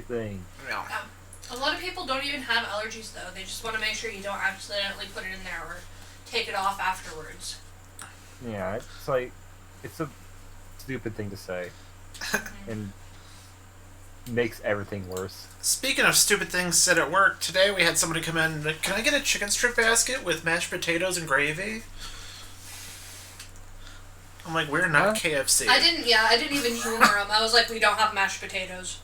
thing. Yeah. A lot of people don't even have allergies, though. They just want to make sure you don't accidentally put it in there or take it off afterwards. Yeah, it's like, it's a stupid thing to say. And makes everything worse. Speaking of stupid things said at work, today we had somebody come in, can I get a chicken strip basket with mashed potatoes and gravy? I'm like, we're not KFC. I didn't even humor them. I was like, we don't have mashed potatoes.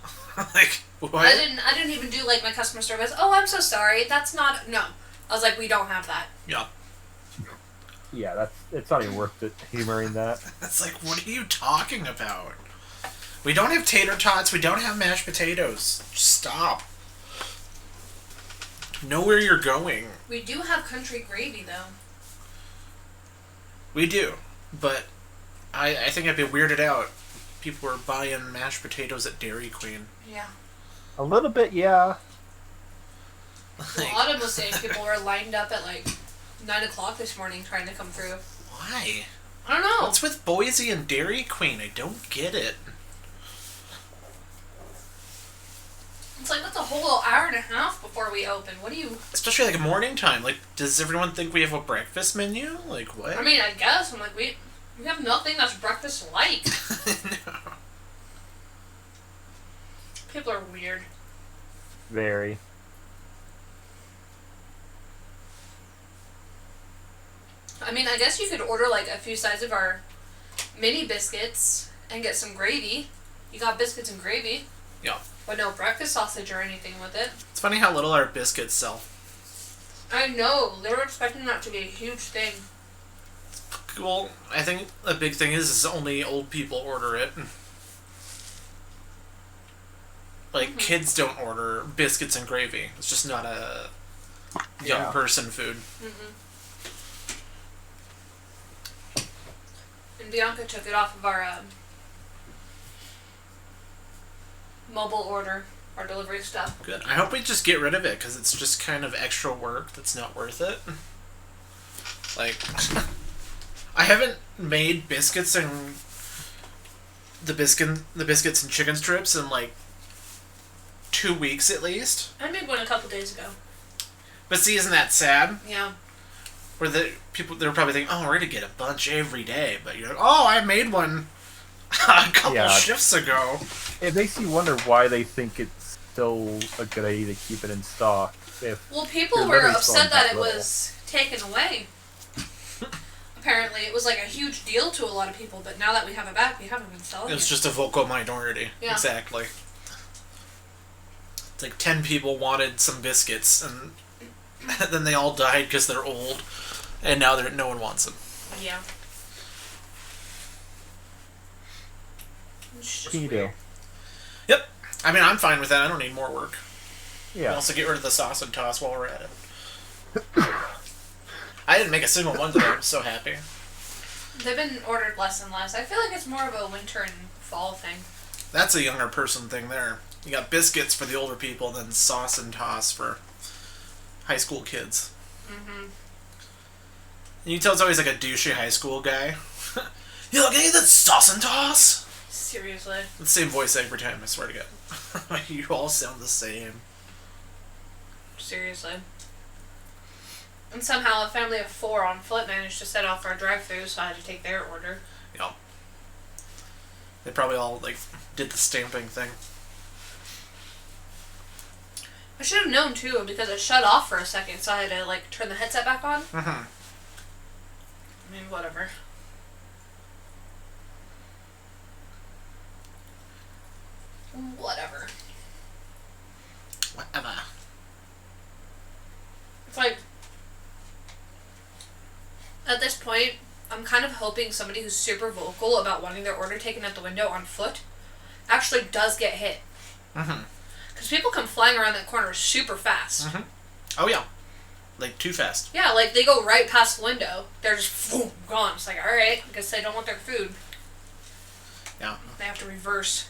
Like, what? I didn't even do like my customer service. Oh, I'm so sorry. That's not, no. I was like, we don't have that. Yeah. Yeah, it's not even worth it humoring that. It's like, what are you talking about? We don't have tater tots. We don't have mashed potatoes. Just stop. Know where you're going. We do have country gravy, though. We do, but I think I'd be weirded out. People were buying mashed potatoes at Dairy Queen. Yeah. A little bit, yeah. Well, Autumn was saying people were lined up at like 9 o'clock this morning trying to come through. Why? I don't know. What's with Boise and Dairy Queen? I don't get it. It's like, that's a whole hour and a half before we open. What do you... Especially like morning time. Like, does everyone think we have a breakfast menu? Like, what? I mean, I guess. I'm like, we have nothing that's breakfast-like. No. People are weird. Very. I mean, I guess you could order like a few sides of our mini biscuits and get some gravy. You got biscuits and gravy. Yeah. But no breakfast sausage or anything with it. It's funny how little our biscuits sell. I know. They were expecting that to be a huge thing. Well, I think a big thing is only old people order it. Like, kids don't order biscuits and gravy. It's just not a young person food. And Bianca took it off of our mobile order, our delivery stuff. Good. I hope we just get rid of it, because it's just kind of extra work that's not worth it. Like, I haven't made biscuits and the biscuits and chicken strips in like 2 weeks at least. I made one a couple days ago. But see, isn't that sad? Yeah. Where they're probably thinking, oh, we're gonna get a bunch every day, but you're like, oh, I made one a couple shifts ago. It makes you wonder why they think it's still a good idea to keep it in stock. Well, people were upset that it was taken away. Apparently, it was like a huge deal to a lot of people, but now that we have it back, we haven't been selling it. It was just a vocal minority. Yeah. Exactly. It's like 10 people wanted some biscuits, and then they all died because they're old, and now no one wants them. Yeah. What can you do? Yep. I mean, I'm fine with that. I don't need more work. Yeah. We also get rid of the sauce and toss while we're at it. I didn't make a single one today. I'm so happy. They've been ordered less and less. I feel like it's more of a winter and fall thing. That's a younger person thing there. You got biscuits for the older people, then sauce and toss for high school kids. Mm-hmm. And you tell it's always like a douchey high school guy. You look, hey, that's sauce and toss. Seriously. The same voice every time, I swear to God. You all sound the same. Seriously. And somehow a family of 4 on foot managed to set off our drive-thru, so I had to take their order. Yeah. They probably all, like, did the stamping thing. I should have known, too, because it shut off for a second, so I had to, like, turn the headset back on. Mm-hmm. I mean, whatever. Whatever. It's like, at this point, I'm kind of hoping somebody who's super vocal about wanting their order taken at the window on foot actually does get hit. Mm-hmm. Because people come flying around that corner super fast. Mm-hmm. Oh, yeah. Like, too fast. Yeah, like, they go right past the window. They're just boom, gone. It's like, alright, I guess they don't want their food. Yeah. They have to reverse.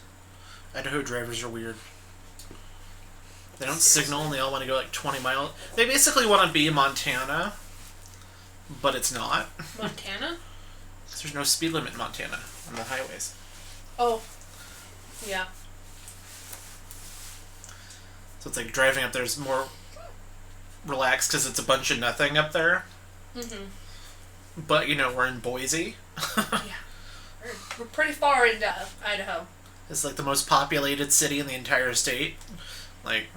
Idaho drivers are weird. They don't signal and they all want to go like 20 miles. They basically want to be Montana, but it's not. Montana? Because there's no speed limit in Montana on the highways. Oh. Yeah. So it's like driving up there's more relaxed because it's a bunch of nothing up there. Mm-hmm. But, we're in Boise. Yeah. We're pretty far into Idaho. It's like the most populated city in the entire state. Like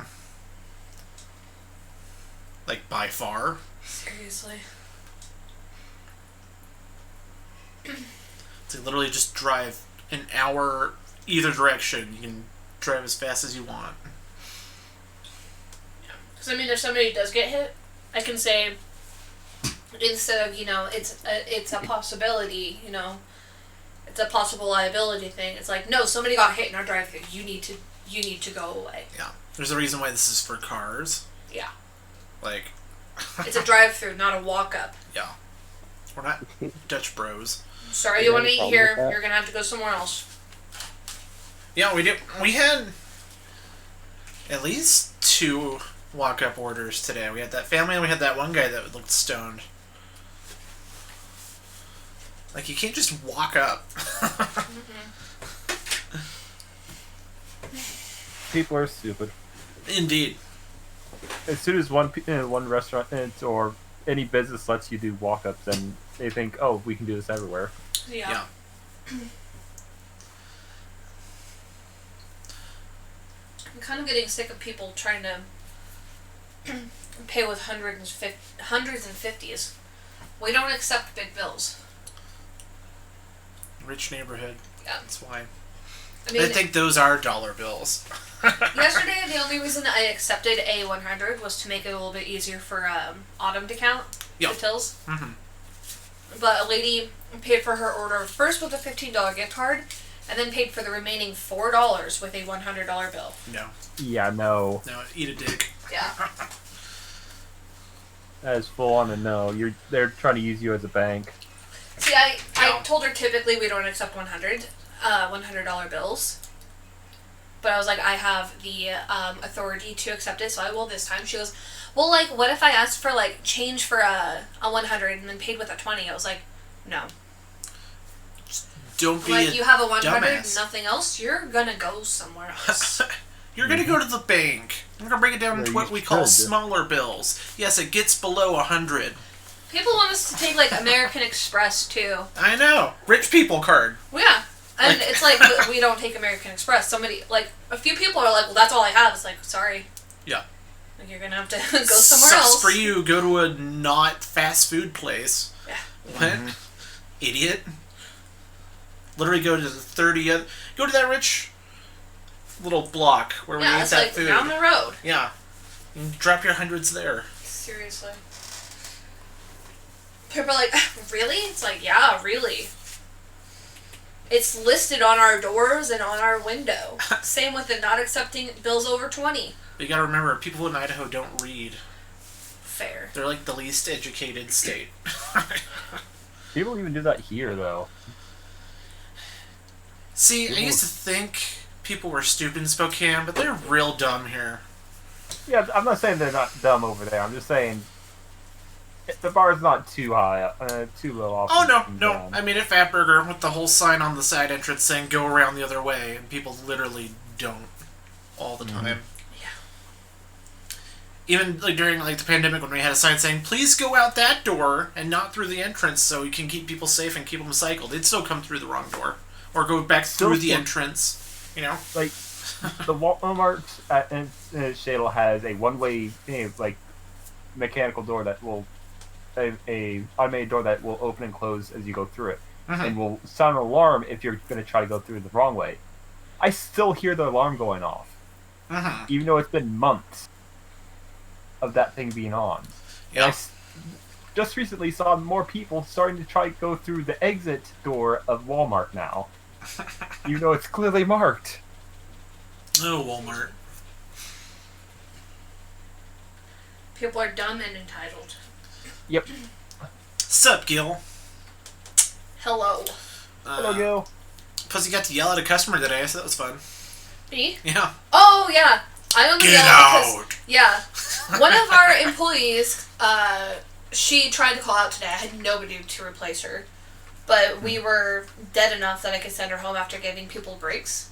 by far. Seriously. So you literally just drive an hour either direction. You can drive as fast as you want. Yeah. Because, if somebody does get hit, I can say, instead of, it's a possibility, it's a possible liability thing. It's like, no, somebody got hit in our drive-thru. You need to go away. Yeah. There's a reason why this is for cars. Yeah. Like... It's a drive-thru, not a walk-up. Yeah. We're not Dutch bros. Sorry you want to eat here. You're going to have to go somewhere else. Yeah, we did. We had at least 2 walk-up orders today. We had that family and we had that one guy that looked stoned. Like, you can't just walk up. People are stupid. Indeed. As soon as one restaurant or any business lets you do walk-ups, then they think, oh, we can do this everywhere. Yeah. I'm kind of getting sick of people trying to pay with hundreds and fifties. We don't accept big bills. Rich neighborhood. Yeah. That's why. I think those are dollar bills. Yesterday, the only reason I accepted a 100 was to make it a little bit easier for Autumn to count the tills. Mm-hmm. But a lady paid for her order first with a $15 gift card, and then paid for the remaining $4 with a $100 bill. No. Yeah, no. No, eat a dick. Yeah. That is full on a no. They're trying to use you as a bank. See, I told her typically we don't accept $100 bills. But I was like, I have the authority to accept it, so I will this time. She goes, well, like, what if I asked for, like, change for a 100 and then paid with a 20? I was like, no. Don't be like, you have a 100, dumbass. Nothing else, you're gonna go somewhere else. You're gonna go to the bank. We're gonna break it down into what we call smaller bills. Yes, it gets below 100. People want us to take, like, American Express, too. I know. Rich people card. Well, yeah. And it's like, we don't take American Express. Somebody, like, a few people are like, well, that's all I have. It's like, sorry. Yeah. Like, you're gonna have to go somewhere else. Sucks for you. Go to a not fast food place. Yeah. What? Mm-hmm. Idiot. Literally go to the 30th. Go to that rich little block where we eat that like food. down the road. Yeah. You can drop your hundreds there. Seriously. People are like, really? It's like, yeah, really. It's listed on our doors and on our window. Same with the not accepting bills over 20. But you gotta remember, people in Idaho don't read. Fair. They're like the least educated state. People even do that here, though. See, I used to think people were stupid in Spokane, but they're real dumb here. Yeah, I'm not saying they're not dumb over there. I'm just saying the bar's not too high, too low off. Oh, no. I mean, at Fatburger, with the whole sign on the side entrance saying, go around the other way, and people literally don't all the time. Yeah. Even, like, during, like, the pandemic when we had a sign saying, please go out that door and not through the entrance so you can keep people safe and keep them cycled. They'd still come through the wrong door. Or go back through the entrance, you know? Like, the Walmart in Shadle has a one-way, like, mechanical door that will... A automated door that will open and close as you go through it, and will sound an alarm if you're going to try to go through the wrong way. I still hear the alarm going off, even though it's been months of that thing being on. Yeah. I just recently saw more people starting to try to go through the exit door of Walmart now, even though it's clearly marked. Oh, Walmart. People are dumb and entitled. Yep. Sup, Gil? Hello. Hello, Gil. Plus, you got to yell at a customer today, so that was fun. Me? Yeah. Oh, yeah. I only Get yelled out! because... Yeah. One of our employees, she tried to call out today. I had nobody to replace her. But we were dead enough that I could send her home after giving people breaks.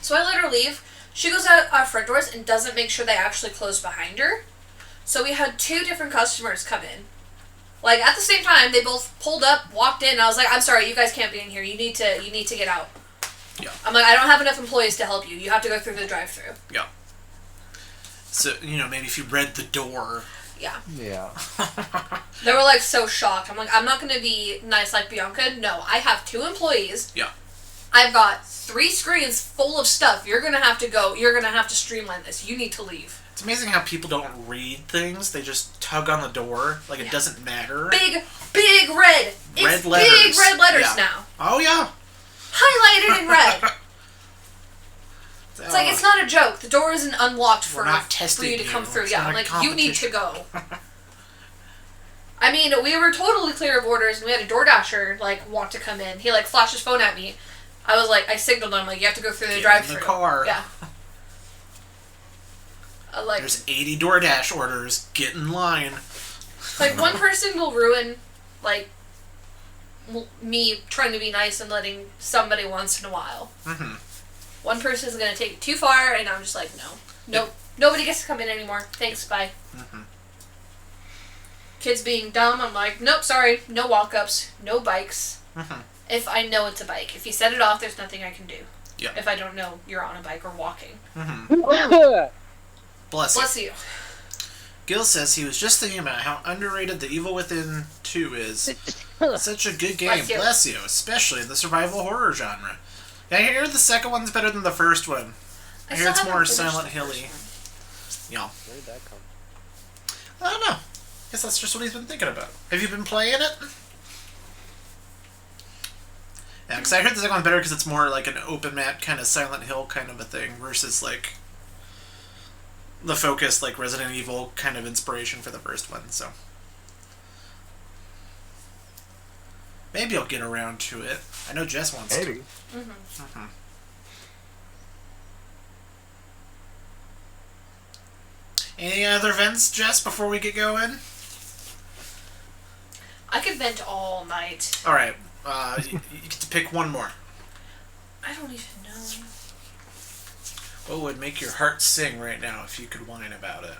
So I let her leave. She goes out our front doors and doesn't make sure they actually close behind her. So we had 2 different customers come in. Like, at the same time, they both pulled up, walked in, and I was like, I'm sorry, you guys can't be in here. You need to get out. Yeah. I'm like, I don't have enough employees to help you. You have to go through the drive-thru. Yeah. So, maybe if you read the door. Yeah. Yeah. They were, like, so shocked. I'm like, I'm not going to be nice like Bianca. No, I have 2 employees. Yeah. I've got 3 screens full of stuff. You're going to have to streamline this. You need to leave. It's amazing how people don't read things. They just tug on the door. Like, it doesn't matter. Big red. It's letters. Big red letters now. Oh, yeah. Highlighted in red. It's like, it's not a joke. The door isn't unlocked for you to come through. Yeah, like, you need to go. I mean, we were totally clear of orders, and we had a DoorDasher, like, want to come in. He, like, flashed his phone at me. I was like, I signaled him, like, you have to go through the drive-thru. In the car. Yeah. There's 80 DoorDash orders. Get in line. Like, one person will ruin, like, me trying to be nice and letting somebody once in a while. Mm-hmm. One person is going to take it too far, and I'm just like, no. Nope. Nobody gets to come in anymore. Thanks, bye. Mm-hmm. Kids being dumb, I'm like, nope, sorry. No walk-ups. No bikes. Mm-hmm. If I know it's a bike. If you set it off, there's nothing I can do. Yeah. If I don't know you're on a bike or walking. Mm-hmm. Bless you. Gil says he was just thinking about how underrated The Evil Within 2 is. Such a good game. Bless you. Especially in the survival horror genre. Yeah, I hear the second one's better than the first one. I hear it's more Silent Hilly. Yeah. Where did that come? I don't know. Guess that's just what he's been thinking about. Have you been playing it? Yeah, because I heard the second one better because it's more like an open map kind of Silent Hill kind of a thing versus like the focused like Resident Evil kind of inspiration for the first one. So maybe I'll get around to it. I know Jess wants to. Maybe. Mm-hmm. Mm-hmm. Any other vents, Jess, before we get going? I could vent all night. All right. You get to pick one more. I don't even know. What would make your heart sing right now if you could whine about it?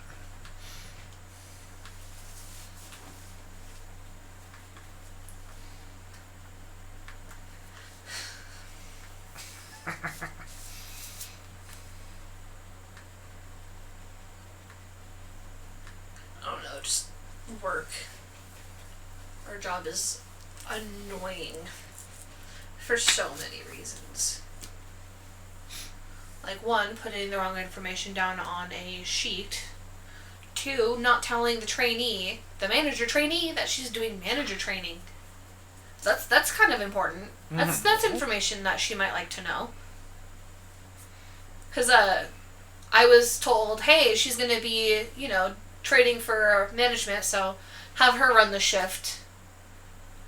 I don't know, just work. Our job is annoying for so many reasons. Like, 1, putting the wrong information down on a sheet. 2, not telling the manager trainee, that she's doing manager training. That's kind of important. Mm-hmm. That's information that she might like to know. Because I was told, hey, she's going to be, trading for management, so have her run the shift.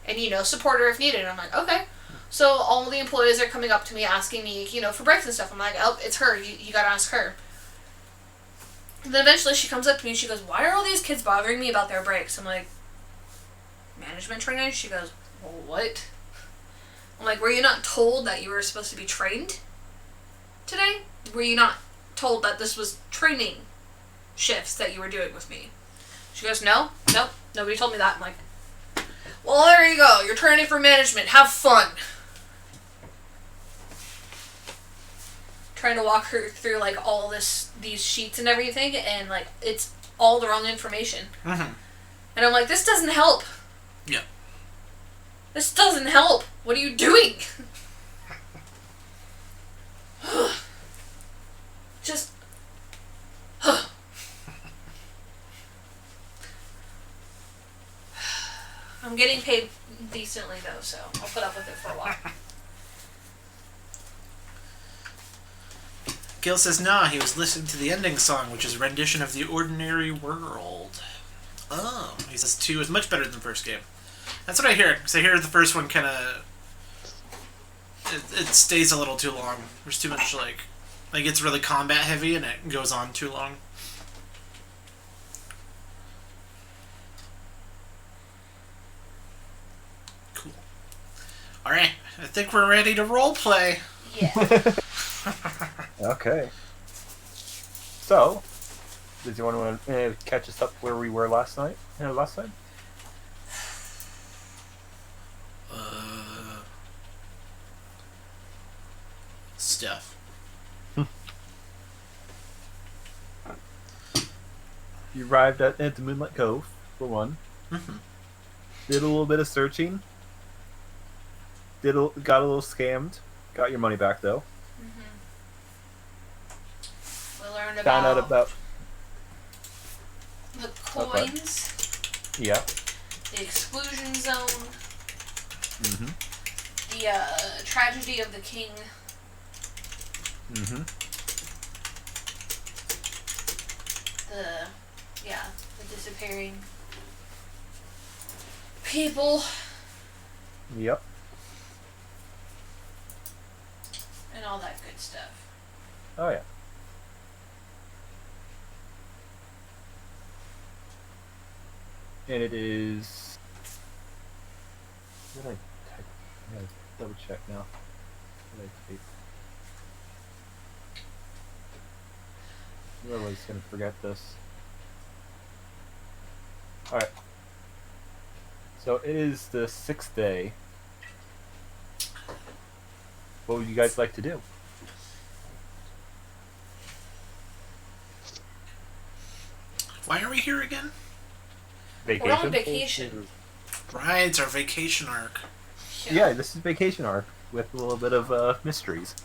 And, support her if needed. And I'm like, okay. So all the employees are coming up to me asking me, for breaks and stuff. I'm like, oh, it's her. You gotta ask her. And then eventually she comes up to me and she goes, why are all these kids bothering me about their breaks? I'm like, management training? She goes, well, what? I'm like, were you not told that you were supposed to be trained today? Were you not told that this was training shifts that you were doing with me? She goes, nope, nobody told me that. I'm like, well, there you go. You're training for management. Have fun. Trying to walk her through, like, all these sheets and everything, and, like, it's all the wrong information. Mm-hmm. And I'm like, this doesn't help. Yeah. This doesn't help. What are you doing? Just... I'm getting paid decently, though, so I'll put up with it for a while. Gil says, nah, he was listening to the ending song, which is a rendition of The Ordinary World. Oh. He says 2 is much better than the first game. That's what I hear, because I hear the first one kind of... It stays a little too long. There's too much, like, it's really combat heavy, and it goes on too long. Cool. Alright, I think we're ready to roleplay. Yeah. Okay. So, does you want to catch us up where we were last night? Last time? Stuff. You arrived at the Moonlight Cove, for one. Mm-hmm. Did a little bit of searching. Got a little scammed. Got your money back, though. We learned Found out about the coins, yeah. the exclusion zone, Mm-hmm. the tragedy of the king. Mm-hmm. The disappearing people. Yep. And all that good stuff. Oh yeah. And it is. What did I type? I gotta double check now. What did I type? I'm always gonna forget this. Alright. So it is the 6th day. What would you guys like to do? Why are we here again? Vacation? We're on vacation. Right, it's our vacation arc. Yeah, this is vacation arc with a little bit of mysteries.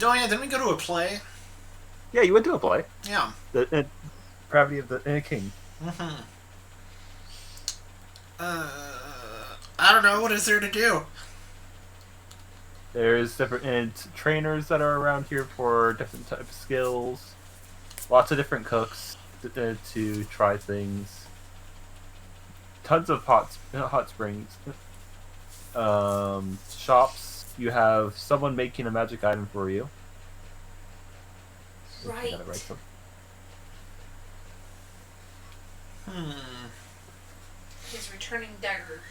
Oh yeah, didn't we go to a play? Yeah, you went to a play. Yeah. The Gravity of the King. Mm-hmm. I don't know. What is there to do? There's different trainers that are around here for different types of skills. Lots of different cooks to try things. Tons of hot springs. Shops. You have someone making a magic item for you. Right. I gotta write some. His returning dagger.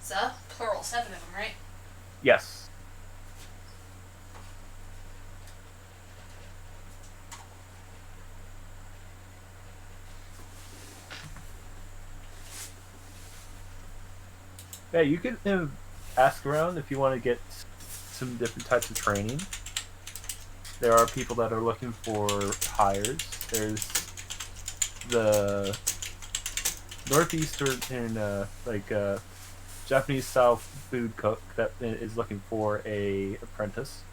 The plural, 7 of them, right? Yes. Yeah, you can ask around if you want to get some different types of training. There are people that are looking for hires. There's the northeastern Japanese style food cook that is looking for a apprentice.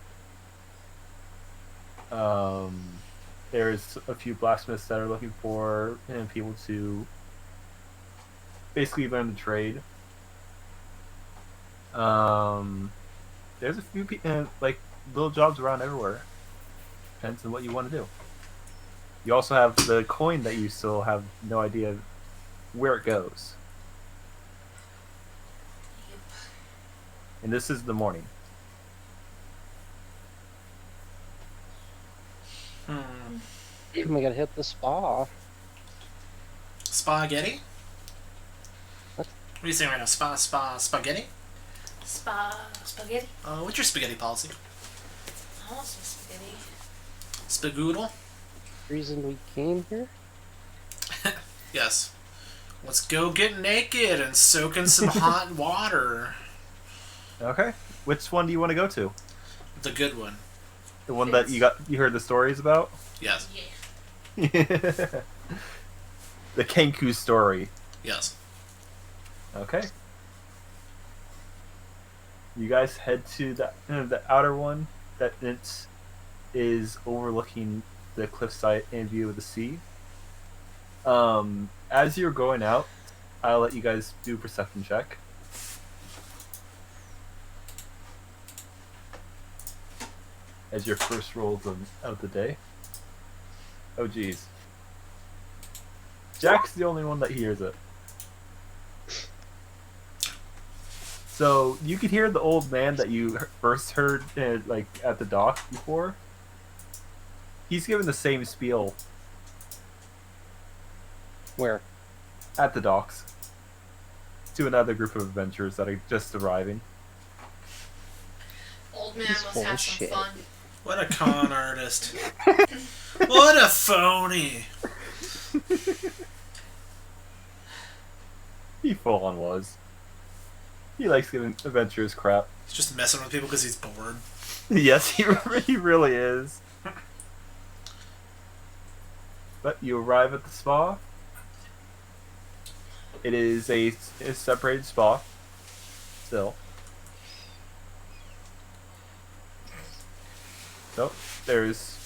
There's a few blacksmiths that are looking for people to basically learn the trade. There's a few like little jobs around everywhere. Depends on what you want to do. You also have the coin that you still have no idea where it goes. Yep. And this is the morning. We gotta hit the spa. Spaghetti? What? What are you saying right now? Spaghetti? Spaghetti? What's your spaghetti policy? I want some spaghetti. Spagoodle? Reason we came here? Yes. Let's go get naked and soak in some hot water. Okay. Which one do you want to go to? The good one. The one that you heard the stories about? Yes. Yeah. The Kenku story. Yes. Okay. You guys head to the outer one that is overlooking the cliffside and view of the sea. As you're going out, I'll let you guys do a perception check. As your first rolls of the day. Oh geez. Jack's the only one that hears it. So you could hear the old man that you first heard like at the dock before. He's giving the same spiel Where? at the docks to another group of adventurers that are just arriving. Old man He's must full have of some shit. fun. What a con artist. What a phony. He full on was. He likes giving adventurous crap. He's just messing with people because he's bored. Yes, he really is. But you arrive at the spa. It is a separated spa. Still. So, there's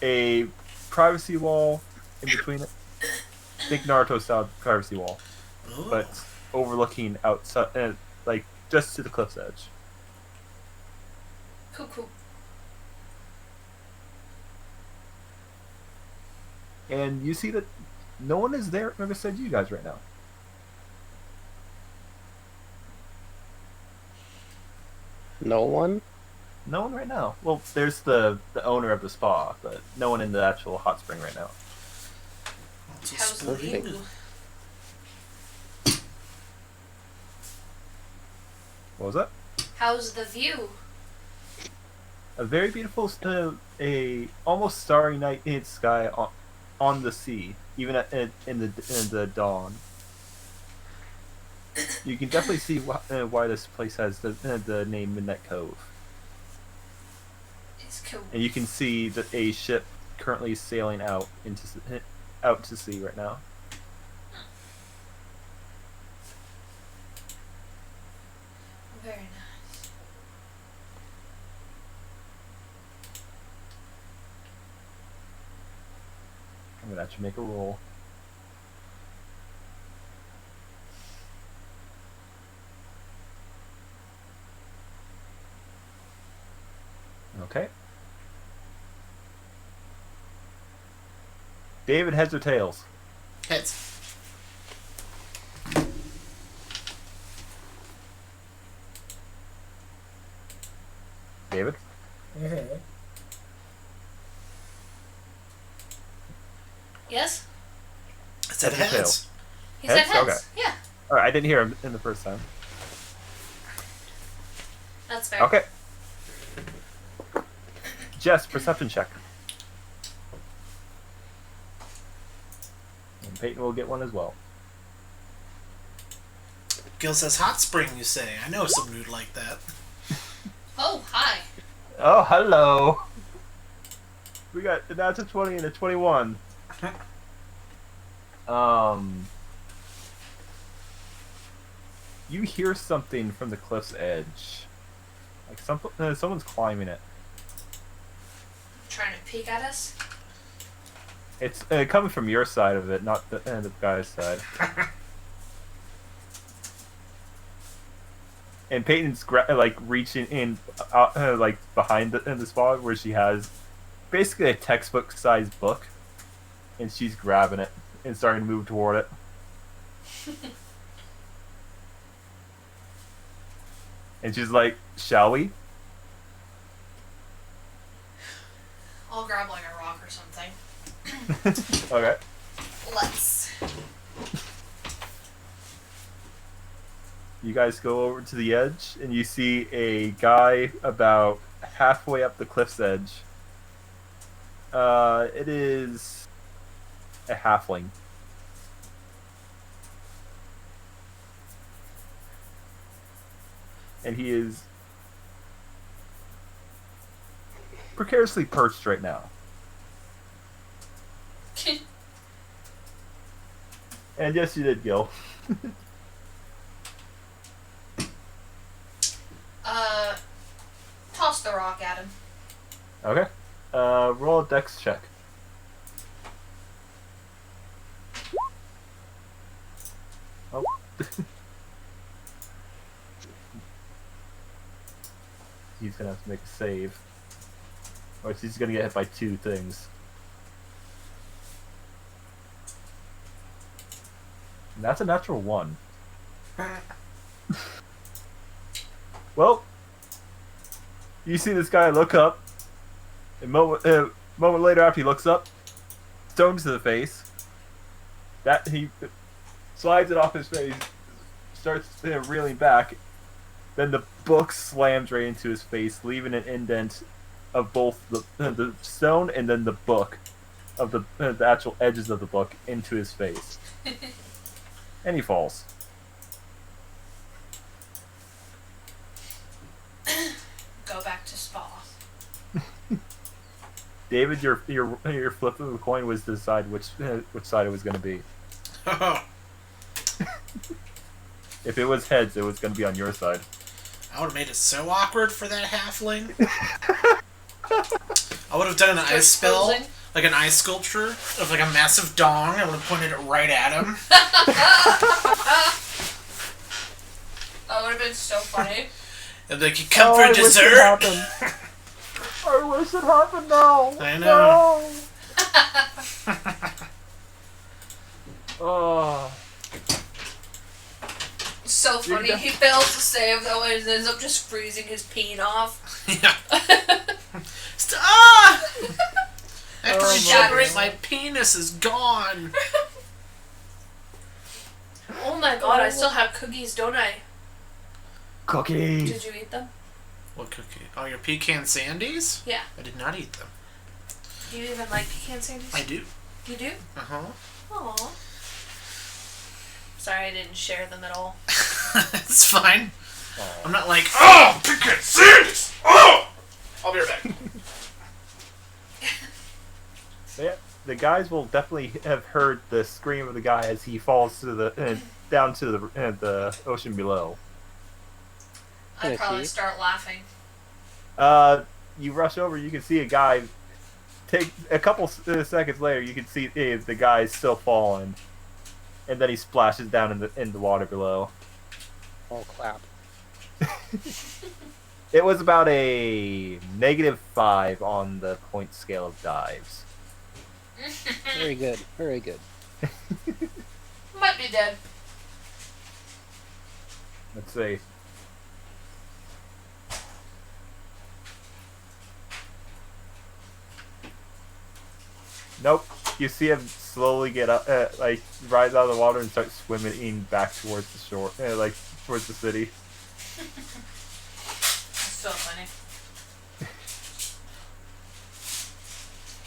a privacy wall in between it. Big Naruto-style privacy wall. Ooh. But overlooking outside, like, just to the cliff's edge. Cool. And you see that no one is there beside you guys right now. No one? No one right now. Well, there's the owner of the spa, but no one in the actual hot spring right now. How's the view? What was that? How's the view? A very beautiful, a almost starry night in sky on the sea, even in the dawn. You can definitely see why this place has the name Midnight Cove. It's cool. And you can see that a ship currently sailing out to sea right now. Very nice. I'm gonna actually make a roll. Okay. David, heads or tails? Heads. David? Yes? I said Heads or heads. He said Heads? heads. Okay. Yeah, Alright, I didn't hear him in the first time. that's fair. Okay. Jess, perception check. And Peyton will get one as well. Gil says hot spring, you say. I know some dude like that. Oh, hi. Oh, hello. We got that's a 20 and a 21. You hear something from the cliff's edge. Like someone's climbing it. Trying to peek at us? It's coming from your side of it, not the guy's side. And Peyton's like reaching in, like behind the spot where she has basically a textbook-sized book, and she's grabbing it and starting to move toward it. And she's like, "Shall we?" I'll grab like a rock or something. Okay. Let's. You guys go over to the edge, and you see a guy about halfway up the cliff's edge. It is a halfling. And he is precariously perched right now. And yes, you did, Gil. Toss the rock at him. Okay. Roll a dex check. Oh. He's gonna have to make a save. Or he's gonna get hit by 2 things. And that's a natural 1. Well, you see this guy look up. A moment later, after he looks up, stone to the face. That he slides it off his face, starts reeling back. Then the book slams right into his face, leaving an indent of both the stone and then the book of the actual edges of the book into his face, and he falls. Go back to spa. David, your flip of the coin was to decide which side it was going to be. If it was heads, it was going to be on your side. I would have made it so awkward for that halfling. I would have done an ice spell, like an ice sculpture of like a massive dong. I would have pointed it right at him. That would have been so funny. And like, you come for dessert? I wish it happened now. I know. No. Oh. So funny. He fails to save though and ends up just freezing his peen off. Yeah. After regenerate, my penis is gone. Oh my god, I still have cookies, don't I? Cookies. Did you eat them? What cookie? Oh, your pecan sandies? Yeah. I did not eat them. Do you even like pecan sandies? I do. You do? Uh-huh. Aww. Sorry I didn't share them at all. It's fine. I'm not like, oh, pecan sandies! Oh! I'll be right back. Yeah, the guys will definitely have heard the scream of the guy as he falls to the down to the ocean below. I'd probably start laughing. You rush over, you can see a guy. Take a couple seconds later, you can see the guy's still falling, and then he splashes down in the water below. Oh, clap. It was about a -5 on the point scale of dives. Very good. Very good. Might be dead. Let's see. Nope. You see him slowly get up, like rise out of the water and start swimming back towards the shore, like towards the city. That's so funny.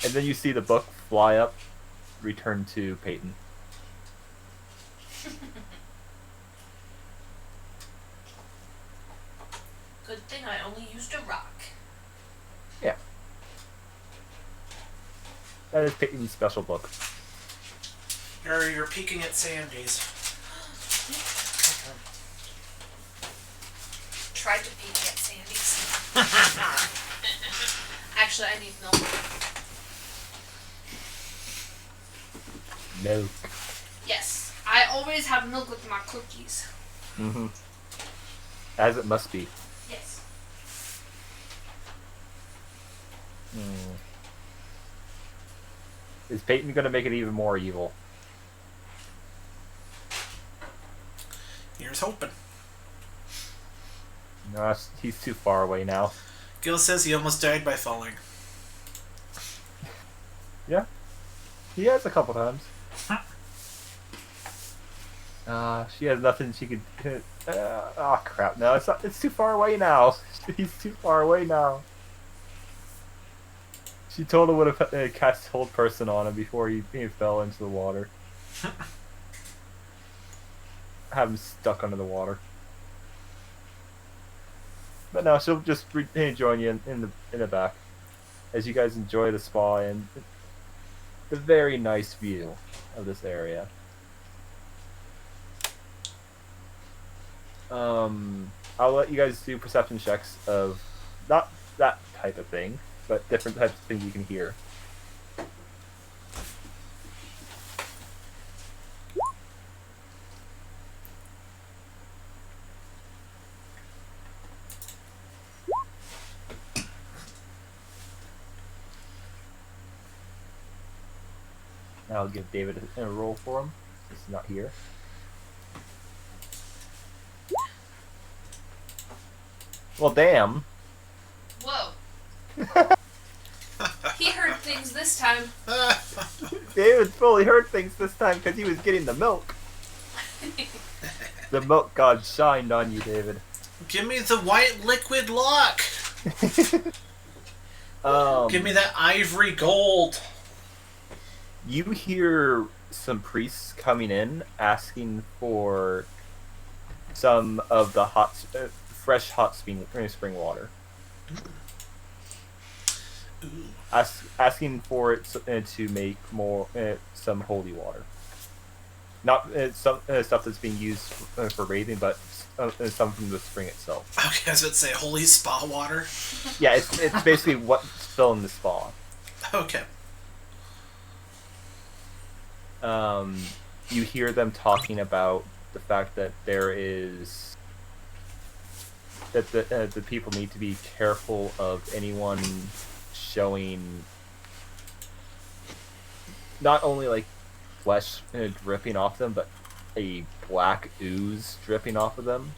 And then you see the book fly up, return to Peyton. Good thing I only used a rock. Yeah. That is Peyton's special book. You're peeking at Sandy's. Tried to peek at Sandy's. Actually, I need milk. Milk. Yes, I always have milk with my cookies. Mm-hmm. As it must be. Yes. Is Peyton going to make it even more evil? Here's hoping. No, he's too far away now. Gil says he almost died by falling. Yeah. He has a couple times. She has nothing she could... oh, crap. No, it's too far away now. He's too far away now. She totally would have cast Hold Person on him before he fell into the water. Have him stuck under the water. But no, she'll just join you in the back as you guys enjoy the spa and the very nice view of this area. I'll let you guys do perception checks of not that type of thing, but different types of things you can hear. I'll give David a roll for him. He's not here. Well, damn. Whoa. He heard things this time. David fully heard things this time because he was getting the milk. The milk god shined on you, David. Give me the white liquid lock. Give me that ivory gold. You hear some priests coming in asking for some of the fresh hot spring water. Asking for it to make more some holy water. Not some stuff that's being used for bathing, but some from the spring itself. Okay, I was about to say holy spa water. Yeah, it's basically what's filling the spa. Okay. You hear them talking about the fact that the people need to be careful of anyone showing not only like flesh dripping off them, but a black ooze dripping off of them,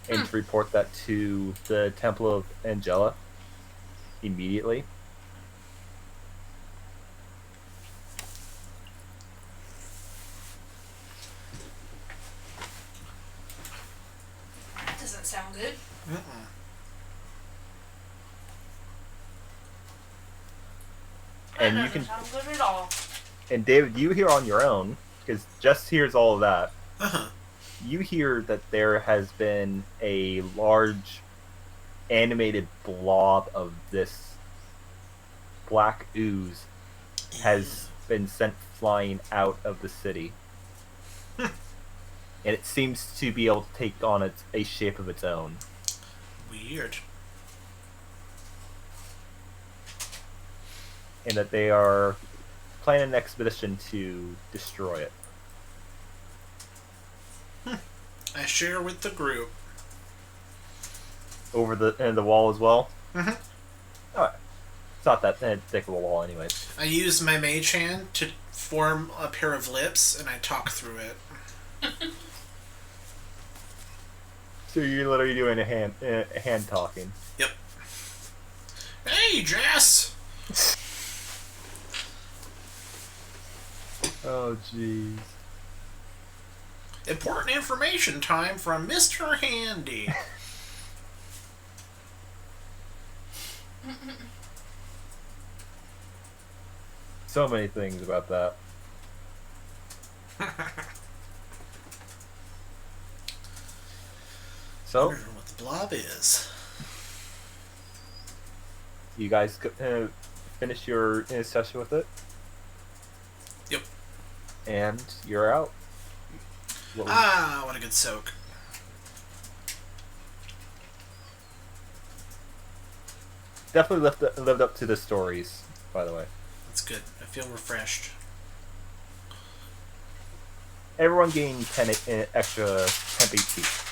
and to report that to the Temple of Angela immediately. That doesn't sound good. And that you can sound good at all. And David, you hear on your own, because Jess hears all of that. Uh-huh. You hear that there has been a large animated blob of this black ooze has been sent flying out of the city. And it seems to be able to take on a shape of its own. Weird. And that they are planning an expedition to destroy it. I share with the group. Over the wall as well? Mm-hmm. Alright. It's not that thick of a wall anyways. I use my mage hand to form a pair of lips, and I talk through it. So you're literally doing a hand talking. Yep. Hey, Jess! Oh, jeez. Important information time from Mr. Handy. So many things about that. So, Wondering what the blob is. you guys finish your session with it? Yep. And you're out. What What a good soak. Definitely lived up to the stories, by the way. That's good. I feel refreshed. Everyone gained 10 extra temp HP.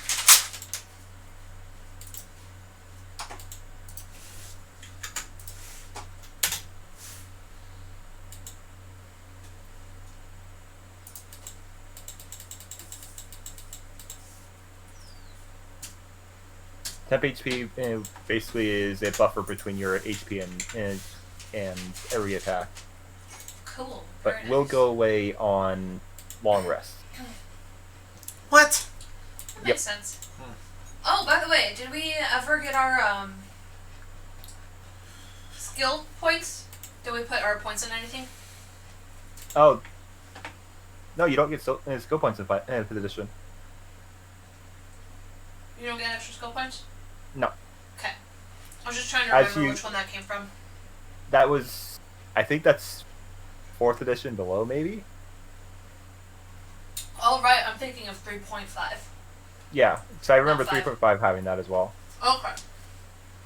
Temp HP basically is a buffer between your HP and every attack, Cool. but Very will nice. go away on long rest. What? That makes sense. Oh, by the way, did we ever get our skill points? Did we put our points in anything? Oh, no, you don't get skill points in 5th edition. You don't get extra skill points? No. Okay. I was just trying to As remember you- which one that came from. That was, I think that's 4th edition below, maybe? Oh, right, I'm thinking of 3.5. Yeah, so I remember Not 5. 3.5 having that as well. Okay.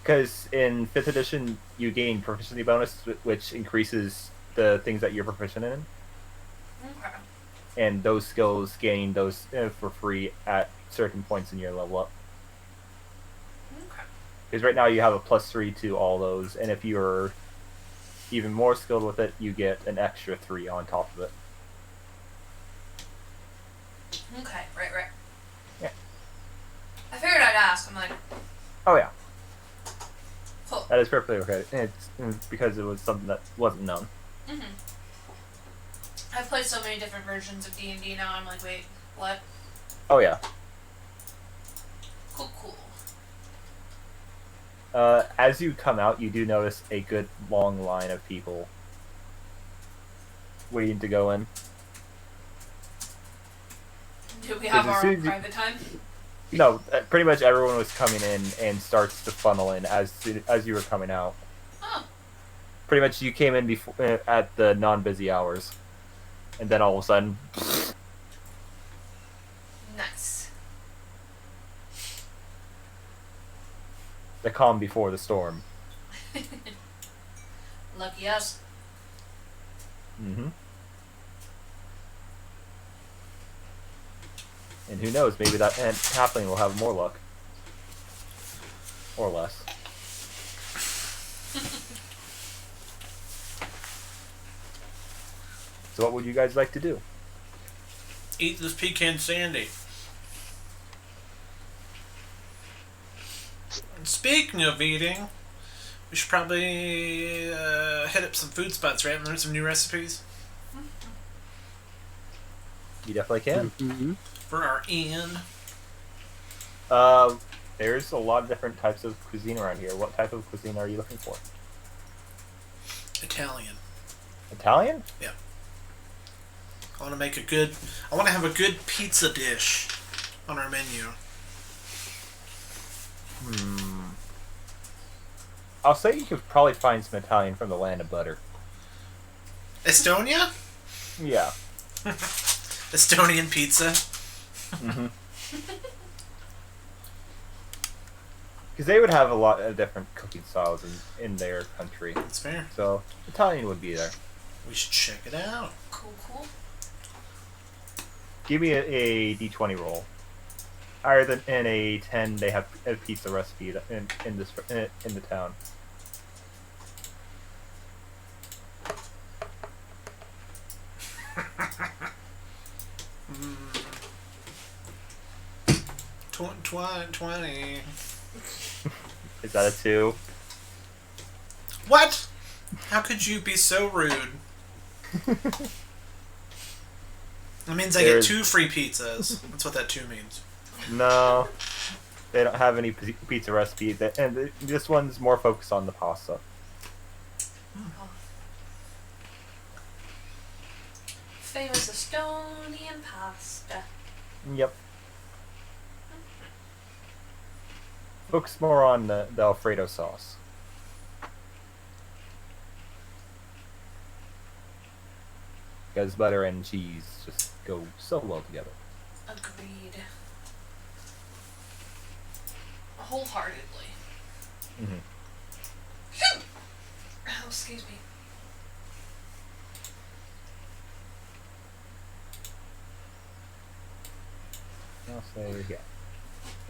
Because in 5th edition, you gain proficiency bonus, which increases the things that you're proficient in. Okay. And those skills gain those for free at certain points in your level up. Okay. Because right now you have a +3 to all those, and if you're even more skilled with it, you get an extra 3 on top of it. Okay, right. Yeah. I figured I'd ask. I'm like, Oh yeah, cool. that is perfectly okay. It's because it was something that wasn't known. I've played so many different versions of D&D now, I'm like, wait, what? Oh yeah. Cool. As you come out, you do notice a good long line of people waiting to go in. Do we have As our soon own as you- private time? No, pretty much everyone was coming in and starts to funnel in as you were coming out. Oh. Pretty much you came in before at the non-busy hours, and then all of a sudden, Nice. the calm before the storm. Lucky us. Mm-hmm. And who knows, maybe that halfling will have more luck. Or less. So what would you guys like to do? Eat this pecan sandy. Speaking of eating, we should probably hit up some food spots, right? And learn some new recipes You definitely can. Mm-hmm. for our end. There's a lot of different types of cuisine around here. What type of cuisine are you looking for? Italian. Italian? I want to have a good pizza dish on our menu. I'll say you could probably find some Italian from the land of butter. Estonia? Yeah. Estonian pizza. Mm-hmm. Because they would have a lot of different cooking styles in their country. That's fair. So, Italian would be there. We should check it out. Cool. Give me a d20 roll. Higher than in a 10, they have a pizza recipe in the town. Mm. 20. Is that a 2? What? How could you be so rude? That means I get 2 free pizzas. That's what that 2 means. No. They don't have any pizza recipe. And this one's more focused on the pasta. Famous Estonian pasta. Yep. Focus more on the Alfredo sauce. Because butter and cheese just go so well together. Agreed. Wholeheartedly. Mm-hmm. Oh, excuse me. I'll say, yeah.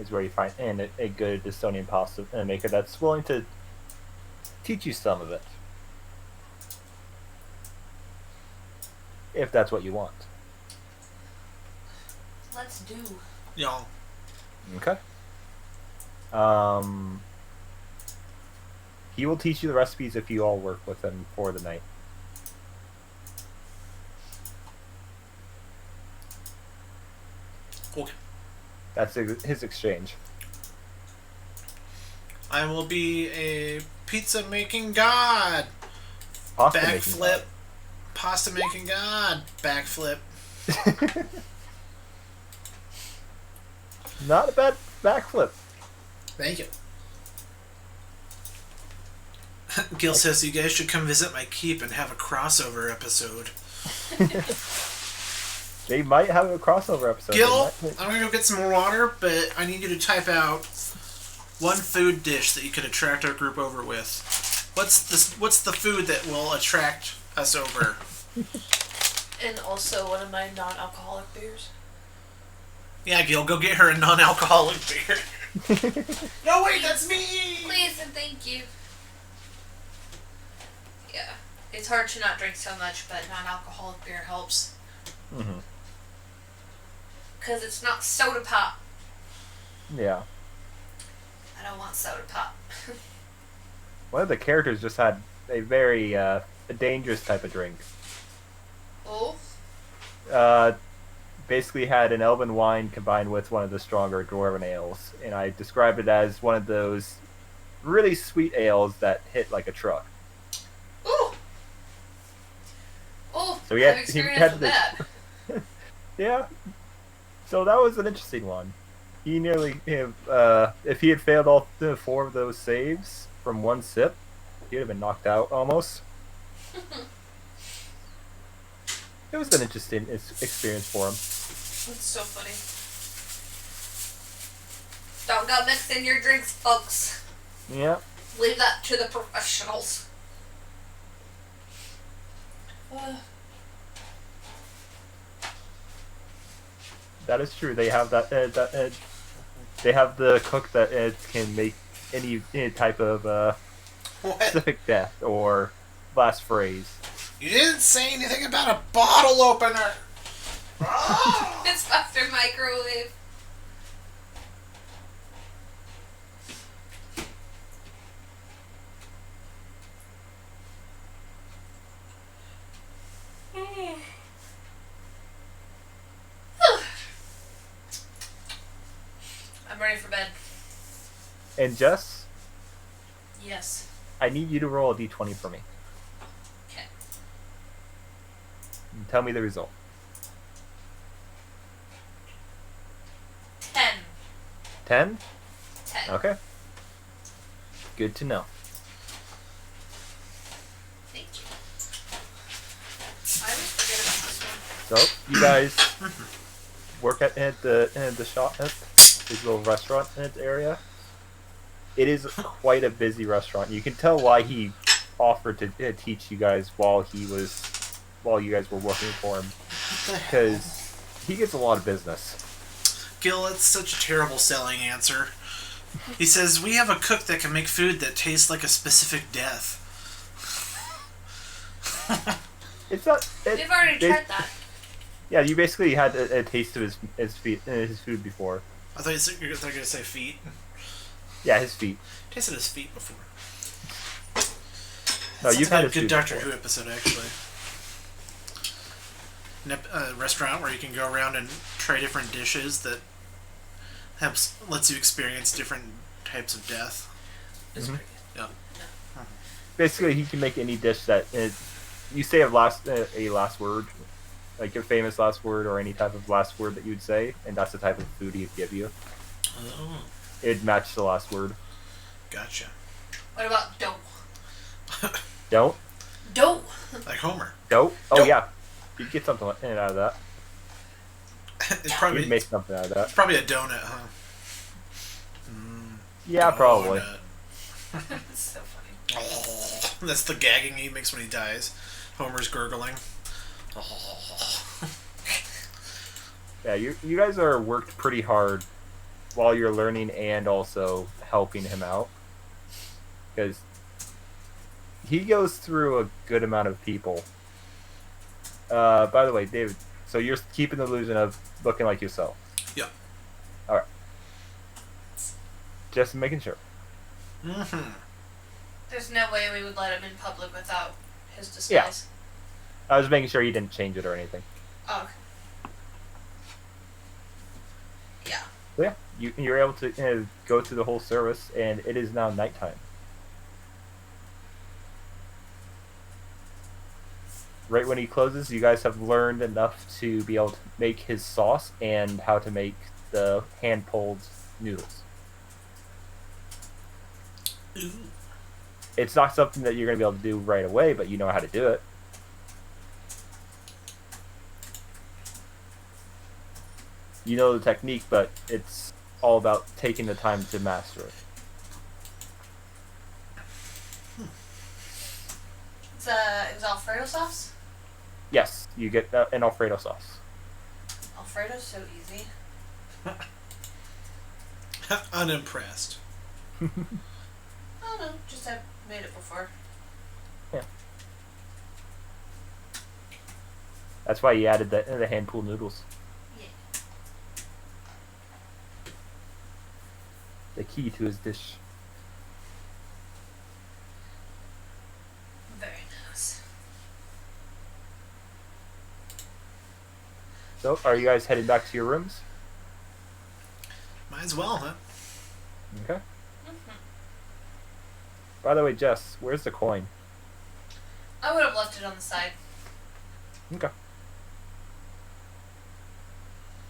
Is where you find a good Estonian pasta maker that's willing to teach you some of it. If that's what you want. Let's do. Y'all. Okay. He will teach you the recipes if you all work with him for the night. Okay. That's his exchange. I will be a pizza making god. Pasta making Backflip. Pasta making god. Backflip. god. Not a bad backflip. Thank you. Gil says you guys should come visit my keep and have a crossover episode. They might have a crossover episode. Gil, I'm gonna go get some more water, but I need you to type out one food dish that you could attract our group over with. What's the food that will attract us over? And also one of my non-alcoholic beers. Yeah, Gil, go get her a non-alcoholic beer. No, wait, that's me! Please and thank you. Yeah. It's hard to not drink so much, but non-alcoholic beer helps. Mm-hmm. Because it's not soda pop. Yeah. I don't want soda pop. One of the characters just had a very a dangerous type of drink. Oh? Basically had an elven wine combined with one of the stronger dwarven ales, and I described it as one of those really sweet ales that hit like a truck. Ooh. Oh, So I've experienced with that. Yeah. So that was an interesting one. He nearly, if he had failed all 4 of those saves from one sip, he'd have been knocked out almost. It was an interesting experience for him. That's so funny. Don't go mixing your drinks, folks. Yeah. Leave that to the professionals. That is true. They have that. They have the cook that can make any type of specific death or last phrase. You didn't say anything about a bottle opener. It's Buster Microwave. I'm ready for bed. And Jess, Yes. I need you to roll a d20 for me. Okay. And tell me the result. 10. 10? 10. Okay. Good to know. Thank you. I always forget about this one. So you guys work at the shop at this little restaurant area. It is quite a busy restaurant. You can tell why he offered to teach you guys while you guys were working for him, because he gets a lot of business. Gil, that's such a terrible selling answer. He says, we have a cook that can make food that tastes like a specific death. It's not. We've already tried that. Yeah, you basically had a taste of his food before. I thought you were going to say feet. Yeah, his feet. Tasted his feet before. No, you've had a his good food Doctor before. Who episode, actually. A restaurant where you can go around and try different dishes that lets you experience different types of death. Mm-hmm. Yeah. Basically, he can make any dish that you say a last word, like your famous last word or any type of last word that you'd say, and that's the type of food he'd give you. Oh. It'd match the last word. Gotcha. What about dough? Don't? Dough. Like Homer. Don't? Oh, Don't. yeah. You'd get something out of that. It's probably You'd make something out of that. probably a donut, huh? Yeah, probably. Donut. That's so funny. Oh, that's the gagging he makes when he dies. Homer's gurgling. Oh. Yeah, you guys are worked pretty hard while you're learning and also helping him out. Because he goes through a good amount of people. By the way, David, so you're keeping the illusion of looking like yourself? Yeah. Alright. Just making sure. Mm-hmm. There's no way we would let him in public without his disguise. I was making sure you didn't change it or anything. Oh, okay. Yeah. So yeah, you're able to go through the whole service, and it is now nighttime. Right when he closes, you guys have learned enough to be able to make his sauce and how to make the hand-pulled noodles. Ooh. It's not something that you're going to be able to do right away, but you know how to do it. You know the technique, but it's all about taking the time to master it. It's Alfredo sauce? Yes, you get an Alfredo sauce. Alfredo's so easy. Unimpressed. I don't know, just I've made it before. Yeah. That's why you added the hand-pulled noodles. Yeah. The key to his dish. Very nice. So, are you guys heading back to your rooms? Might as well, huh? Okay. By the way, Jess, where's the coin? I would have left it on the side. Okay.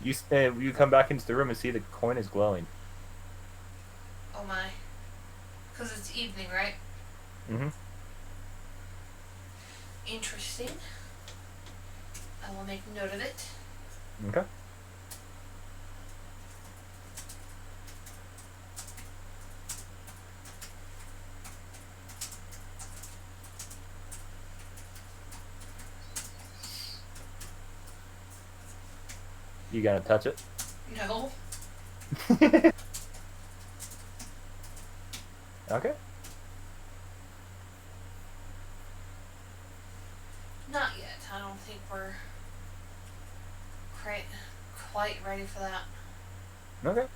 You come back into the room and see the coin is glowing. Oh my. Because it's evening, right? Mm-hmm. Interesting. I will make note of it. Okay. You gonna touch it? No. Okay. Not yet. I don't think we're quite ready for that. Okay.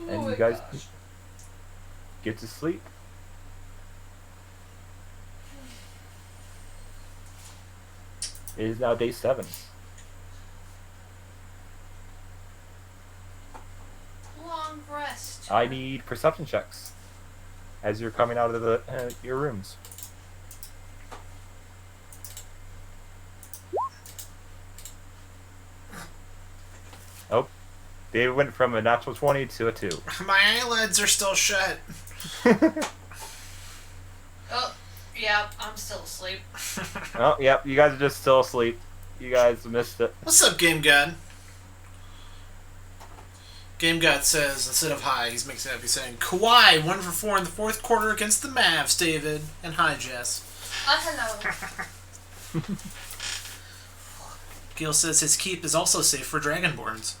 Oh And my you guys gosh. get to sleep. It is now day 7. Long rest. I need perception checks as you're coming out of your rooms. Oh, they went from a natural 20 to a 2. My eyelids are still shut. Oh, yeah, I'm still asleep. Oh, yep, you guys are just still asleep. You guys missed it. What's up, Game God? Game God says, instead of hi, he's mixing it up. He's saying, Kawhi, 1 for 4 in the fourth quarter against the Mavs, David. And hi, Jess. Hello. Gil says his keep is also safe for Dragonborns.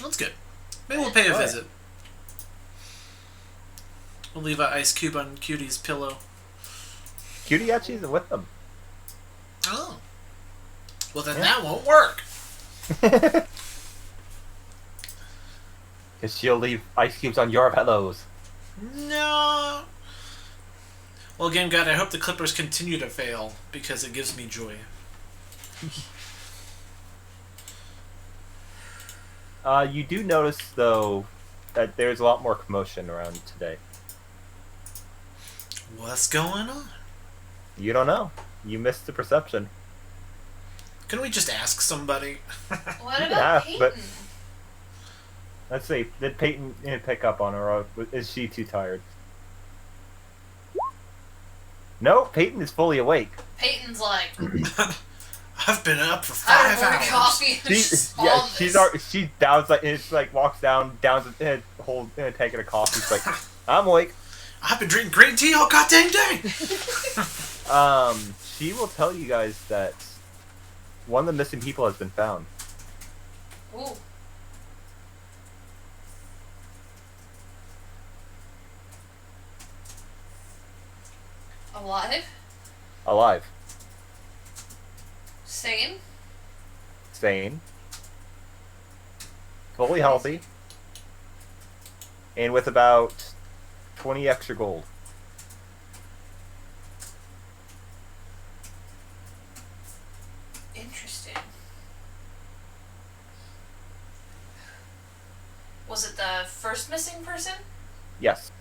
That's good. Maybe we'll pay a visit. We'll leave an ice cube on Cutie's pillow. Cutie actually isn't with them. Oh. Well, then that won't work. Because she'll leave ice cubes on your pillows. No. Well, Game God, I hope the Clippers continue to fail, because it gives me joy. You do notice, though, that there's a lot more commotion around today. What's going on? You don't know. You missed the perception. Can we just ask somebody? What Yeah, about Peyton? but- Let's see. Did Peyton pick up on her? Or is she too tired? No, Peyton is fully awake. Peyton's like, I've been up for I 5 don't want hours. coffee. She downs like it's like walks down, downs a whole taking a coffee. She's like, I'm awake. I've been drinking green tea all goddamn day. She will tell you guys that one of the missing people has been found. Ooh. Alive? Alive. Sane? Sane. Fully healthy. And with about 20 extra gold. Interesting. Was it the first missing person? Yes.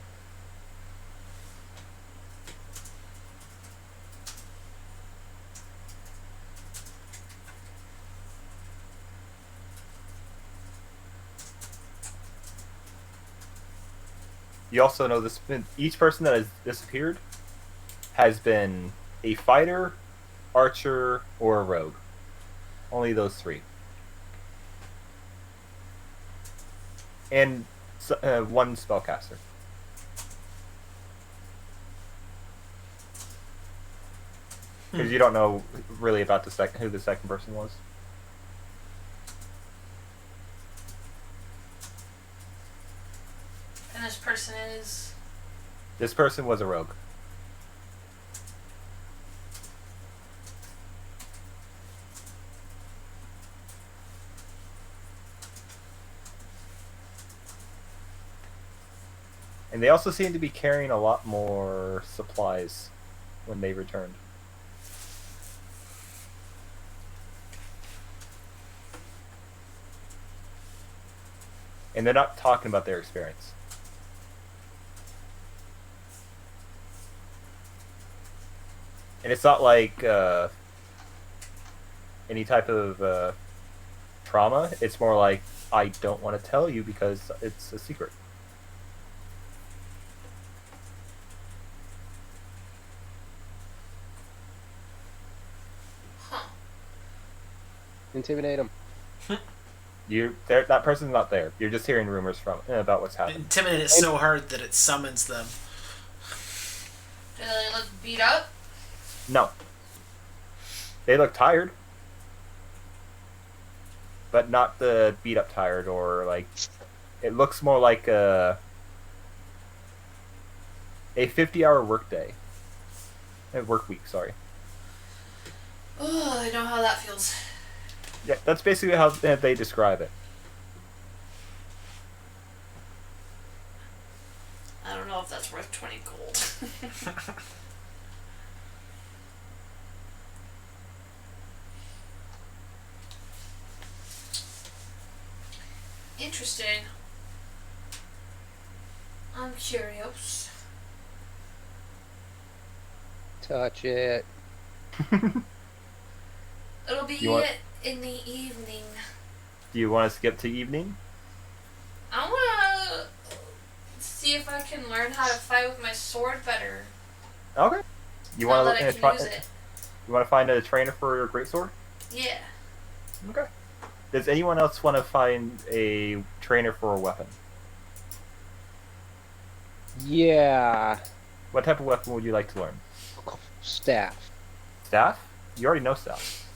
You also know this. Each person that has disappeared has been a fighter, archer, or a rogue. Only those 3. And 1 spellcaster. Because you don't know really about who the second person was. And this person is... This person was a rogue. And they also seem to be carrying a lot more supplies when they returned. And they're not talking about their experience. And it's not like any type of trauma. It's more like, I don't want to tell you because it's a secret. Huh. Intimidate him. That person's not there. You're just hearing rumors about what's happening. Intimidate it so hard that it summons them. Do they look beat up? No. They look tired. But not the beat up tired or like... It looks more like a 50-hour workday. Work week, sorry. Oh, I know how that feels. Yeah, that's basically how they describe it. I don't know if that's worth 20 gold. Interesting. I'm curious. Touch it. It'll be in the evening. Do you want to skip to evening? I wanna see if I can learn how to fight with my sword better. Okay. You Now want that I to can use it. You want to find a trainer for your greatsword? Yeah. Okay. Does anyone else want to find a trainer for a weapon? Yeah. What type of weapon would you like to learn? Staff. Staff? You already know staff.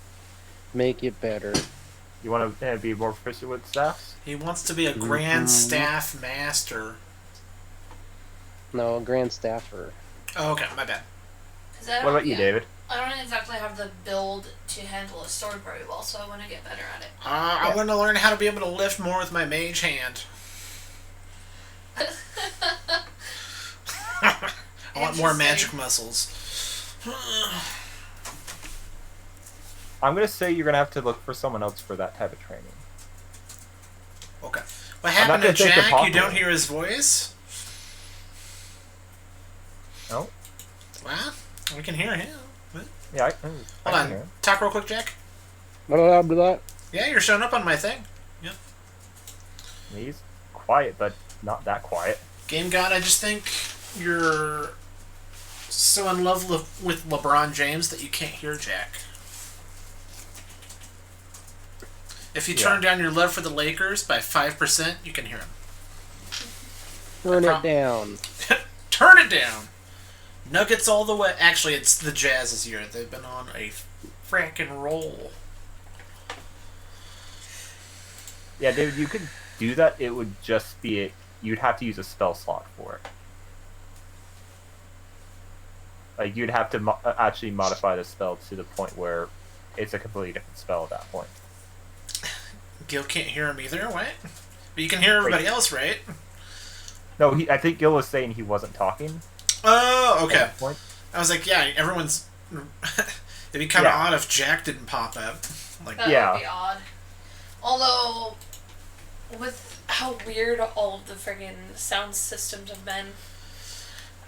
Make it better. You want to be more proficient with staffs? He wants to be a grand staff master. No, grand staffer. Oh, okay, my bad. What about you, David? I don't exactly have the build to handle a sword very well, so I want to get better at it. I want to learn how to be able to lift more with my mage hand. I want more magic muscles. I'm going to say you're going to have to look for someone else for that type of training. Okay. What happened to Jack? You don't hear his voice? No. Well, we can hear him. Yeah, Hold on. Talk real quick, Jack. Blah, blah, blah. Yeah, you're showing up on my thing. Yep. He's quiet, but not that quiet. Game God, I just think you're so in love with LeBron James that you can't hear Jack. If you turn down your love for the Lakers by 5%, you can hear him. Turn it down. Turn it down! Nuggets all the way. Actually, it's the Jazz's year. They've been on a frackin' roll. Yeah, David, you could do that. It would just be you'd have to use a spell slot for it. Like, you'd have to actually modify the spell to the point where it's a completely different spell at that point. Gil can't hear him either, what? But you can hear everybody else, right? No, I think Gil was saying he wasn't talking. Oh, okay. I was like, yeah, everyone's... It'd be kind of odd if Jack didn't pop up. Like, that would be odd. Although, with how weird all of the friggin' sound systems have been,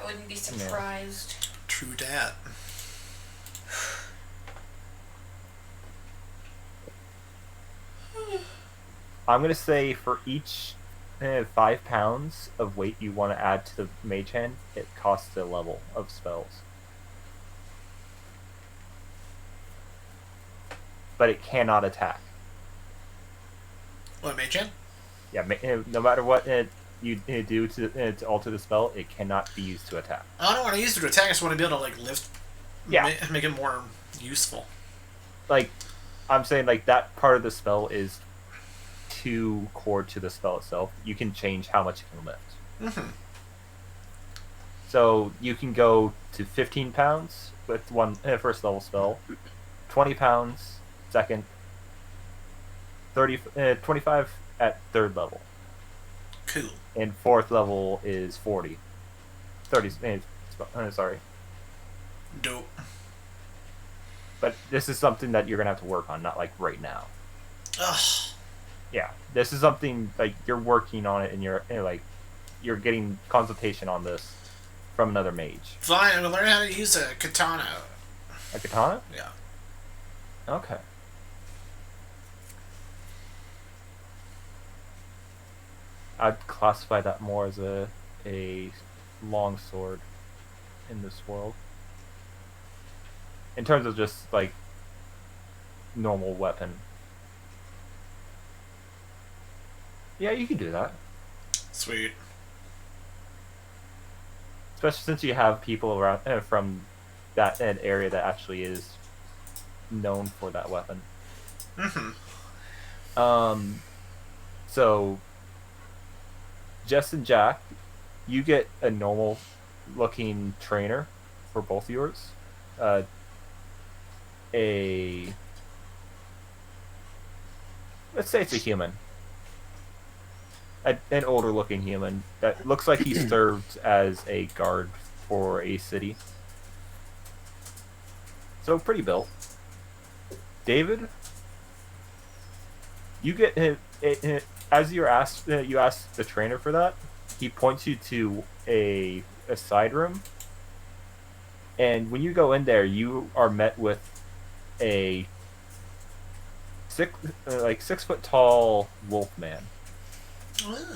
I wouldn't be surprised. Yeah. True dat. I'm going to say for each 5 pounds of weight you want to add to the mage hand, it costs a level of spells. But it cannot attack. What, mage hand? Yeah, no matter what you do to alter the spell, it cannot be used to attack. I don't want to use it to attack, I just want to be able to, like, lift... Yeah. Make it more useful. Like, I'm saying, like, that part of the spell is too core to the spell itself. You can change how much you can lift. Mm-hmm. So you can go to 15 pounds with one first level spell, 20 pounds second, 25 at third level. Cool. And fourth level is 40. 30. Sorry. Dope. But this is something that you're gonna have to work on, not like right now. Ugh. Yeah. this is something like you're working on it, and you're getting consultation on this from another mage. Fine, I'm gonna learn how to use a katana. A katana? Yeah. Okay. I'd classify that more as a long sword in this world. In terms of just like normal weapon. Yeah, you can do that. Sweet. Especially since you have people around from that area that actually is known for that weapon. So Jess and Jack, you get a normal looking trainer for both of yours. Let's say it's a human. An older looking human that looks like he served as a guard for a city. So pretty built. David, you get him as you ask the trainer for that. He points you to a side room, and when you go in there, you are met with a 6 foot tall wolf man. Hello.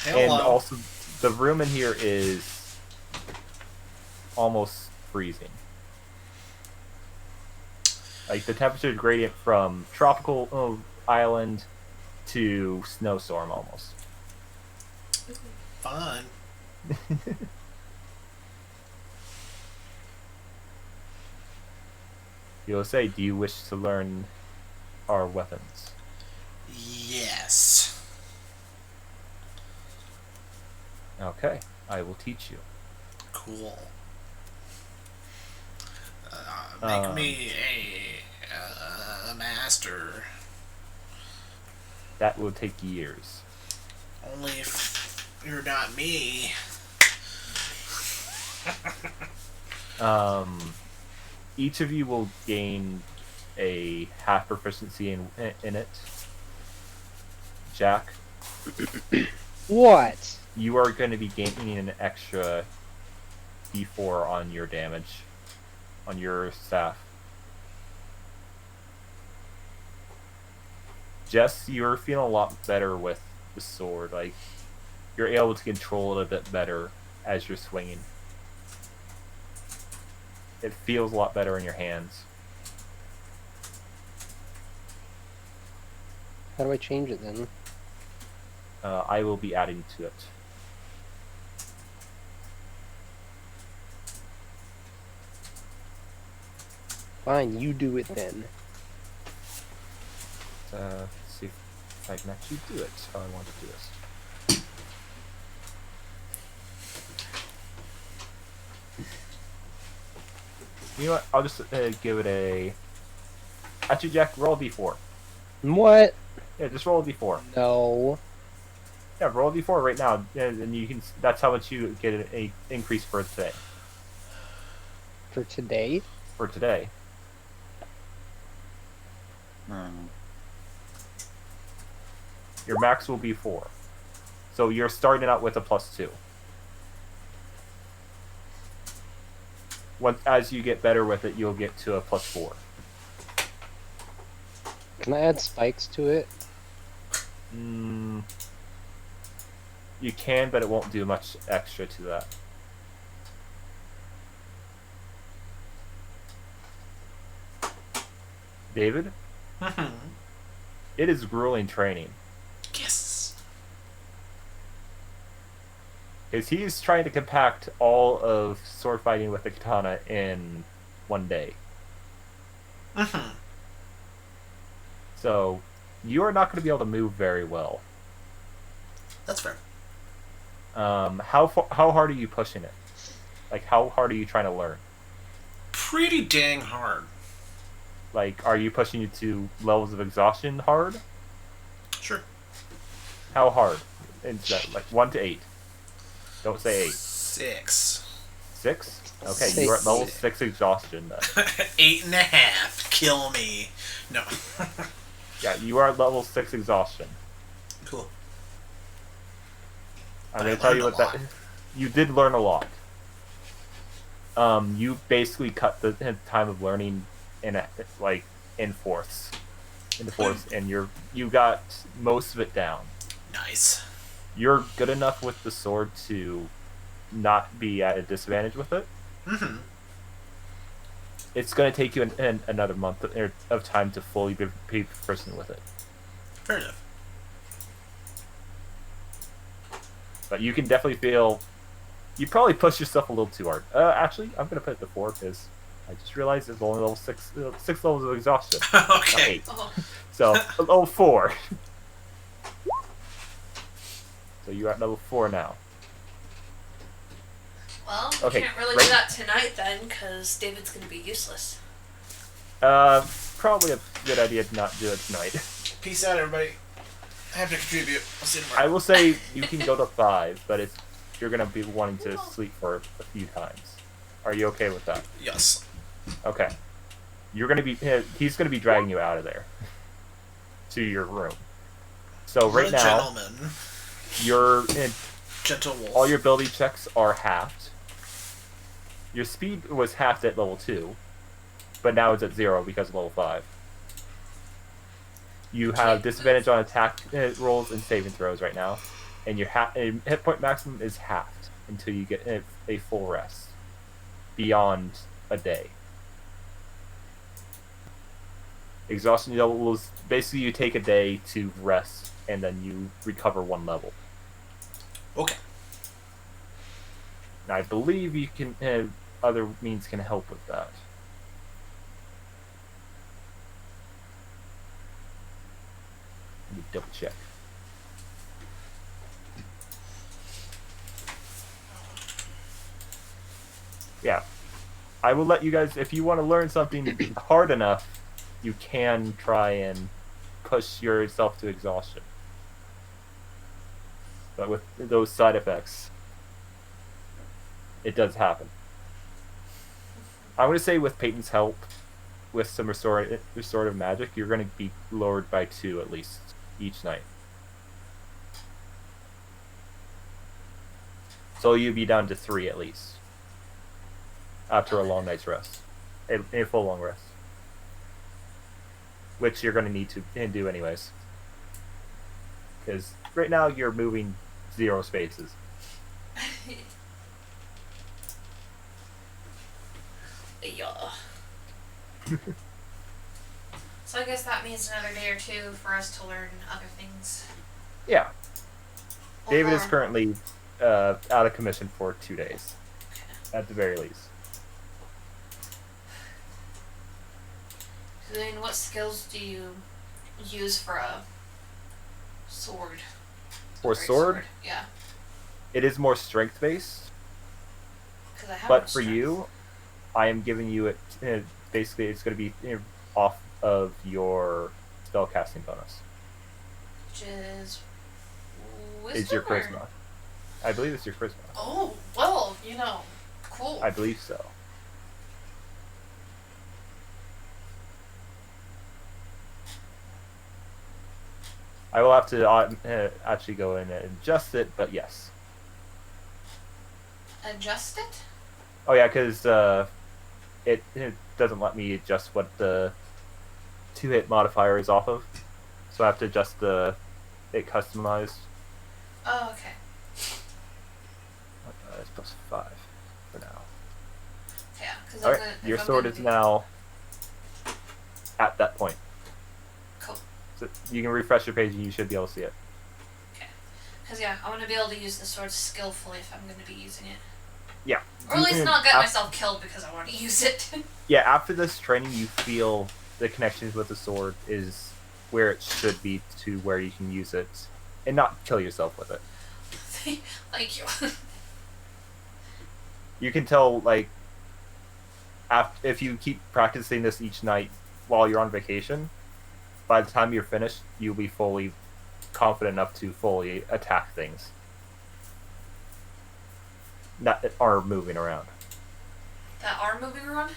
And also, the room in here is almost freezing. Like the temperature gradient from tropical island to snowstorm almost. Fun. You'll say, do you wish to learn our weapons? Yes. Okay, I will teach you. Cool. Make me a master. That will take years. Only if you're not me. Each of you will gain a half proficiency in it. Jack, What? you are going to be gaining an extra d4 on your damage on your staff. Jess, you're feeling a lot better with the sword. Like, you're able to control it a bit better as you're swinging. It feels a lot better in your hands. How do I change it then? I will be adding to it. Fine, you do it then. Let's see if I can actually do it how I want to do this. You know what? I'll just give it a... Actually, Jack, roll a d4. What? Yeah, just roll a d4. No. Yeah, roll a d4 right now, and you can. That's how much you get an increase for today. For today? For today. Your max will be 4. So you're starting out with a +2. As you get better with it, you'll get to a +4. Can I add spikes to it? You can, but it won't do much extra to that. David? It is grueling training. Yes. Because he's trying to compact all of sword fighting with the katana in one day. So, you are not going to be able to move very well. That's fair. How hard are you pushing it? Like, how hard are you trying to learn? Pretty dang hard. Like, are you pushing it to levels of exhaustion hard? Sure. How hard? Is that, like 1 to 8? Don't say 8. 6. 6? Okay, you are at level 6 exhaustion then. 8.5. Kill me. No. Yeah, you are at level 6 exhaustion. Cool. I'm going to tell you what that... You did learn a lot. You basically cut the time of learning in fourths. Into fourths, and you got most of it down. Nice. You're good enough with the sword to not be at a disadvantage with it. Mm-hmm. It's going to take you another month of time to fully be proficient with it. Fair enough. But you can definitely feel... You probably pushed yourself a little too hard. Actually, I'm going to put it to 4 because I just realized there's only level 6 levels of exhaustion. Okay. So, level 4. So you're at level 4 now. Well, we can't really do that tonight then, because David's going to be useless. Probably a good idea to not do it tonight. Peace out, everybody. I have to contribute. I'll see you tomorrow. I will say you can go to 5, but you're going to be wanting to sleep for a few times. Are you okay with that? Yes. Okay. You're going to be... He's going to be dragging you out of there. To your room. So right now... Gentleman. You're in... Gentle wolf. All your ability checks are halved. Your speed was halved at level 2, but now it's at 0 because of level 5. You have disadvantage on attack rolls and saving throws right now, and your hit point maximum is halved until you get a full rest beyond a day. Exhaustion levels, basically you take a day to rest, and then you recover 1 level. Okay. Now, I believe you can other means can help with that. Let me double check. Yeah. I will let you guys, if you want to learn something hard enough, you can try and push yourself to exhaustion. But with those side effects, it does happen. I'm going to say with Peyton's help, with some restorative magic, you're going to be lowered by 2 at least each night. So you'll be down to 3 at least after a long night's rest, a full long rest, which you're going to need to do anyways, because right now you're moving 0 spaces. Yeah. So I guess that means another day or 2 for us to learn other things. Yeah. Or David is more. currently out of commission for 2 days, at the very least. So then what skills do you use for a sword? For sword, Yeah. it is more strength based, 'Cause I have but no for strength. you, I am giving you it. Basically, it's going to be off of your spellcasting bonus. Which is wisdom Is your or- charisma? I believe it's your charisma. Oh, well, cool. I believe so. I will have to actually go in and adjust it, but yes. Adjust it? Oh yeah, because it doesn't let me adjust what the 2-hit modifier is off of, so I have to adjust it customized. Oh, okay. It's plus 5 for now. Yeah, because All right, your sword is now at that point. Cool. So you can refresh your page and you should be able to see it. Okay. Because, yeah, I want to be able to use the sword skillfully if I'm going to be using it. Yeah. Or at least not get myself killed because I want to use it. Yeah, after this training, you feel the connections with the sword is where it should be to where you can use it and not kill yourself with it. Thank you. You can tell, like, if you keep practicing this each night while you're on vacation, by the time you're finished, you'll be fully confident enough to fully attack things that are moving around. That are moving around?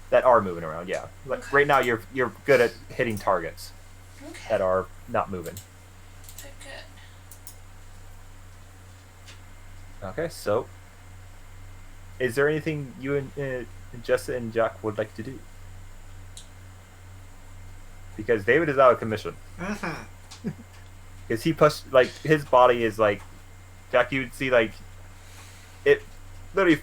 That are moving around, yeah. Like Okay. right now, you're good at hitting targets Okay. that are not moving. Okay, good. Okay, so is there anything you and Jessa and Jack would like to do? Because David is out of commission. Mm-hmm. Because he pushed, like, his body is like, Jack, you would see, like, it literally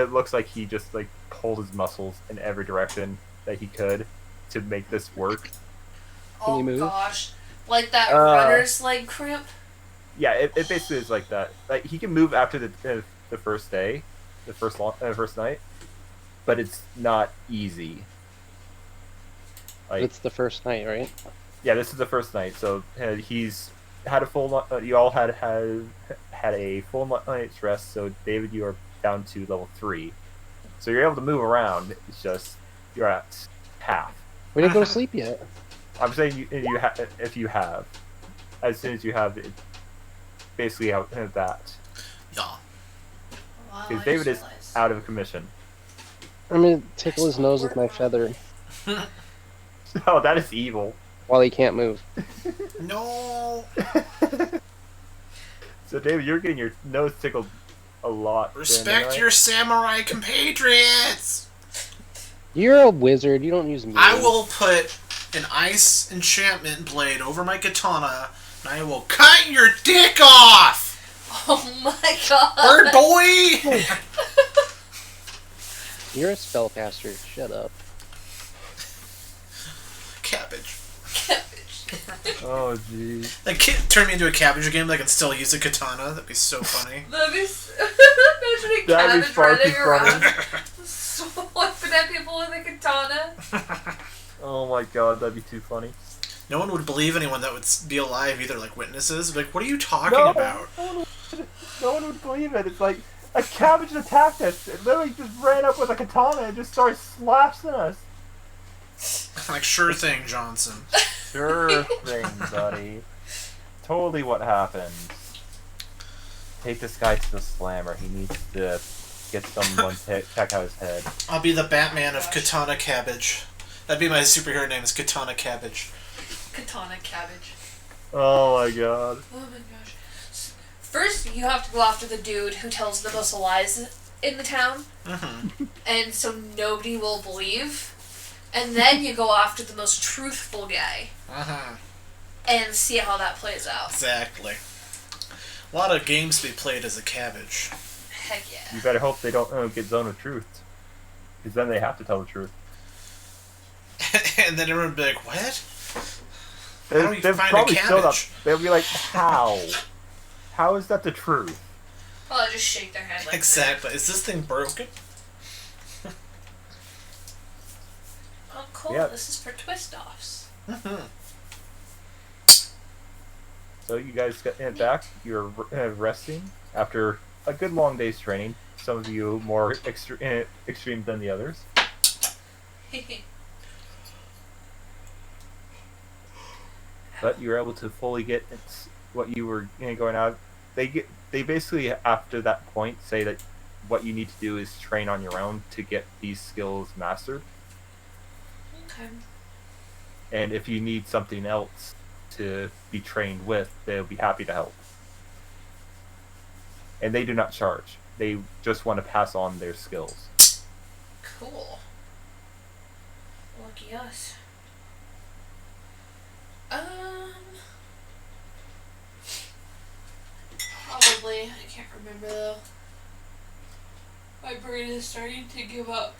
looks like he just, like, pulled his muscles in every direction that he could to make this work. Oh you move? gosh. Like that runner's leg cramp? Yeah, it basically is like that. Like, he can move after the first day, the first night, but it's not easy. Like, It's the first night, right? yeah, this is the first night, so he's had a full. You all had a full night's rest. So David, you are down to level 3, so you're able to move around. It's just you're at half. We didn't go to sleep yet. I'm saying if you have, as soon as you have it, basically out of that, Yeah. Wow, I because David just is realized. out of commission. I'm gonna tickle his nose with my feather Oh, that is evil. while he can't move. No. So David, you're getting your nose tickled a lot. Respect your samurai compatriots. You're a wizard. You don't use me. I will put an ice enchantment blade over my katana, and I will cut your dick off. Oh my god. Bird boy. You're a spellcaster. Shut up. Cabbage. Oh, jeez. Like, turn me into a cabbage again, but I can still use a katana. That'd be so funny. That'd be imagining That'd be cabbage far too running around, funny. swiping at people with a katana. Oh my god, that'd be too funny. No one would believe anyone that would be alive, either like witnesses. Like, what are you talking No, about? no one would believe it. It's like a cabbage attacked us. It literally just ran up with a katana and just started slashing us. Like, sure thing, Johnson. Sure thing, buddy. Totally what happened. Take this guy to the slammer. He needs to get someone to check out his head. I'll be the Batman of Katana Cabbage. That'd be my superhero name, is Katana Cabbage. Katana cabbage. Oh my god. Oh my gosh. First, you have to go after the dude who tells the most lies in the town, Mm-hmm. and so nobody will believe. And then you go after the most truthful guy, Uh-huh. and see how that plays out. Exactly. A lot of games to be played as a cabbage. Heck yeah. You better hope they don't get Zone of Truth. Because then they have to tell the truth. And then everyone would be like, what? How do you They'll find a probably still not. cabbage? They'll be like, how? How is that the truth? Well, I just shake their head like Exactly. Is this thing broken? Oh, cool. Yeah. This is for twist-offs. Mm-hmm. So you guys get back. You're resting after a good long day's training. Some of you more extreme than the others. But you were able to fully get what you were going out. They basically after that point say that what you need to do is train on your own to get these skills mastered. Okay. And if you need something else to be trained with, they'll be happy to help. And they do not charge. They just want to pass on their skills. Cool. Lucky us. Probably. I can't remember though. My brain is starting to give up.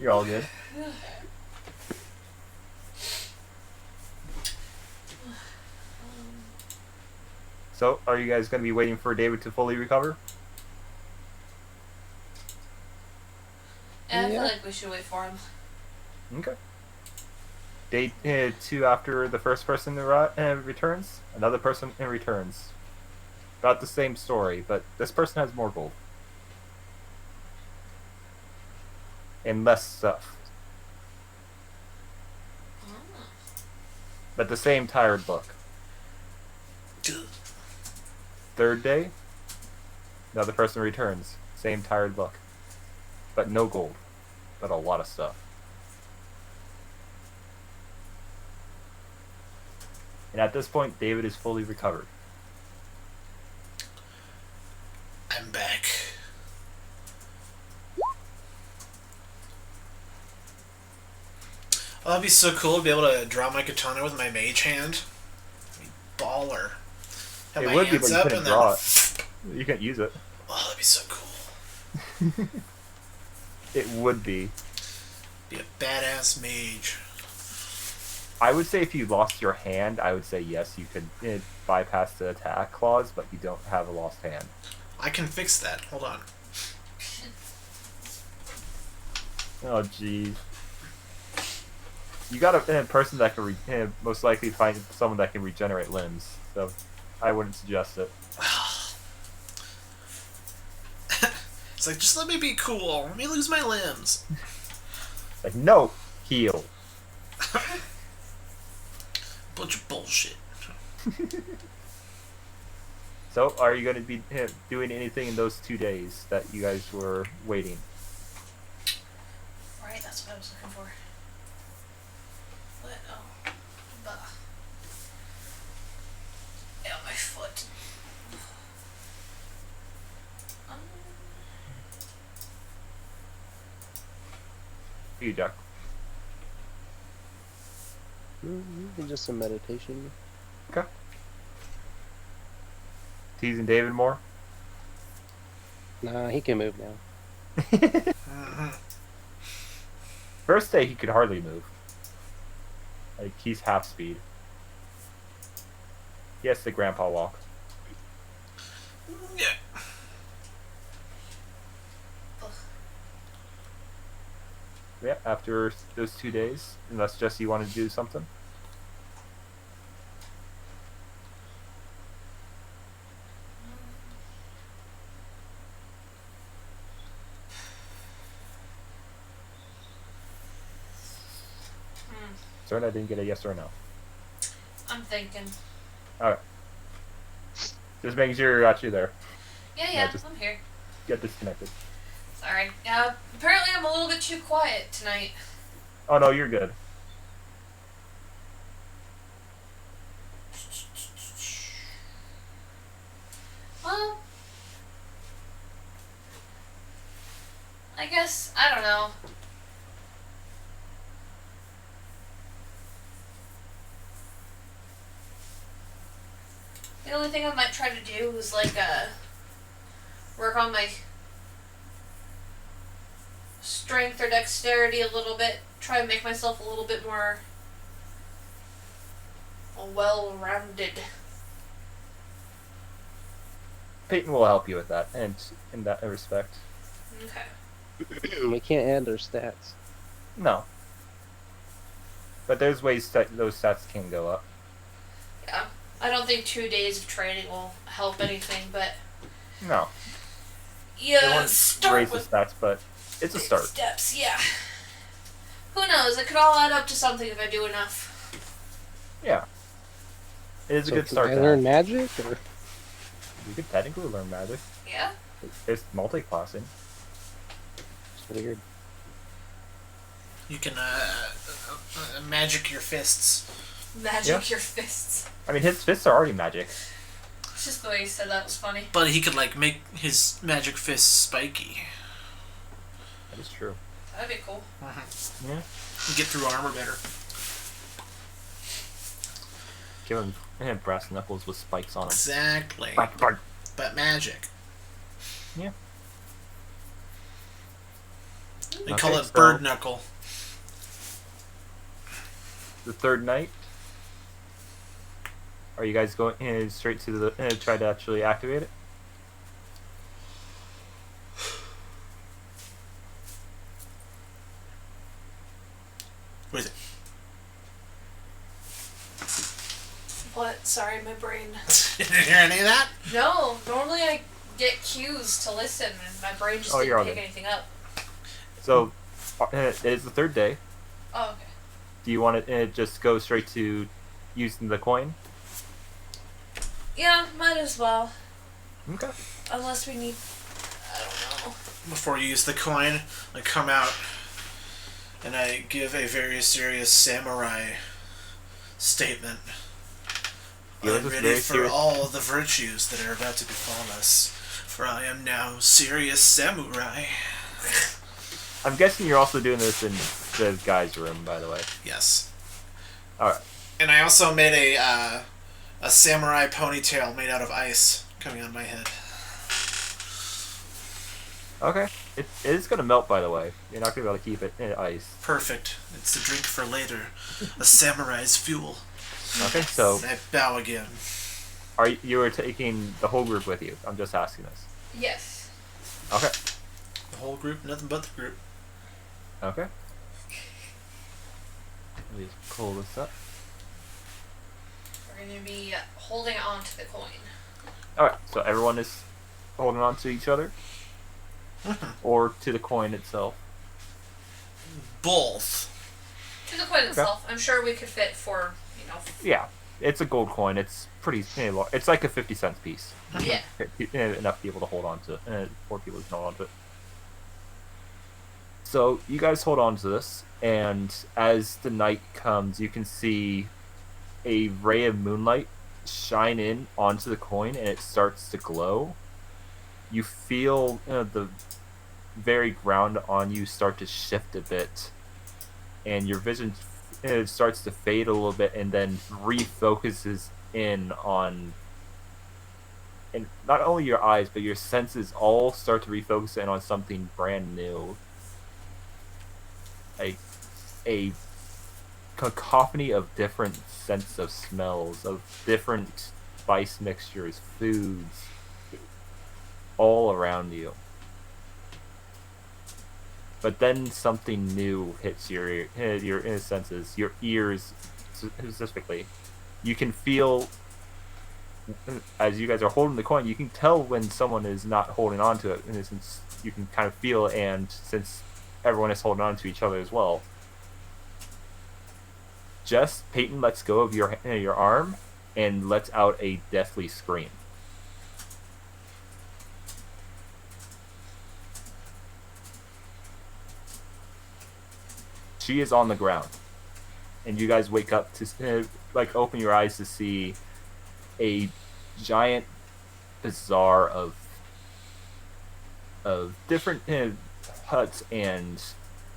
You're all good. So, are you guys going to be waiting for David to fully recover? And I feel Yeah. like we should wait for him. Okay. Day 2 after the first person returns, another person returns. About the same story, but this person has more gold. And less stuff. Oh. But the same tired look. Third day, another person returns. Same tired look. but no gold, but a lot of stuff. And at this point, David is fully recovered. I'm back. Oh, that'd be so cool to be able to draw my katana with my mage hand. Baller. Have It my would be, hands but you up couldn't and draw then... it. You can't use it. Oh, that'd be so cool. It would be. Be a badass mage. I would say if you lost your hand, I would say yes, you could bypass the attack clause, but you don't have a lost hand. I can fix that. Hold on. Oh, jeez. You got a person that can most likely find someone that can regenerate limbs, so I wouldn't suggest it. It's like, just let me be cool. Let me lose my limbs. Like, no, heal. Bunch of bullshit. So, are you going to be doing anything in those 2 days that you guys were waiting? Right, that's what I was looking for. What? Oh. Bah. Ow, my foot. You, Jack. Just some meditation. Okay. Teasing David more? Nah, he can move now. First day, he could hardly move. Like, he's half speed. He has the grandpa walk. Yeah. Yeah, after those 2 days, unless Jesse wanted to do something. Sorry, I didn't get a yes or no. I'm thinking. Alright. Just making sure you're actually there. Yeah, just- I'm here. Get disconnected. Sorry. Apparently I'm a little bit too quiet tonight. Oh no, you're good. Well, I guess, I don't know. The only thing I might try to do is like work on my strength or dexterity a little bit. Try and make myself a little bit more well-rounded. Peyton will help you with that, and in that respect. Okay. We can't add their stats. No. But there's ways that those stats can go up. Yeah. I don't think 2 days of training will help anything, but No. They yeah, won't start raise with the stats, but it's a start. steps, yeah. Who knows? It could all add up to something if I do enough. Yeah. It is a So good start. can to I learn have. magic, or You could technically learn magic. Yeah? There's multi-classing. it's weird? You can magic your fists. Magic Yeah. your fists. I mean, his fists are already magic. It's just the way you said that was funny. But he could, like, make his magic fists spiky. That is true. That'd be cool. Yeah. And get through armor better. Give him brass knuckles with spikes on them. Exactly. Bark, bark. But magic. Yeah. They Okay, call it so- bird knuckle. The third night. Are you guys going straight to the try to actually activate it? What is it? What? Sorry, my brain. You didn't hear any of that? No, normally I get cues to listen, and my brain just Oh, you're didn't all pick good. anything up. So, it is the third day. Oh, okay. Do you want to just go straight to using the coin? Yeah, might as well. Okay. Unless we need... I don't know. before you use the coin, I come out and I give a very serious samurai statement. I'm ready for all the virtues that are about to befall us, for I am now serious samurai. I'm guessing you're also doing this in the guy's room, by the way. Yes. Alright. And I also made a samurai ponytail made out of ice coming on my head. Okay. It is going to melt, by the way. You're not going to be able to keep it in ice. Perfect. It's a drink for later. A samurai's fuel. Okay, so... And I bow again. You are taking the whole group with you? I'm just asking this. Yes. Okay. The whole group? Nothing but the group. Okay. Let me just pull this up. We're going to be holding on to the coin. Alright, so everyone is holding on to each other? Or to the coin itself? Both. To the coin itself. I'm sure we could fit for, Yeah. It's a gold coin. It's pretty large. It's like a 50-cent piece. Yeah. Enough people to hold on to. 4 people can hold on to it. So you guys hold on to this, and as the night comes, you can see a ray of moonlight shine in onto the coin, and it starts to glow. You feel the very ground on you start to shift a bit, and your vision starts to fade a little bit, and then refocuses in on, and not only your eyes, but your senses all start to refocus in on something brand new. A cacophony of different scents of smells, of different spice mixtures, foods, all around you. But then something new hits your senses, your ears specifically. You can feel, as you guys are holding the coin, you can tell when someone is not holding on to it, and since you can kind of feel, and since everyone is holding on to each other as well. Just Peyton lets go of your arm and lets out a deathly scream. She is on the ground, and you guys wake up to open your eyes to see a giant bazaar of different huts and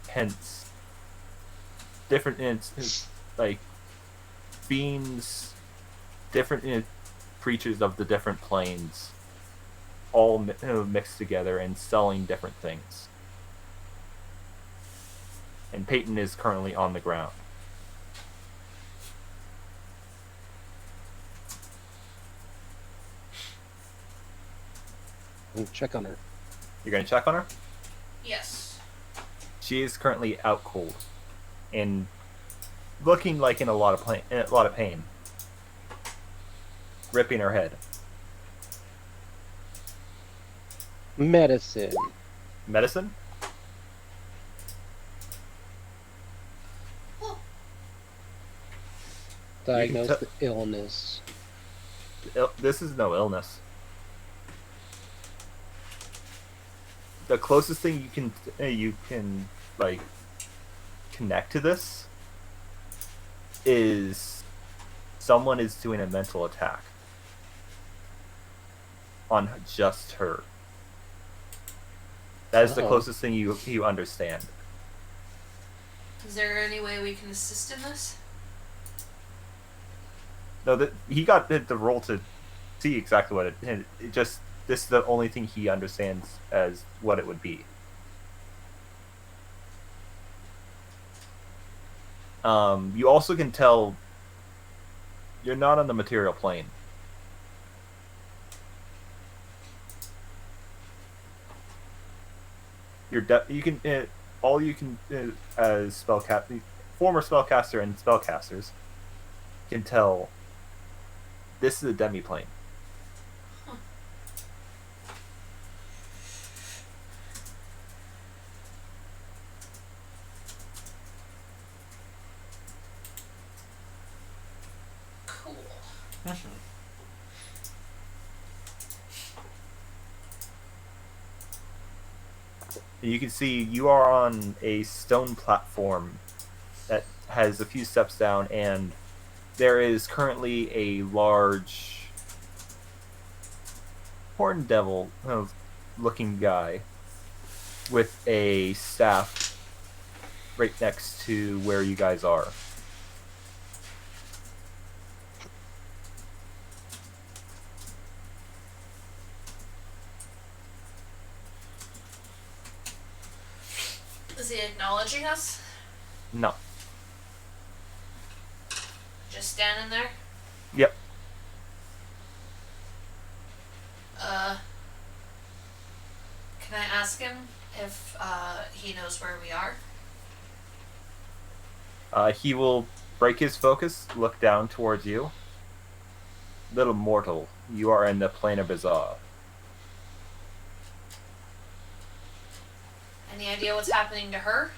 tents, different like fiends, different creatures of the different planes, all mixed together and selling different things. And Peyton is currently on the ground. We'll check on her. You're gonna check on her? Yes. She is currently out cold and looking like in a lot of pain, ripping her head. Medicine. Medicine? Diagnose the illness. This is no illness. The closest thing you can like connect to this is someone is doing a mental attack on just her. That is the closest thing you understand. Is there any way we can assist in this? No, he got the role to see exactly what it just. This is the only thing he understands as what it would be. You also can tell you're not on the material plane. As former spellcaster and spellcasters can tell this is a demi-plane. Cool. And you can see you are on a stone platform that has a few steps down, and there is currently a large horned devil looking guy with a staff right next to where you guys are. Is he acknowledging us? No. Just standing there? Yep. Can I ask him if he knows where we are? He will break his focus, look down towards you. Little mortal, you are in the Planar Bazaar. Any idea what's happening to her?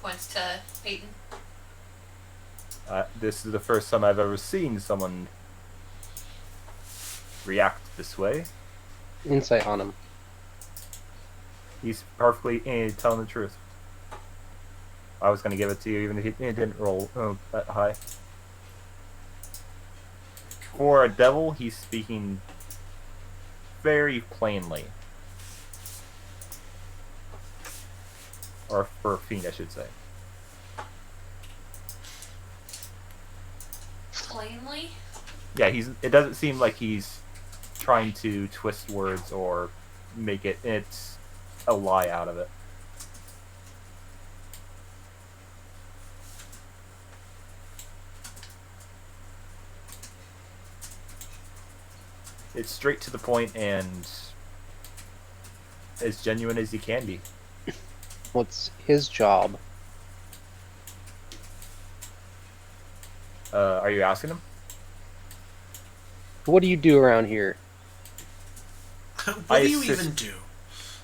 Points to Peyton. This is the first time I've ever seen someone react this way. Insight on him. He's perfectly telling the truth. I was going to give it to you even if he didn't roll that high. For a devil, he's speaking very plainly. Or for a fiend, I should say. Plainly? Yeah, it doesn't seem like he's trying to twist words or make it's a lie out of it. It's straight to the point and as genuine as he can be. What's his job? Are you asking him? What do you do around here? What do you even do?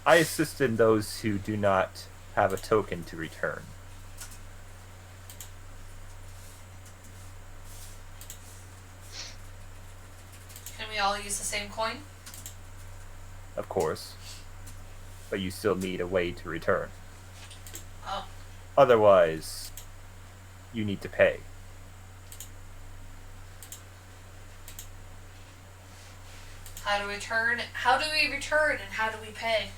I assist in those who do not have a token to return. Can we all use the same coin? Of course. But you still need a way to return. Oh. Otherwise, you need to pay. How do we return? How do we return and how do we pay?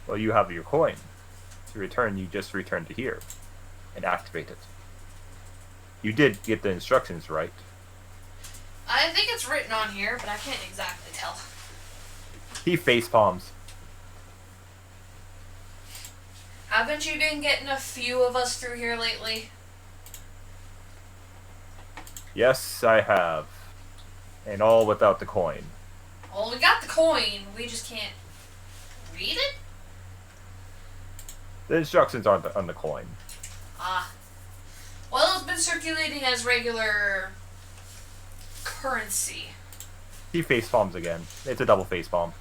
Well, you have your coin. To return, you just return to here and activate it. You did get the instructions right. I think it's written on here, but I can't exactly tell. He face palms. Haven't you been getting a few of us through here lately? Yes, I have. And all without the coin. Well, we got the coin. We just can't read it? The instructions aren't on the coin. Ah. Well, it's been circulating as regular currency. He face palms again. It's a double face palm.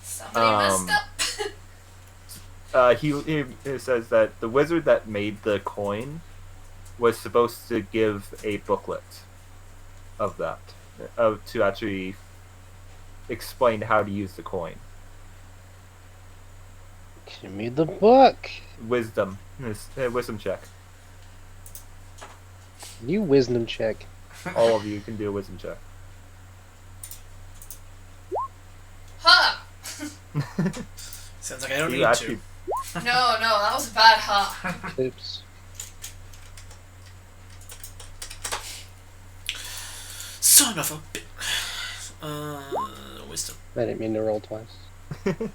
Somebody messed up. He says that the wizard that made the coin was supposed to give a booklet of that, to actually explain how to use the coin. Give me the book. Wisdom. Wisdom check. You wisdom check. All of you can do a wisdom check. Huh. Sounds like I don't You need actually- to. No, that was a bad huh. Oops. Son of a bit. Wisdom. I didn't mean to roll twice. Did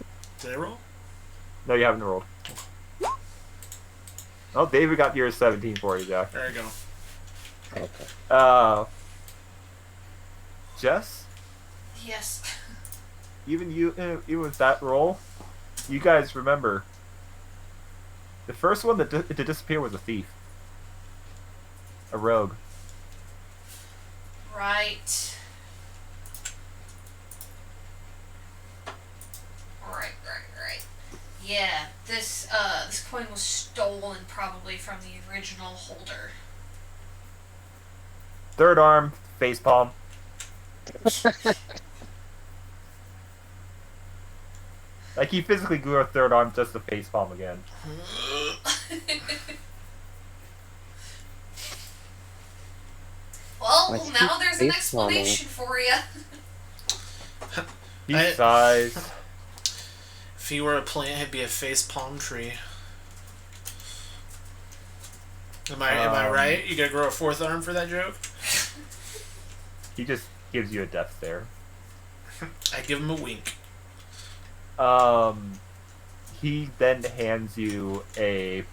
I roll? No, you haven't rolled. Oh, David got yours 17 for you, Jack. There you go. Okay. Jess? Yes. Even with that roll, you guys remember the first one to disappear was a thief, a rogue. Right. Right. Yeah, this coin was stolen probably from the original holder. Third arm, face palm. Like, he physically grew a third arm just to facepalm again. Well, My now there's an face explanation for you. He sighs. If he were a plant, he'd be a face palm tree. Am I right? You gotta grow a fourth arm for that joke? He just gives you a death stare. I give him a wink. He then hands you a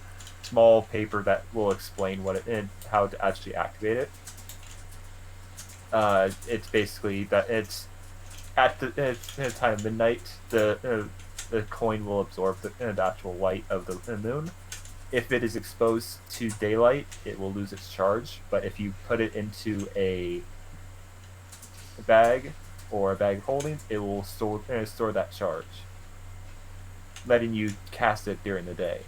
small paper that will explain what it and how to actually activate it. It's basically that it's at the time of midnight. The coin will absorb the actual light of the moon. If it is exposed to daylight, it will lose its charge. But if you put it into a bag or a bag of holding, it will store that charge, letting you cast it during the day.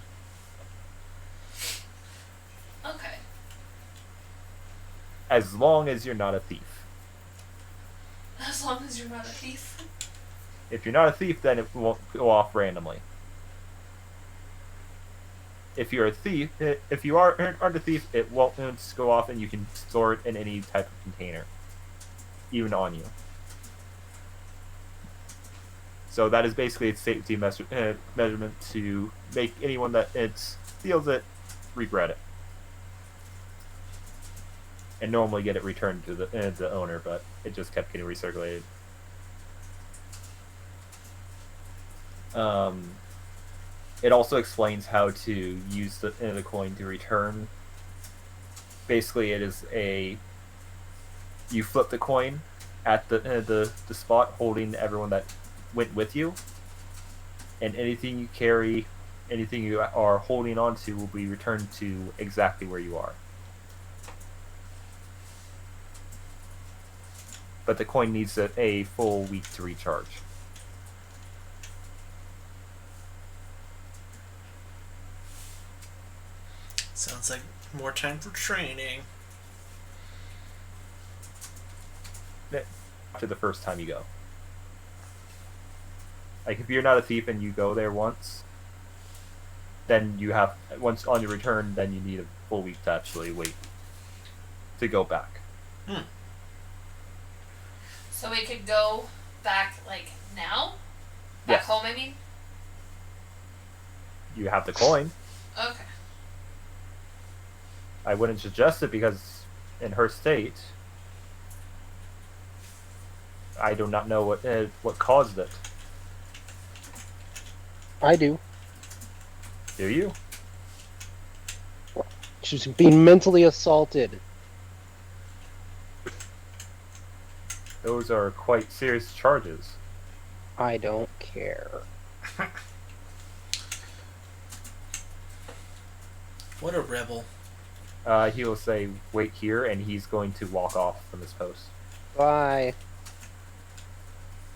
Okay. As long as you're not a thief. As long as you're not a thief. If you're not a thief, then it won't go off randomly. If you're a thief, if you aren't a thief, it won't go off, and you can store it in any type of container, even on you. So that is basically its safety measurement to make anyone that steals it regret it, and normally get it returned to the owner, but it just kept getting recirculated. It also explains how to use the coin to return. Basically, it is you flip the coin at the spot holding everyone that went with you, and anything you carry, anything you are holding on to will be returned to exactly where you are. But the coin needs a full week to recharge. Sounds like more time for training. After the first time you go. Like, if you're not a thief and you go there once, then once on your return, then you need a full week to actually wait to go back. So we could go back, like, now? Back Yes. home, I mean? You have the coin. Okay. I wouldn't suggest it because in her state, I do not know what caused it. I do. Do you? She's being mentally assaulted. Those are quite serious charges. I don't care. What a rebel. He will say, "Wait here," and he's going to walk off from his post. Bye.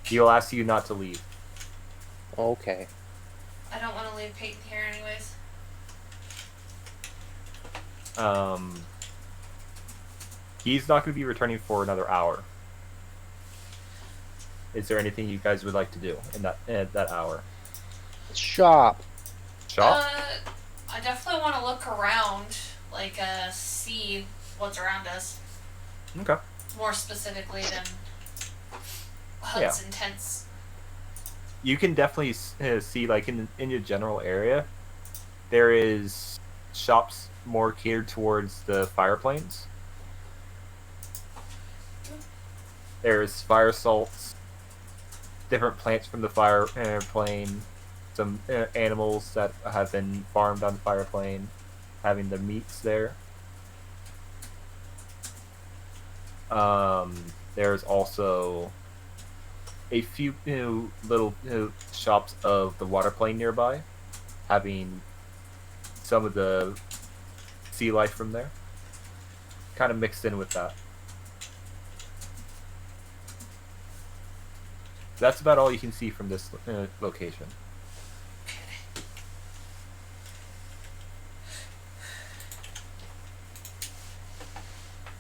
He'll ask you not to leave. Okay. I don't want to leave Peyton here anyways. He's not going to be returning for another hour. Is there anything you guys would like to do in that hour? Shop. Shop? I definitely want to look around, like, see what's around us. Okay. More specifically than huts and tents. You can definitely see, like, in your general area, there is shops more catered towards the fire planes. There's fire salts, different plants from the fire plane, some animals that have been farmed on the fire plane, having the meats there. There's also a few little shops of the water plane nearby, having some of the sea life from there, kind of mixed in with that. That's about all you can see from this location.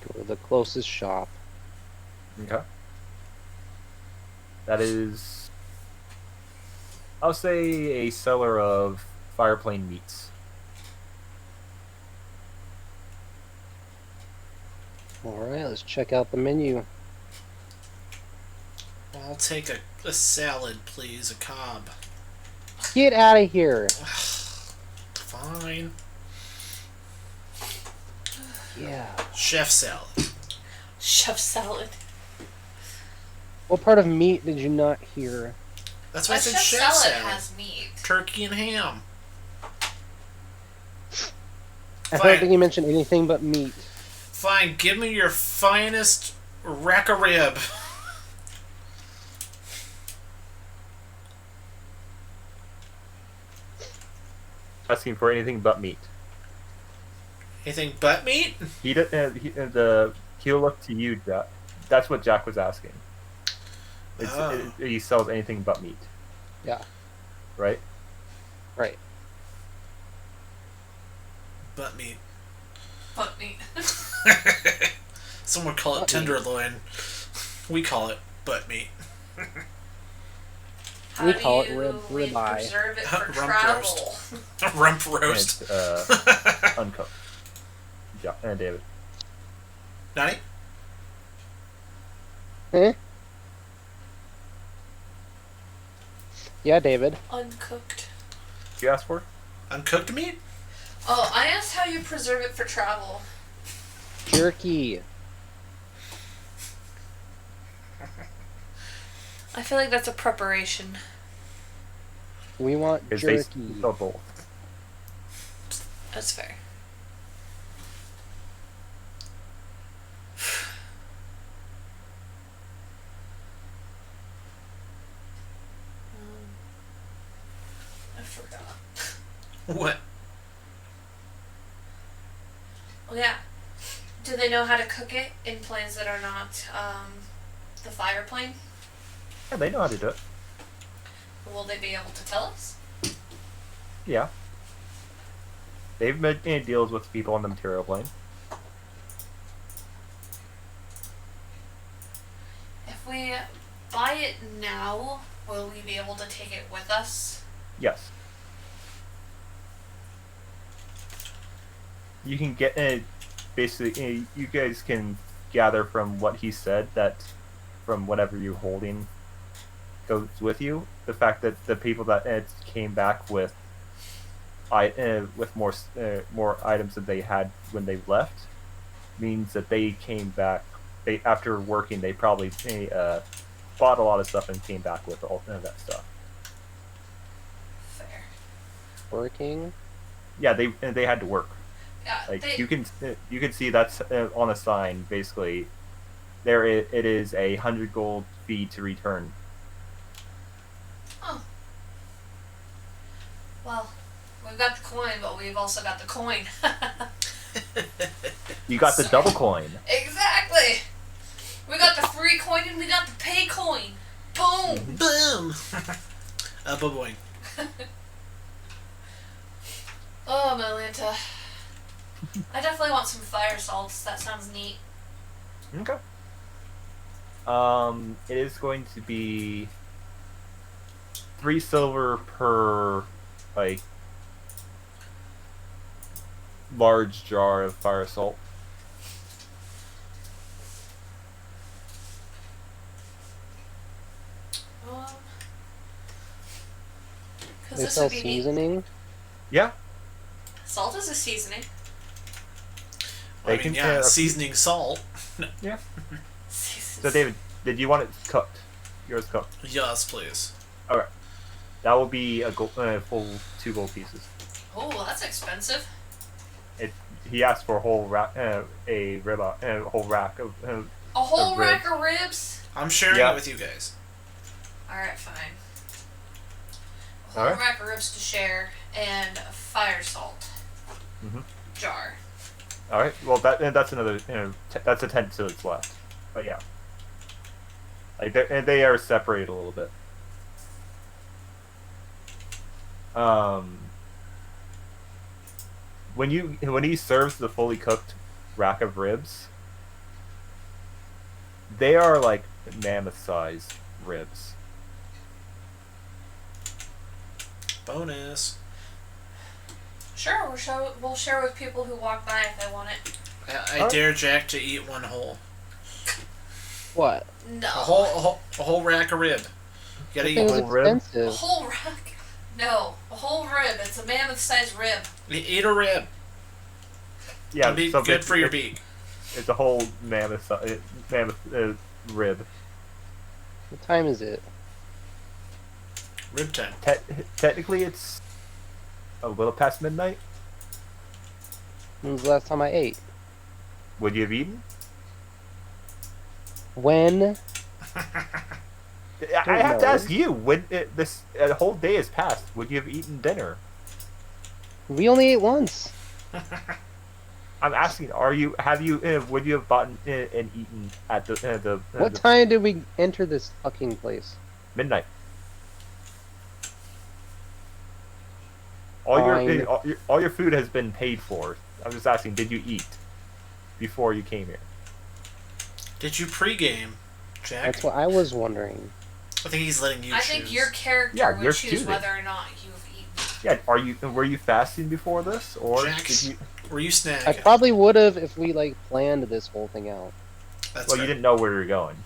Go to the closest shop. Okay. That is, I'll say, a seller of fireplane meats. Alright, let's check out the menu. I'll take a salad, please. A cob. Get out of here! Fine. Yeah. Chef salad. Chef salad. What part of meat did you not hear? That's why I A said chef chef salad salad. has meat. Turkey and ham. I Fine. don't think you mentioned anything but meat. Fine, give me your finest rack of rib. Asking for anything but meat. Anything but meat? He'll look to you, Jack. That's what Jack was asking. He sells anything but meat. Yeah. Right? Right. Butt meat. Butt meat. Some would call it Butt meat. tenderloin. We call it butt meat. How We do call it you ribeye. preserve it for Rump travel? Rump And roast. it's uncooked. David. Nani? Eh? Yeah, David. Uncooked. What you asked for? Uncooked meat? Oh, I asked how you preserve it for travel. Jerky. I feel like that's a preparation. We want Because they jerky. sell both. That's fair. I forgot. What? Oh yeah. Do they know how to cook it in planes that are not the fire plane? Yeah, they know how to do it. Will they be able to tell us? Yeah. They've made deals with people on the material plane. If we buy it now, will we be able to take it with us? Yes. You can get basically. You guys can gather from what he said that from whatever you're holding goes with you. The fact that the people that came back with more items than they had when they left means that they came back. They after working, they probably bought a lot of stuff and came back with all of that stuff. Fair. Working. Yeah, they had to work. Yeah. Like you can see that's on a sign basically. It is 100 gold fee to return. Oh. Well, we've got the coin, but we've also got the coin. You got the double coin. Exactly. We got the free coin and we got the pay coin. Boom. Boom! Boing. Oh, Malanta. I definitely want some fire salts. That sounds neat. Okay. It is going to be 3 silver per like large jar of fire salt. Because They this sell would be neat. seasoning. Yeah. Salt is a seasoning. Well, I They mean, can- yeah, seasoning salt. Yeah. So David, did you want it cooked? Yours cooked. Yes, please. Okay. That will be a full 2 gold pieces. Oh, that's expensive. He asked for a whole rack, a whole rack of. A whole Of rack of ribs? I'm sharing Yeah. it with you guys. Alright, fine. A whole Alright. rack of ribs to share and a fire salt Mhm. jar. All right. Well, that's another. That's a 10 so it's left. But yeah, like they are separated a little bit. When he serves the fully cooked rack of ribs, they are like mammoth sized ribs. Bonus. Sure, we'll share with people who walk by if they want it. I dare Jack to eat one whole. What? No. A whole rack of rib. You gotta That eat thing was one. rib? A expensive. whole rack? No, a whole rib. It's a mammoth-sized rib. Eat a rib. Yeah, It'll be so good for your it's- beak. It's a whole mammoth rib. What time is it? Rib time. Technically, it's a little past midnight. When was the last time I ate? Would you have eaten? When? I have to know. ask you. When this whole day has passed, would you have eaten dinner? We only ate once. I'm asking. Would you have bought and eaten at the What time did we enter this fucking place? midnight? Fine. All your food has been paid for. I'm just asking. Did you eat before you came here? Did you pregame, Jack? That's what I was wondering. I think he's letting you I choose. think your character Yeah, would you're choose choosing. whether or not you've eaten. Yeah. Were you fasting before this, or Jax, did you? were you snagging? I probably would have if we like planned this whole thing out. That's Well, fair. you didn't know where you were going.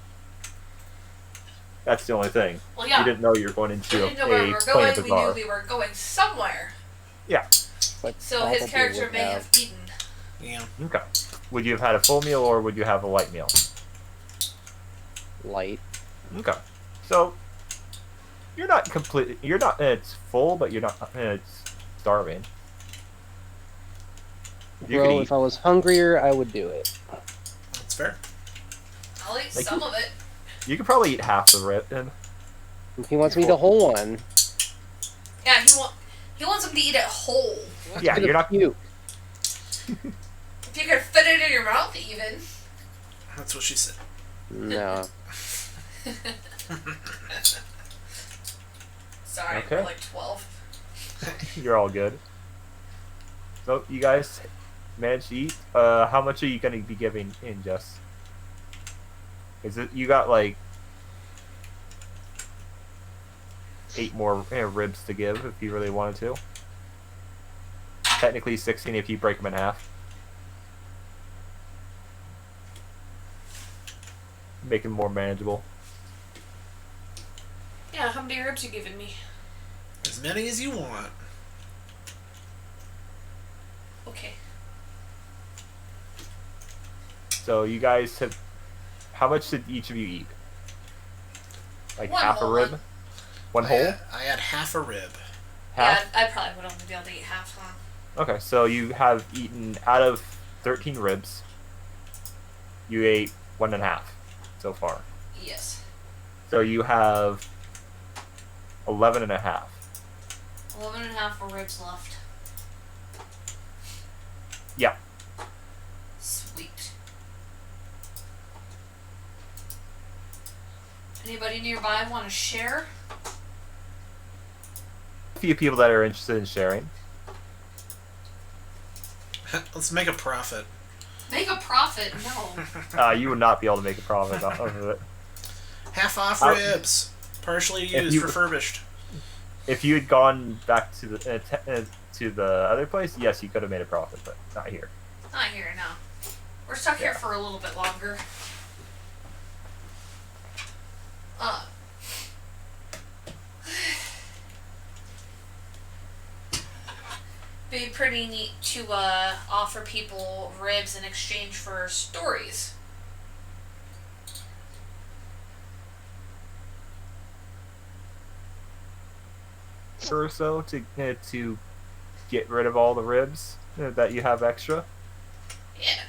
That's the only thing. Well, yeah. You didn't know you were going We into didn't know where we a were plane going. We bazaar. knew we were going somewhere. Yeah. But So his probably character would may have eaten. Yeah. Okay. Would you have had a full meal or would you have a light meal? light. Okay. So you're not completely. You're not. It's full, but you're not. It's starving. You could Bro, eat. if I was hungrier, I would do it. That's fair. I'll eat Like some you- of it. You could probably eat half the rib. If he wants me to whole one, Yeah, he wants him to eat it whole. Yeah, I'm you're gonna not. puke. If you could fit it in your mouth, even. That's what she said. No. Sorry, Okay. we're like 12. You're all good. So you guys managed to eat. How much are you gonna be giving in, Jess? Is it you got like 8 more ribs to give if you really wanted to? Technically 16 if you break them in half. Make them more manageable. Yeah, how many ribs you giving me? As many as you want. Okay. So you guys have. How much did each of you eat? Like One half a whole rib? one. Whole? I had half a rib. Half? Yeah, I probably would only be able to eat half, huh? Okay, so you have eaten out of 13 ribs. You ate 1.5 so far. Yes. So you have 11.5. 11 and a half more ribs left. Yeah. Sweet. Anybody nearby want to share? A few people that are interested in sharing. Let's make a profit. Make a profit? No. You would not be able to make a profit off of it. Half off I- ribs. Partially If used, you- refurbished. If you had gone back to the other place, yes, you could have made a profit, but not here. Not here, no. We're stuck here Yeah. for a little bit longer. Be pretty neat to offer people ribs in exchange for stories. Or so to get rid of all the ribs that you have extra. Yeah.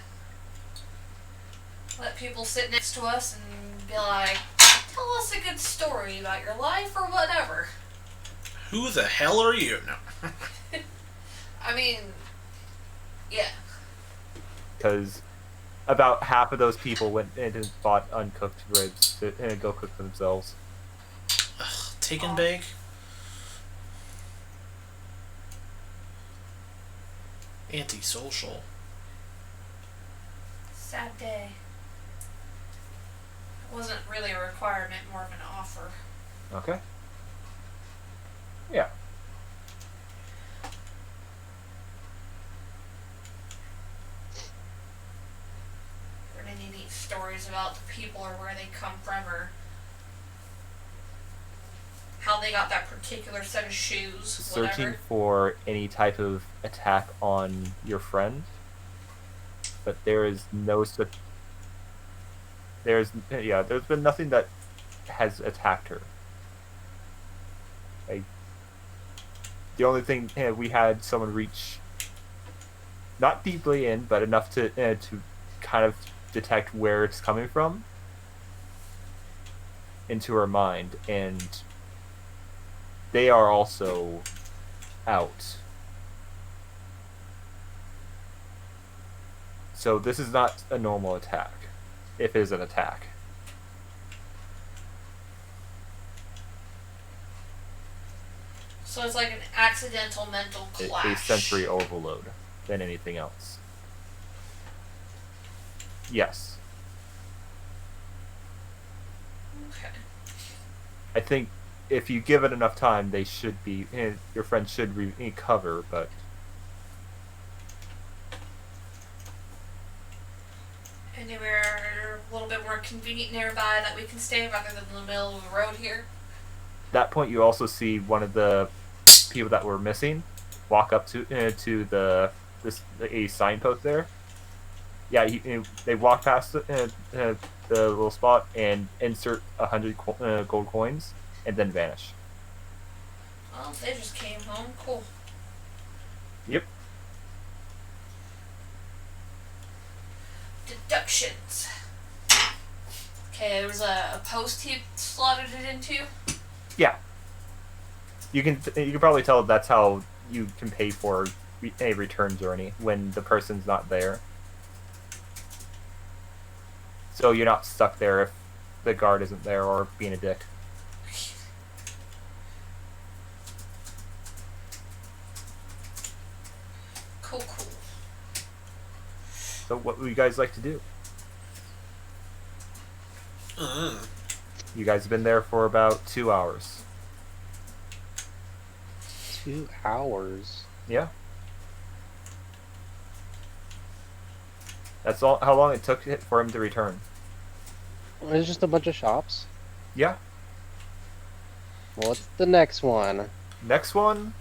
Let people sit next to us and be like, tell us a good story about your life or whatever. Who the hell are you? No. I mean, yeah. Because about half of those people went and bought uncooked ribs to go cook for themselves. Ugh, take and bake. Antisocial. Sad day. wasn't really a requirement, more of an offer. Okay. Yeah. Or any neat stories about the people or where they come from or how they got that particular set of shoes. Searching whatever. for any type of attack on your friend, but there is no such. There's been nothing that has attacked her. Like the only thing we had someone reach, not deeply in, but enough to kind of detect where it's coming from into her mind, and they are also out. So this is not a normal attack, if it is an attack. So it's like an accidental mental clash. A sensory overload than anything else. Yes. Okay. I think if you give it enough time, they should be. Your friend should recover, but. Anywhere a little bit more convenient nearby that we can stay rather than in the middle of the road here. At that point, you also see one of the people that were missing walk up to a signpost there. Yeah, they walk past the little spot and insert 100 gold coins and then vanish. Well, they just came home. Cool. Yep. Deductions. Okay, there was a post he slotted it into. Yeah. You can probably tell that's how you can pay for a return journey when the person's not there. So you're not stuck there if the guard isn't there or being a dick. Cool. So what would you guys like to do? You guys have been there for about 2 hours. 2 hours? Yeah. That's all. How long it took for him to return? It's just a bunch of shops. Yeah. What's the next one? Next one.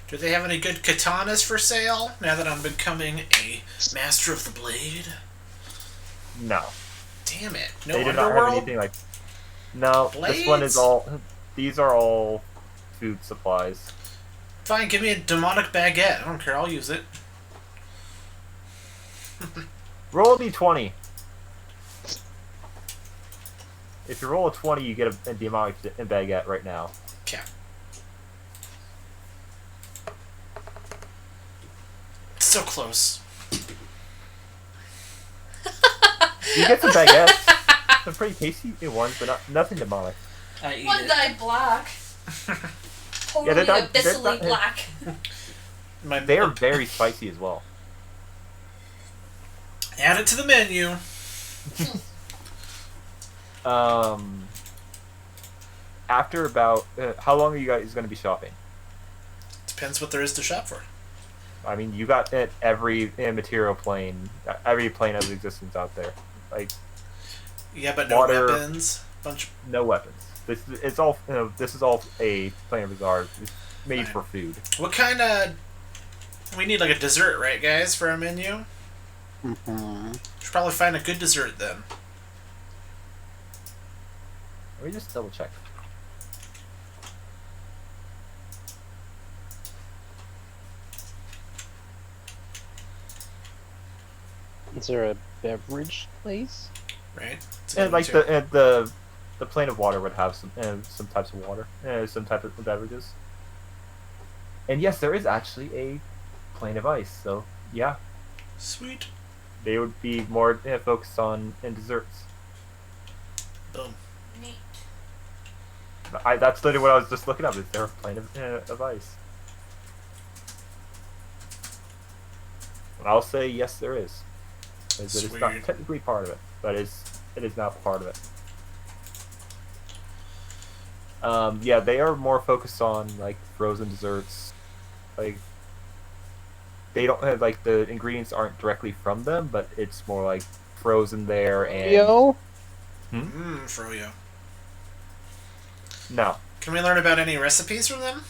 Do they have any good katanas for sale now that I'm becoming a master of the blade? No. Damn it. No They do Underworld? not have anything like. No. This one is Blades? all. These are all food supplies. Fine, give me a demonic baguette. I don't care, I'll use it. Roll a d20. If you roll a 20, you get a demonic baguette right now. Okay. So close. You get some baguettes. Some pretty tasty ones, but nothing demonic. I eat One it. dyed black. Totally they're not- abyssally black. They're very spicy as well. Add it to the menu. After about how long are you guys going to be shopping? Depends what there is to shop for. I mean, you got every material plane, every plane of existence out there. Like Yeah, but no Water. weapons. no weapons. This is all. This is all a plane of bizarre. It's made for food. What kind of... We need like a dessert, right, guys, for our menu? Mm-hmm. Should probably find a good dessert then. Let me just double check. Is there a beverage place? Right? It's And like too. the plane of water would have some types of water, some type of beverages. And yes, there is actually a plane of ice. So yeah, Sweet. they would be more focused on desserts. Boom. Neat. That's literally what I was just looking up. Is there a plane of ice? And I'll say yes, there is. As it is not Sweet. technically part of it, but it is now part of it. Yeah, they are more focused on like frozen desserts. Like they don't have like the ingredients aren't directly from them, but it's more like frozen there and Yo, Froyo. no. Can we learn about any recipes from them?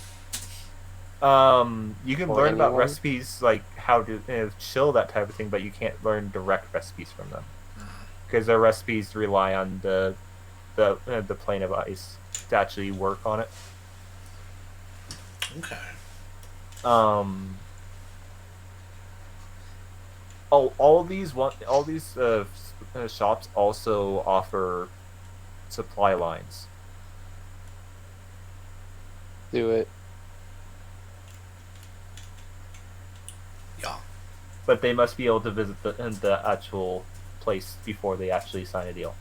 You can Or learn about anyone? recipes like how to chill that type of thing, but you can't learn direct recipes from them because their recipes rely on the plane of ice to actually work on it. Okay. Um, all these shops also offer supply lines. do it. Yeah. But they must be able to visit the actual place before they actually sign a deal.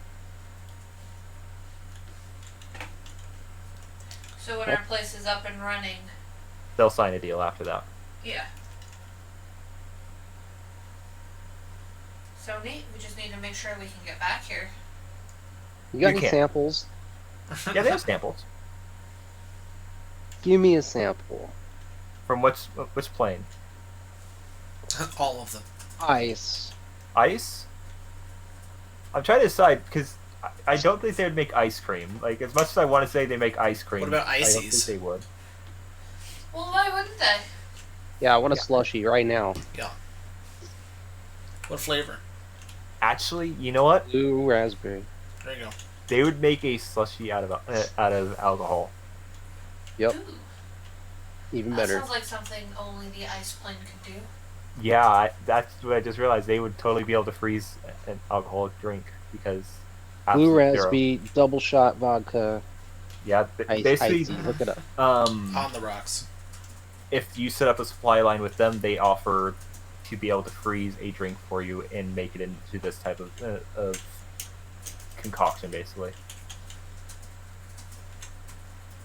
So when our place is up and running, They'll sign a deal after that. yeah. So neat. We just need to make sure we can get back here. You got You any can't. samples? Yeah, they have samples. Give me a sample. From which plane? All of them. Ice. Ice? I'm trying to decide because I don't think they would make ice cream. Like as much as I want to say they make ice cream, What about I don't think ices? they would. Well, why wouldn't they? Yeah, I want a slushy right now. Yeah. What flavor? Actually, you know what? Blue raspberry. There you go. They would make a slushy out of alcohol. Yep, Ooh, even that better. sounds like something only the ice plane could do. Yeah, that's what I just realized. They would totally be able to freeze an alcoholic drink because Blue absolute zero. raspberry, double shot vodka, Yeah, ice basically, tea. Look it up. On the rocks. if you set up a supply line with them, they offer to be able to freeze a drink for you and make it into this type of concoction, basically.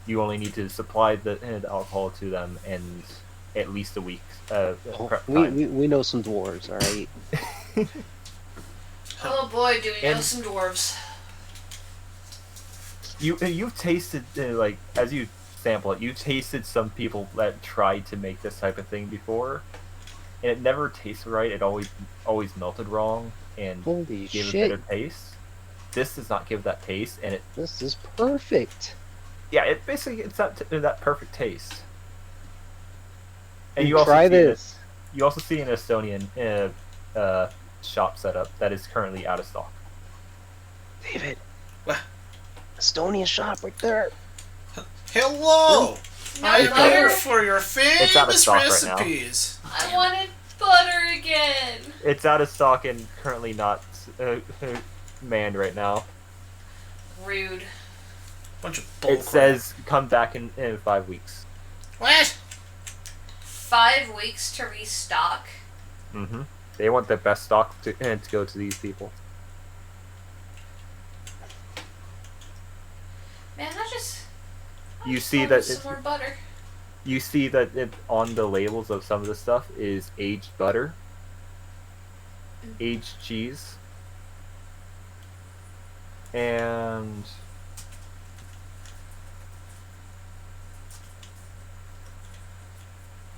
You only need to supply the alcohol to them and at least a week prep time. We know some dwarves, all right. Oh boy, do we know And- some dwarves. You've tasted like as you sample it, you tasted some people that tried to make this type of thing before, and it never tasted right. It always melted wrong and Holy gave a shit! bitter taste. This does not give that taste, and This is perfect. it basically it's that perfect taste. And You try this. You also see an Estonian shop setup that is currently out of stock. David. What? Estonia shop right there. Hello! No I'm butter. here for your It's out of famous stock right now. recipes. I wanted butter again. It's out of stock and currently not manned right now. Rude. Bunch of bull It says come back in 5 weeks. What? 5 weeks to restock. Mm-hmm. They want the best stock to go to these people. Man, I You just see wanted that some more butter. You see that on the labels of some of the stuff is aged butter, aged cheese, and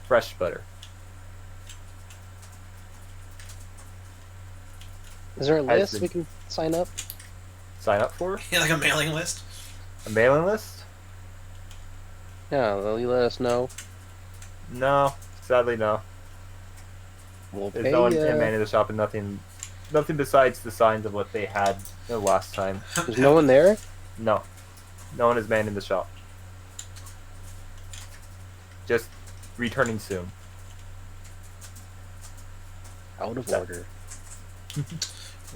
fresh butter. Is there a Has list been- we can sign up? Sign up for Yeah, like a mailing list? a mailing list? Yeah, will you let us know? No, sadly no. We'll There's pay no one ya. manning the shop and nothing besides the signs of what they had the last time. There's no one there? No, no one is manning the shop. Just returning soon. Out of Yeah. order.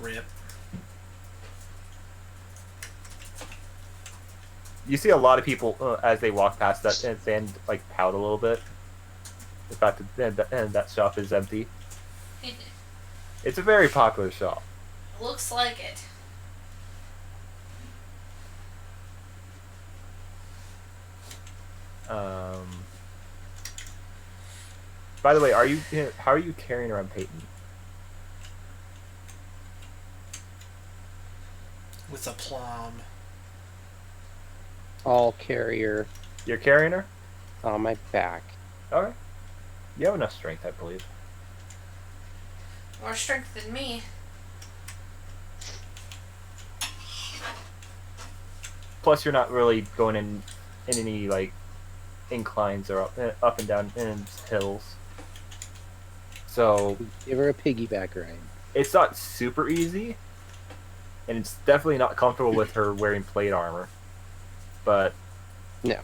Rip. You see a lot of people as they walk past that stand like pout a little bit. The fact that shop is empty. It's a very popular shop. Looks like it. By the way, how are you carrying around Peyton? with aplomb. I'll carry her You're carrying her? on my back. Okay. You have enough strength, I believe. More strength than me. Plus, you're not really going in any like inclines or up and down in hills. So Give her a piggyback ride. it's not super easy, and it's definitely not comfortable with her wearing plate armor. But No.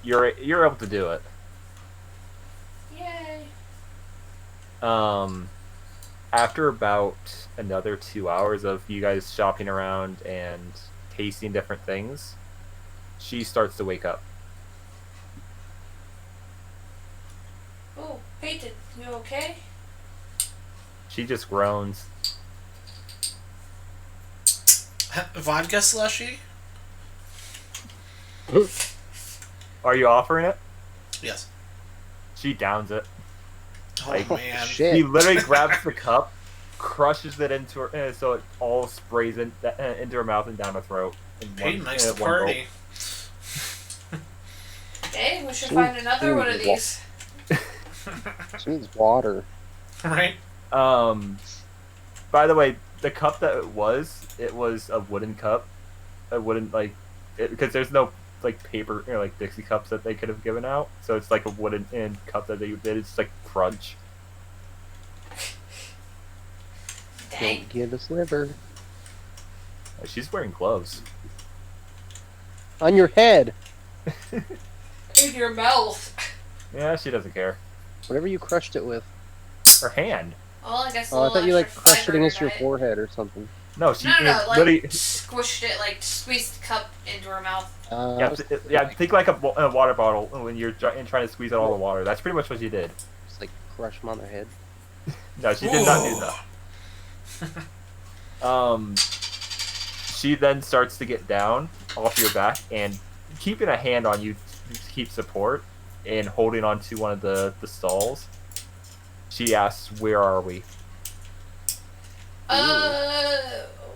you're able to do it. Yay. After about another 2 hours of you guys shopping around and tasting different things, she starts to wake up. Oh, Peyton, you okay? She just groans. Vodka slushy? Are you offering it? Yes. She downs it. Oh, Like, man. Shit. He literally grabs the cup, crushes it into her, so it all sprays into her mouth and down her throat. Peyton likes to one gulp. party. Hey, we should She- find another she one of wa- these. She needs water. Right? By the way, the cup that it was a wooden cup. A wooden, like, because there's no, like, paper, like, Dixie cups that they could have given out. So it's like a wooden cup that they did. It's like crunch. Dang. Don't give us liver. She's wearing gloves. On your head. In your mouth. Yeah, she doesn't care. Whatever you crushed it with. Her hand. Well, I guess a Oh, I little thought you like extra crushed it fiber against in your it. forehead or something. No, she No, like literally. squished it, like squeezed the cup into her mouth. Think like a water bottle when you're trying to squeeze out all the water. That's pretty much what she did. Just like crush them on their head. No, she did not do that. She then starts to get down off your back and keeping a hand on you to keep support and holding on to one of the stalls. She asks, "Where are we?"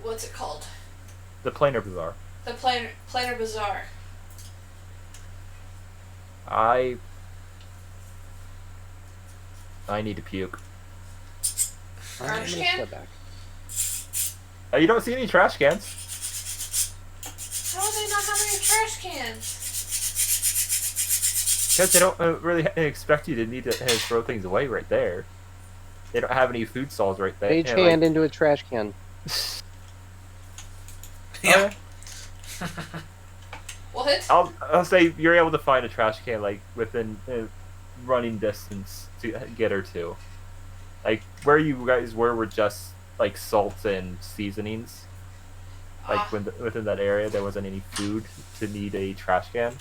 What's it called? The Planar Bazaar. The Planar Bazaar. I need to puke. Garbage I'm gonna can? step back. You don't see any trash cans. How do they not have any trash cans? Because they don't really expect you to need to throw things away right there. They don't have any food stalls right there. Page And, hand into a trash can. Yeah. What? I'll say you're able to find a trash can like within running distance to get her to. Like where you guys were just like salts and seasonings. Like within that area, there wasn't any food to need a trash can.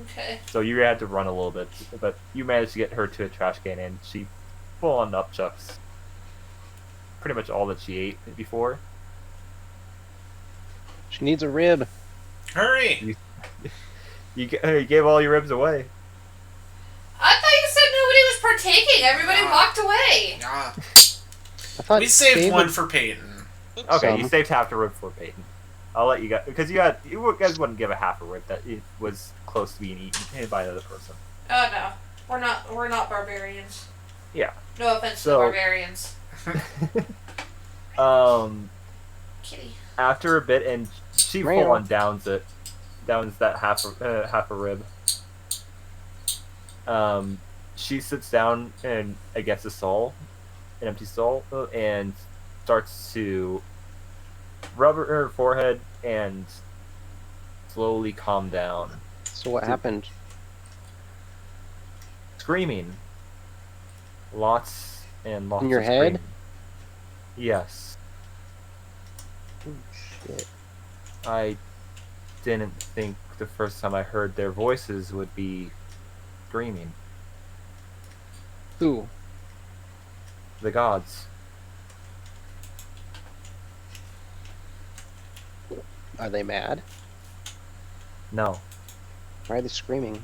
Okay. So you had to run a little bit, but you managed to get her to a trash can, and she full on upchucks pretty much all that she ate before. She needs a rib. Hurry! You gave all your ribs away. I thought you said nobody was partaking. Everybody walked away. Yeah. I thought We saved David one for Peyton. Okay, you some. saved half the rib for Peyton. I'll let you guys, because you guys wouldn't give a half a rib that it was close to being eaten by another person. Oh no, we're not barbarians. Yeah. No offense to So- barbarians. Kitty. After a bit, and she Meow. full on downs that half a rib. She sits down and against a stall, an empty stall, and starts to rub her forehead and slowly calm down, So what happened? screaming. Lots and lots. In your of head? screaming. Yes. Oh, shit. I didn't think the first time I heard their voices would be screaming. Who? The gods. Are they mad? No, Why are they screaming?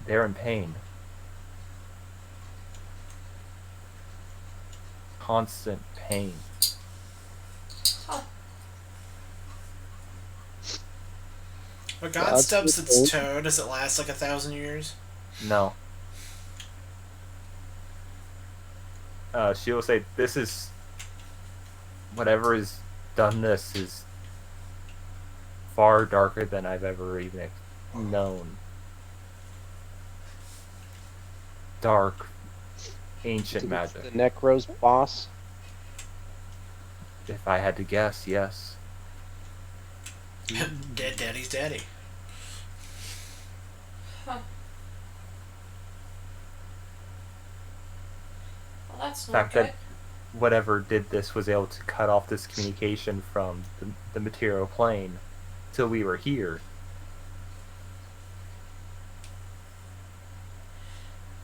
they're in pain. Constant pain. A god God's stubs its good. toe. Does it last like 1,000 years? No. She will say, "This is whatever has done this is far darker than I've ever even known. Dark, ancient magic. The Necro's boss. If I had to guess, yes." Dead daddy's daddy. Huh. Well, that's The not fact good. that whatever did this was able to cut off this communication from the material plane till we were here.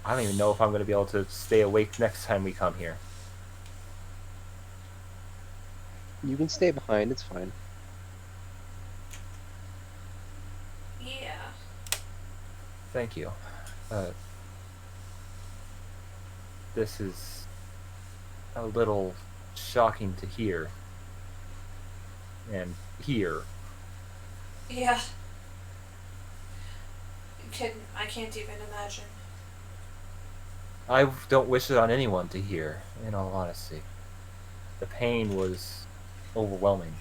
I don't even know if I'm going to be able to stay awake next time we come here. You can stay behind, it's fine. Yeah. Thank you. This is a little shocking to hear. And hear. Yeah. I can't even imagine. I don't wish it on anyone to hear, in all honesty. The pain was overwhelming.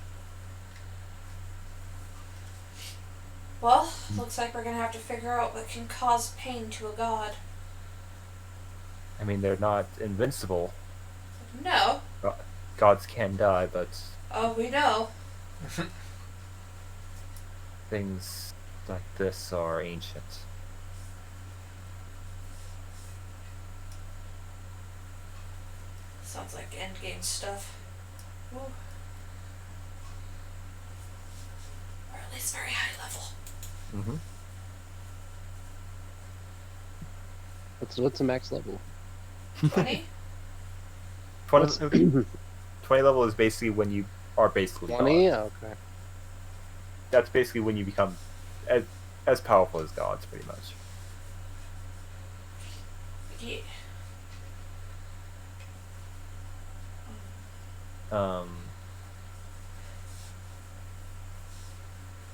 Well, looks like we're gonna have to figure out what can cause pain to a god. I mean, they're not invincible. No. Gods can die, but Oh, we know. things like this are ancient. Sounds like endgame stuff. Ooh. Or at least very high level. Mm-hmm. What's the max level? 20? 20 level is basically when you are basically 20? gods. Okay. That's basically when you become as powerful as gods, pretty much. Yeah.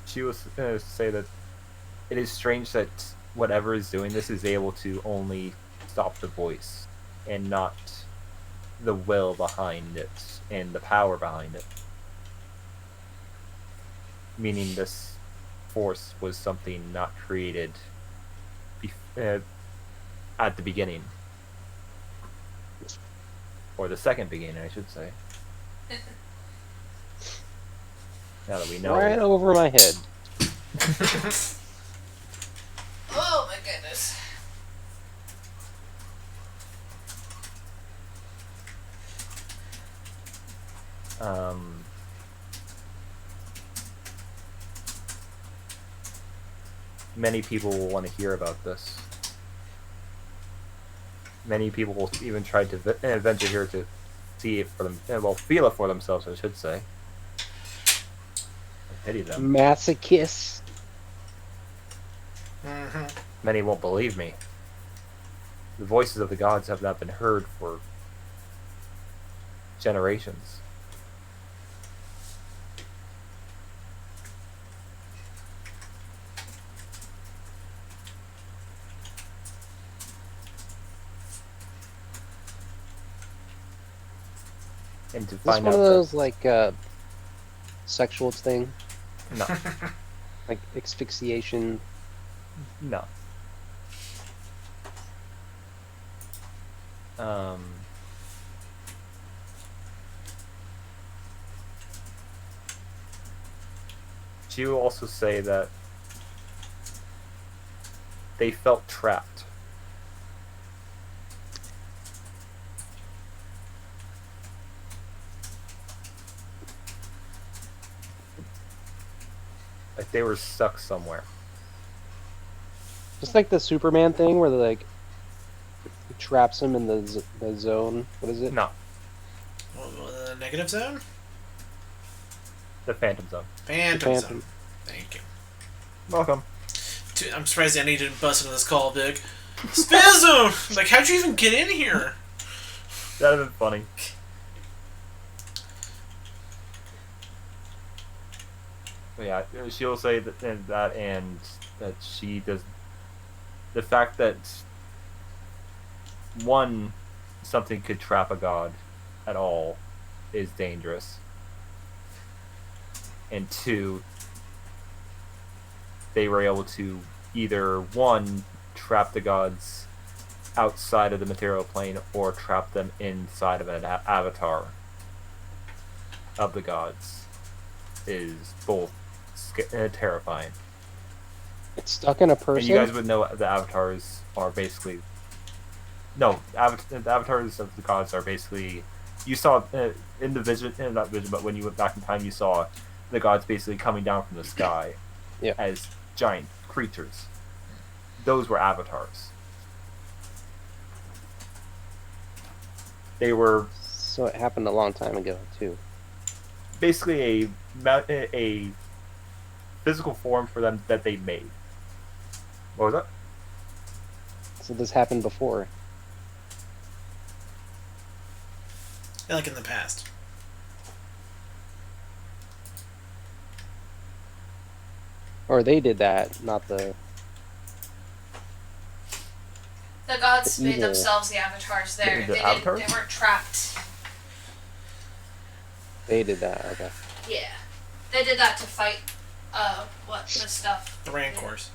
She was going to say that it is strange that whatever is doing this is able to only stop the voice and not the will behind it and the power behind it. Meaning this force was something not created at the beginning. Or the second beginning, I should say. Now that we know. Right over my head. Oh my goodness. Many people will want to hear about this. Many people will even try to venture here to see it for them, well, feel it for themselves, I should say. I pity them. Masochist. Mm-hmm. Many won't believe me. The voices of the gods have not been heard for generations. And to Is this find one out of those, like, sexual thing? no, Like, asphyxiation? no. She will also say that they felt trapped. Like they were stuck somewhere. Just like the Superman thing where, like, it traps him in the zone. What is it? No, The negative zone? the Phantom Zone. Phantom The zone. Phantom. Thank you. Welcome. I'm surprised Andy didn't bust into this call big. Spasm! Like, how'd you even get in here? That'd have been funny. Yeah, she'll say that and that she does. The fact that one, something could trap a god at all is dangerous, and two, they were able to either one trap the gods outside of the material plane or trap them inside of an avatar of the gods is both terrifying. It's stuck in a person. And you guys would know the avatars are basically no the avatars of the gods are basically you saw in the vision, not vision, but when you went back in time, you saw the gods basically coming down from the sky as giant creatures. Those were avatars. They were. So it happened a long time ago too. Basically, a physical form for them that they made. What was that? So this happened before. Yeah, like in the past. Or they did that, not the. The gods The made evil. themselves the avatars there. The avatars? They weren't trapped. They did that. Okay. Yeah. They did that to fight, the stuff. The Rancors.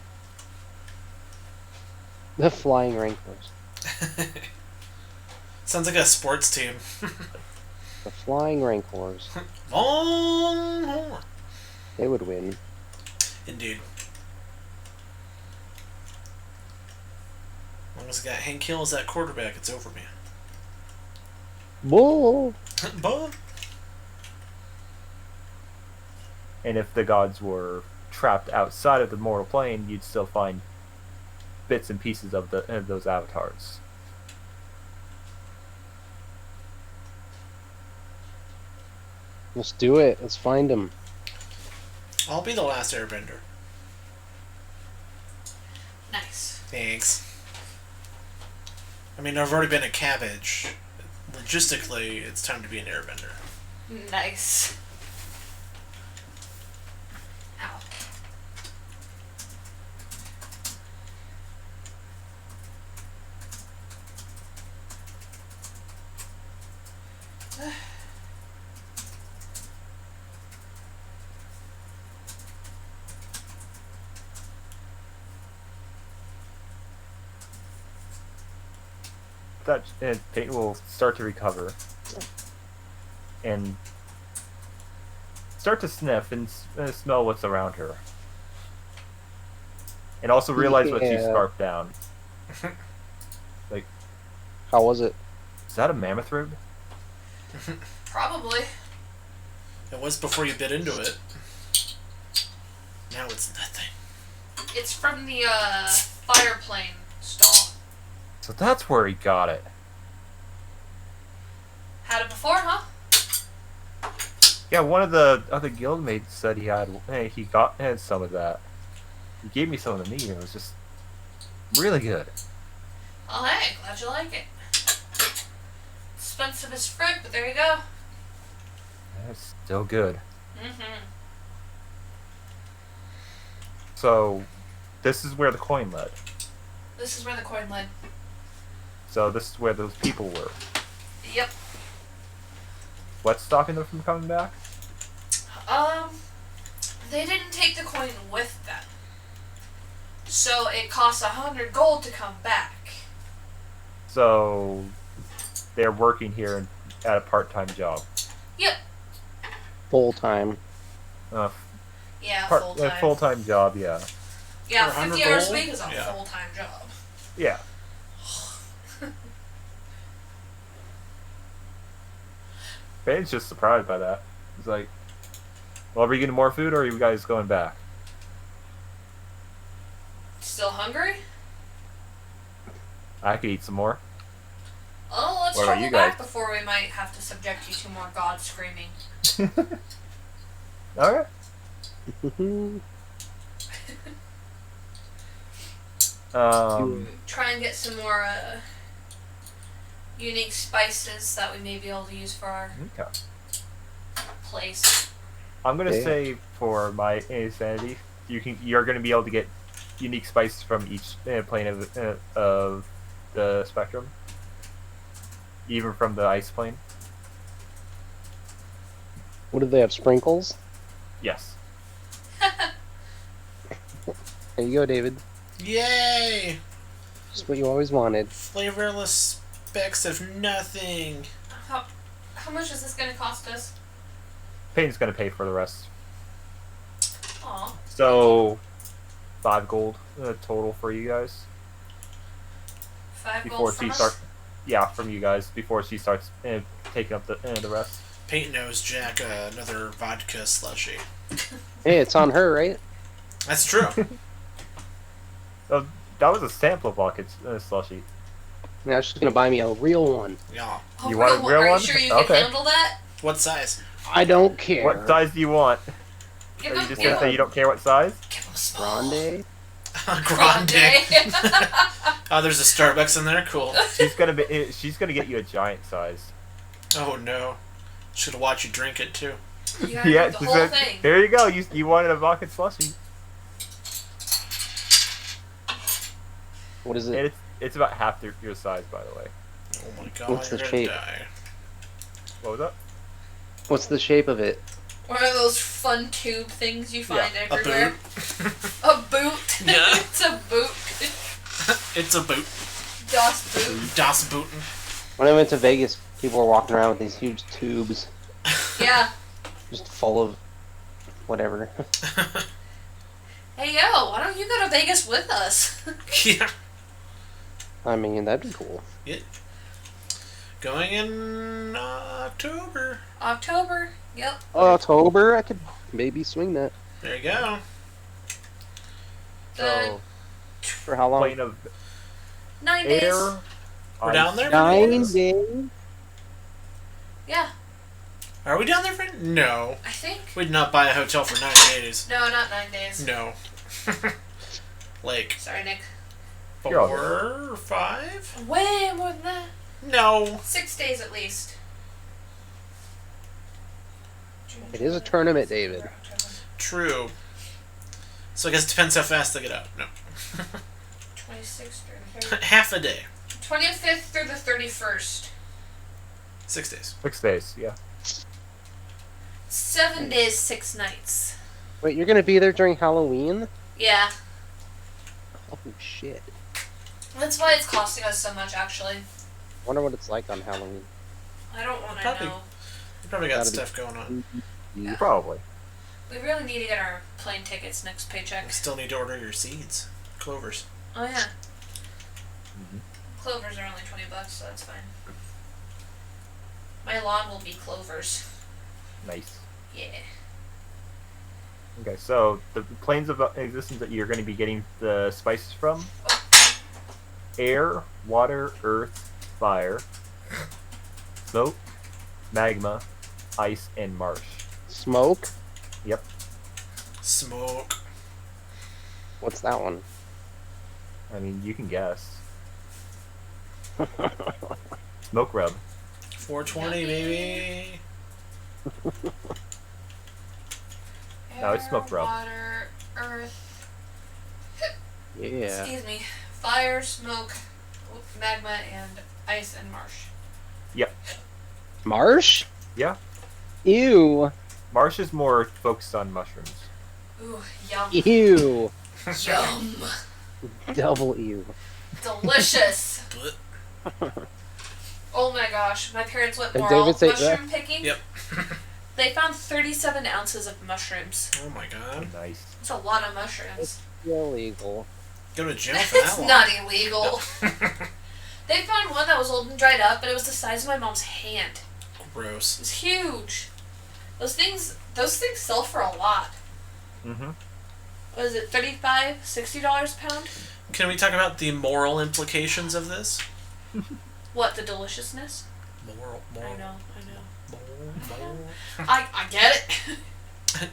The flying rancors. Sounds like a sports team. The flying rancors. Longhorn. They would win. Indeed. As long as I got Hank Hill as that quarterback, it's over, man. Whoa! But And if the gods were trapped outside of the mortal plane, you'd still find bits and pieces of those avatars. Let's do it. Let's find them. I'll be the last airbender. Nice. Thanks. I mean, I've already been a cabbage. Logistically, it's time to be an airbender. Nice. Ow. That and Peyton will start to recover and start to sniff and smell what's around her, and also realize what she Yeah. scarfed down. Like, How was it? is that a mammoth rib? Probably. It was before you bit into it. Now it's nothing. It's from the fireplane stall. So that's where he got it. Had it before, huh? Yeah, one of the other guildmates said he had some of that. He gave me some of the meat, and it was just really good. Oh, hey, glad you like it. Expensive as frick, but there you go. It's still good. Mm-hmm. So, this is where the coin led. This is where the coin led. So this is where those people were. Yep. What's stopping them from coming back? They didn't take the coin with them. So it costs 100 gold to come back. So they're working here at a part-time job. Yep. Full time. Yeah, full-time. Full-time job, yeah. Yeah, For 100 50 hours a gold? week is a Yeah. full-time job. Yeah. Bane's just surprised by that. He's like, well, are we getting more food or are you guys going back? Still hungry? I could eat some more. Oh, let's What about travel you back guys? before we might have to subject you to more god screaming. Alright. Try and get some more unique spices that we may be able to use for our Okay. place. I'm gonna Yeah. say for my insanity, you're gonna be able to get unique spices from each plane of the spectrum, even from the ice plane. What do they have? Sprinkles? Yes. There you go, David. Yay! Just what you always wanted. Flavorless specks of nothing. How much is this going to cost us? Payne's gonna pay for the rest. Aw. So, 5 gold total for you guys 5 before gold she from us? starts. Yeah, from you guys before she starts taking up the rest. Peyton knows Jack another vodka slushy. Hey, it's on her, right? That's true. Oh, that was a sample of vodka slushy. Now she's gonna buy me a real one. Yeah. You want a real Are one? you sure you Okay. can handle that? What size? I don't care. What size do you want? Give Are you him, just give gonna say him, you don't care what size? give him small. Grande? Grande. Oh, there's a Starbucks in there? Cool. She's gonna get you a giant size. Oh no. Should watch you drink it too. You gotta Yeah, do the she whole said, thing. here you go. You wanted a vodka slushy. What is And it? it's about half your size, by the way. Oh my god, What's you're the gonna shape? die. What was that? What's the shape of it? One of those fun tube things you find A everywhere. boot. A boot. Yeah. It's a boot. It's a boot. Das Boot. Das Booten. When I went to Vegas, people were walking around with these huge tubes, Yeah. just full of whatever. Hey yo, why don't you go to Vegas with us? Yeah. I mean, that'd be cool. Going in October. October. Yep. October, I could maybe swing that. There you go. So, For how long? plane of 9 days. air. We're down there? 9 days? Yeah, Are we down there for? No. I think. We'd not buy a hotel for 9 days. No, not 9 days. No. Like Sorry, Nick. You're all 4 or 5? Way more than that. No. 6 days at least. It is a tournament, David. True. So I guess it depends how fast they get out. No. 26th through the 30th. Half a day. 25th through the 31st. 6 days. 6 days. Yeah. 7 days, 6 nights. Wait, you're gonna be there during Halloween? Yeah. Oh shit. That's why it's costing us so much, actually. Wonder what it's like on Halloween. I don't want to Probably. know. You probably got Gotta be- stuff going on. Yeah. Probably. We really need to get our plane tickets next paycheck. You still need to order your seeds. Clovers. Oh, yeah. Mm-hmm. Clovers are only $20, so that's fine. My lawn will be clovers. Nice. Yeah. Okay, so the planes of existence that you're going to be getting the spices from: air, water, earth, fire, smoke, magma, ice, and marsh. Smoke? Yep. Smoke. What's that one? I mean, you can guess. Smoke rub. 420, baby. No, it's smoke rub. Water, earth, Yeah. excuse me, fire, smoke, magma, and ice and marsh. Marsh? Yeah. Ew. Marsh is more focused on mushrooms. Ooh, yum. Ew. Yum. Double ew. Delicious. But Oh my gosh, my parents went Did moral David say mushroom picking. Yep. They found 37 ounces of mushrooms. Oh my god. Nice. That's a lot of mushrooms. Illegal. Go to jail for that It's one. not illegal. They found one that was old and dried up, but it was the size of my mom's hand. Gross. It was huge. Those things sell for a lot. Mm-hmm. What is it, $35, $60 a pound? Can we talk about the moral implications of this? What, the deliciousness? Moral. I know. Moral. I get it.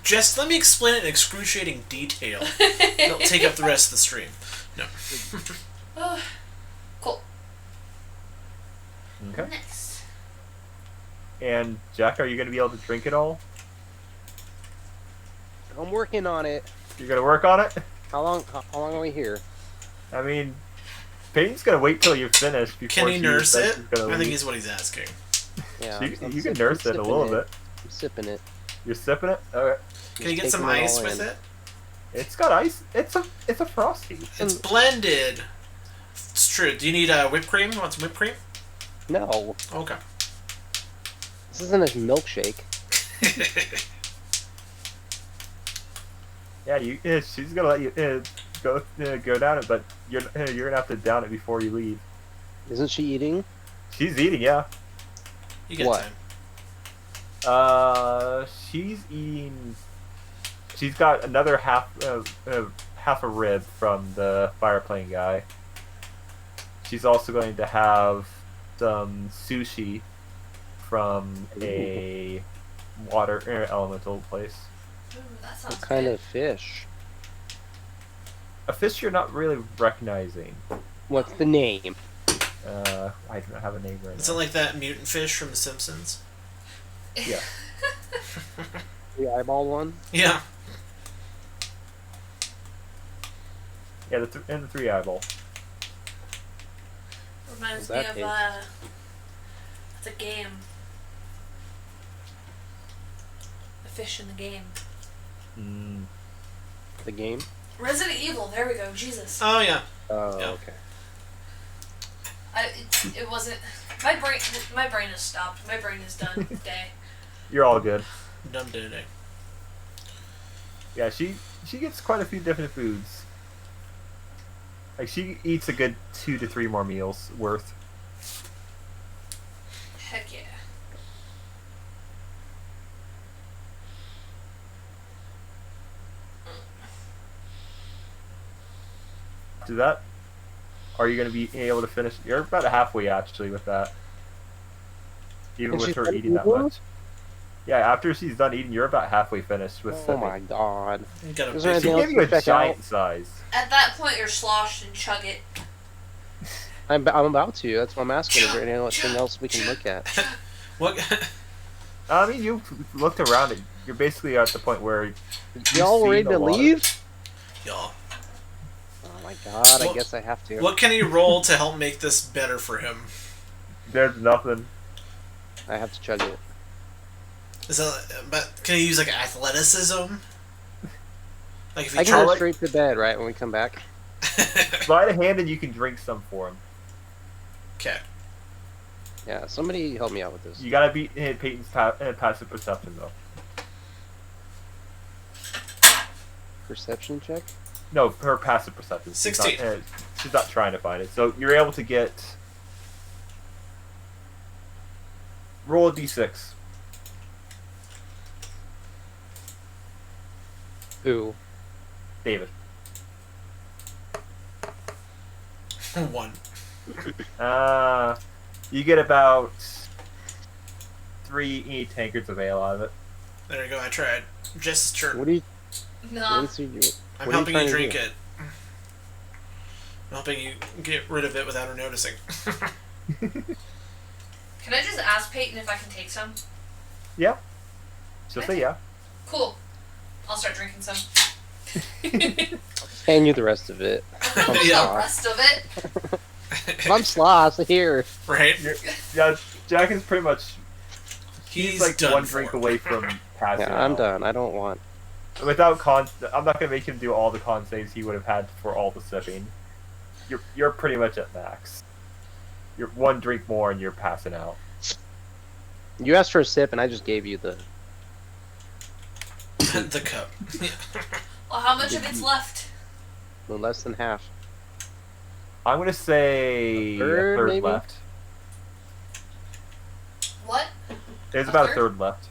Just let me explain it in excruciating detail. It'll take up the rest of the stream. No. Oh, cool. Okay. Next. And Jack, are you going to be able to drink it all? I'm working on it. You're gonna work on it? How long are we here? I mean, Peyton's gonna wait till you're finished before Can he nurse says it? she's gonna I think leave. is what he's asking. Yeah, You can nurse it a little bit. I'm sipping it. You're sipping it? Okay. Can you get Just some taking it ice all with in. it? It's got ice. It's a frosty. It's blended. It's true. Do you need whipped cream? You want some whipped cream? No, Okay. this isn't a milkshake. Yeah, she's gonna let you go down it, but you're gonna have to down it before you leave. Isn't she eating? She's eating, yeah. You get What? time. She's eating. She's got another half a rib from the fire plane guy. She's also going to have some sushi from a water elemental place. Ooh, that sounds What kind good. of fish? A fish you're not really recognizing. What's the name? I don't have a name right Is now. it like that mutant fish from The Simpsons? Yeah. The eyeball one? Yeah. Yeah, and the three eyeball. Reminds What's me that of it's a game. The fish in the game. Mm. The game? Resident Evil. There we go. Jesus. Oh yeah. Oh, Yeah. okay. It wasn't. My brain has stopped. My brain is done today. You're all good. Dumb day today. Yeah, she gets quite a few different foods. Like she eats a good 2 to 3 more meals worth. Heck yeah. Do that? Are you going to be able to finish? You're about halfway actually with that. Even And with she's her done eating that eating? much. Yeah, after she's done eating, you're about halfway finished with Oh sipping. my god. You got a Is there big- She anything gave you a Check giant out. size. At that point, you're sloshed and chug it. I'm about to. That's why I'm asking. Is there anything else we can look at? What? I mean, you looked around it. You're basically at the point where you've Y'all seen ready a to lot of- leave? Y'all. Oh my god, I What- guess I have to. What can he roll to help make this better for him? There's nothing. I have to chug it. Is that? But can he use like athleticism? Like if he I can go like- straight to bed, right, when we come back? Slide a hand and you can drink some for him. Okay. Yeah, somebody help me out with this. You gotta beat Peyton's passive perception though. Perception check? No, her passive perception. 16. She's not trying to find it. So you're able to get. Roll a d6. Who? David. 1. You get about 3 tankards of ale out of it. There you go. I tried. Just sure. What do you No. what is he doing? I'm what are you helping trying you to drink do? it. I'm helping you get rid of it without her noticing. Can I just ask Peyton if I can take some? Yeah. She'll say yeah. Cool. I'll start drinking some. Hand you the rest of it. Yeah. The rest of it. I'm sloth here. Right? Yeah, Jack is pretty much. He's like done one for. drink away from passing Yeah, I'm out. done. I don't want. Without I'm not gonna make him do all the con saves he would have had for all the sipping. You're pretty much at max. You're one drink more and you're passing out. You asked for a sip, and I just gave you the. The cup. Well, how much of it's left? No less than half. I'm gonna say A third, maybe? left. What? There's A about third? a third left.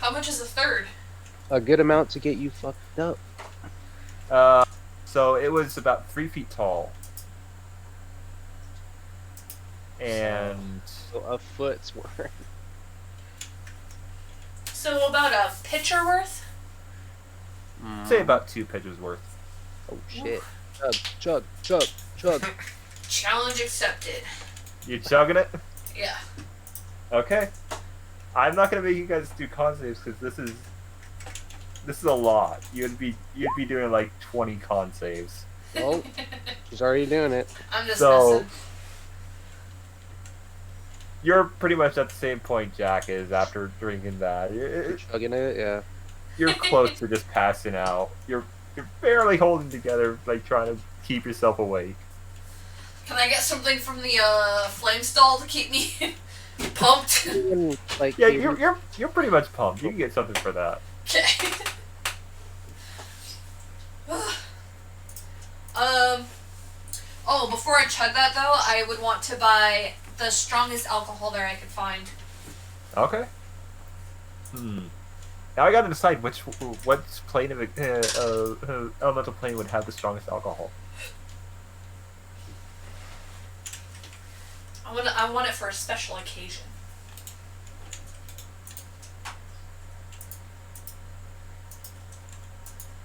How much is a third? A good amount to get you fucked up. So it was about 3 feet tall. And So a foot's worth. So about a pitcher worth? say about 2 pitchers worth. Oh shit. Chug, chug, chug, chug. Challenge accepted. You chugging it? Yeah. Okay. I'm not gonna make you guys do con saves because this is this is a lot. You'd be doing like 20 con saves. Well, she's already doing it. I'm just So messing. you're pretty much at the same point Jack is after drinking that. Chugging it, yeah. You're close to just passing out. You're barely holding together, like trying to keep yourself awake. Can I get something from the flame stall to keep me pumped? Even, like, Yeah, you're pretty much pumped. You can get something for that. Okay. Oh, before I chug that though, I would want to buy the strongest alcohol there I could find. Okay. Now I gotta decide what plane of elemental plane would have the strongest alcohol. I want it for a special occasion.